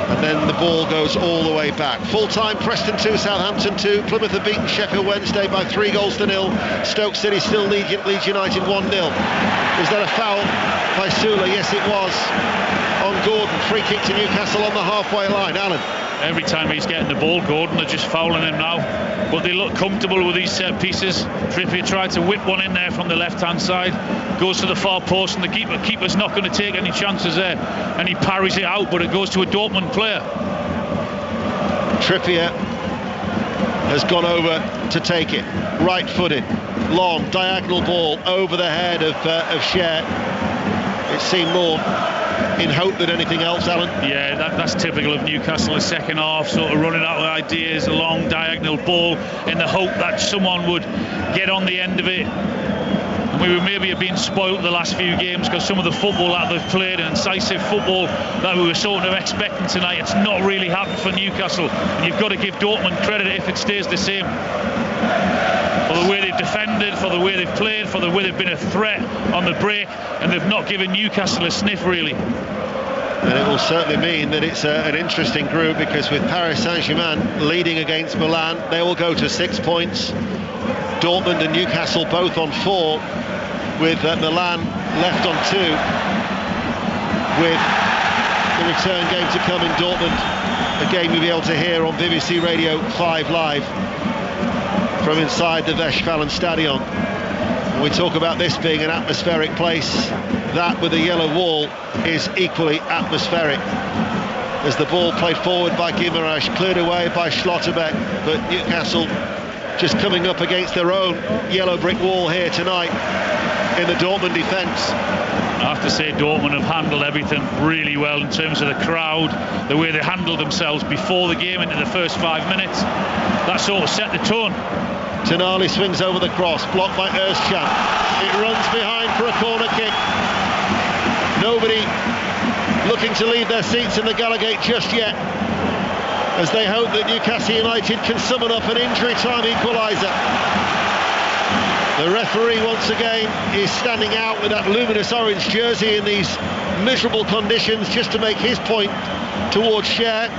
And then the ball goes all the way back. Full time, Preston 2, Southampton 2. Plymouth have beaten Sheffield Wednesday by 3-0. Stoke City still Leeds United 1-0. Was that a foul by Sula? Yes, it was. On Gordon, free kick to Newcastle on the halfway line. Alan. Every time he's getting the ball, Gordon, they're just fouling him now. But they look comfortable with these set pieces. Trippier tried to whip one in there from the left-hand side. Goes to the far post, and the keeper's not going to take any chances there. And he parries it out, but it goes to a Dortmund player. Trippier has gone over to take it. Right-footed, long, diagonal ball over the head of Cher. It seemed more in hope that anything else, Alan? Yeah, that's typical of Newcastle. The second half, sort of running out of ideas, a long diagonal ball in the hope that someone would get on the end of it. And we maybe have been spoilt the last few games because some of the football that they've played, and incisive football that we were sort of expecting tonight, it's not really happened for Newcastle. And you've got to give Dortmund credit if it stays the same. For the way they've defended, for the way they've played, for the way they've been a threat on the break, and they've not given Newcastle a sniff really. And it will certainly mean that it's an interesting group, because with Paris Saint-Germain leading against Milan, they will go to 6 points. Dortmund and Newcastle both on 4, with Milan left on 2, with the return game to come in Dortmund, a game you'll be able to hear on BBC Radio 5 Live from inside the Westfalenstadion. When we talk about this being an atmospheric place, that with a yellow wall is equally atmospheric. As the ball played forward by Guimaraes, cleared away by Schlotterbeck, but Newcastle just coming up against their own yellow brick wall here tonight in the Dortmund defence. I have to say Dortmund have handled everything really well in terms of the crowd, the way they handled themselves before the game into the first 5 minutes. That sort of set the tone. Tonali swings over the cross, blocked by Özcan. It runs behind for a corner kick. Nobody looking to leave their seats in the Gallowgate just yet, as they hope that Newcastle United can summon up an injury time equaliser. The referee once again is standing out with that luminous orange jersey in these miserable conditions, just to make his point towards Cher.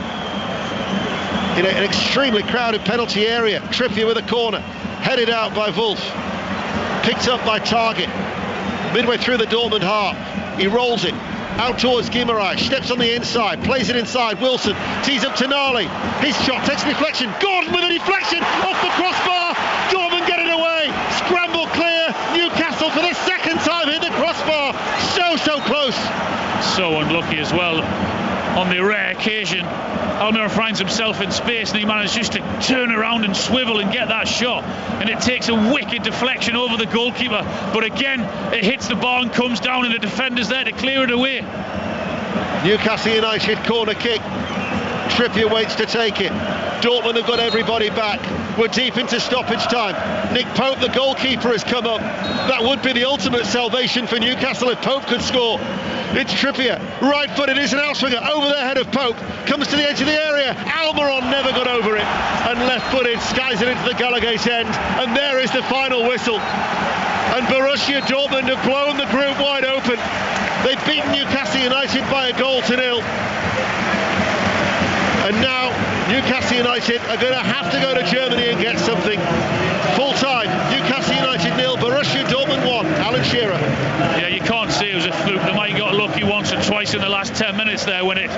In an extremely crowded penalty area, Trippier with a corner, headed out by Wolf, picked up by Target, midway through the Dortmund half. He rolls it out towards Guimaraes, steps on the inside, plays it inside. Wilson tees up Tonali, his shot takes a deflection. Gordon with a deflection off the crossbar. Dortmund get it away, scramble clear. Newcastle for the second time hit the crossbar. So close. So unlucky as well. On the rare occasion Almiron finds himself in space and he manages just to turn around and swivel and get that shot, and it takes a wicked deflection over the goalkeeper, but again it hits the bar and comes down, and the defender's there to clear it away. Newcastle United corner kick. Trippier waits to take it. Dortmund have got everybody back. We're deep into stoppage time. Nick Pope, the goalkeeper, has come up. That would be the ultimate salvation for Newcastle if Pope could score. It's Trippier, right-footed, is an outswinger over the head of Pope, comes to the edge of the area. Almiron never got over it, and left-footed skies it into the Gallowgate end, and there is the final whistle. And Borussia Dortmund have blown the group wide open. They've beaten Newcastle United by 1-0. And now Newcastle United are going to have to go to Germany and get something. Full time, Newcastle United 0, Borussia Dortmund 1. Alan Shearer. Yeah, you can't say it was a fluke. They might have got lucky once or twice in the last 10 minutes there when it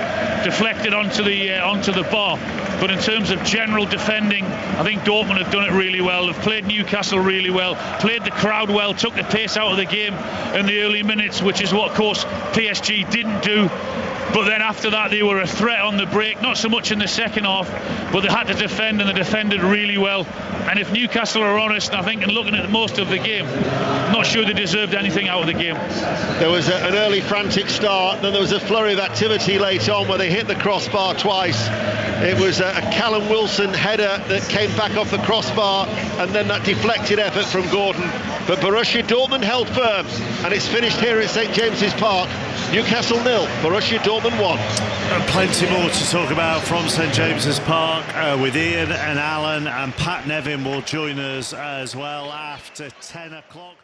deflected onto the bar. But in terms of general defending, I think Dortmund have done it really well. They've played Newcastle really well, played the crowd well, took the pace out of the game in the early minutes, which is what, of course, PSG didn't do. But then after that, they were a threat on the break, not so much in the second half, but they had to defend, and they defended really well. And if Newcastle are honest, I think, and looking at most of the game, I'm not sure they deserved anything out of the game. There was an early frantic start, then there was a flurry of activity late on where they hit the crossbar twice. It was a Callum Wilson header that came back off the crossbar, and then that deflected effort from Gordon. But Borussia Dortmund held firm, and it's finished here at St James's Park. Newcastle 0, Borussia Dortmund 1. Plenty more to talk about from St James's Park with Ian and Alan, and Pat Nevin will join us as well after 10 o'clock.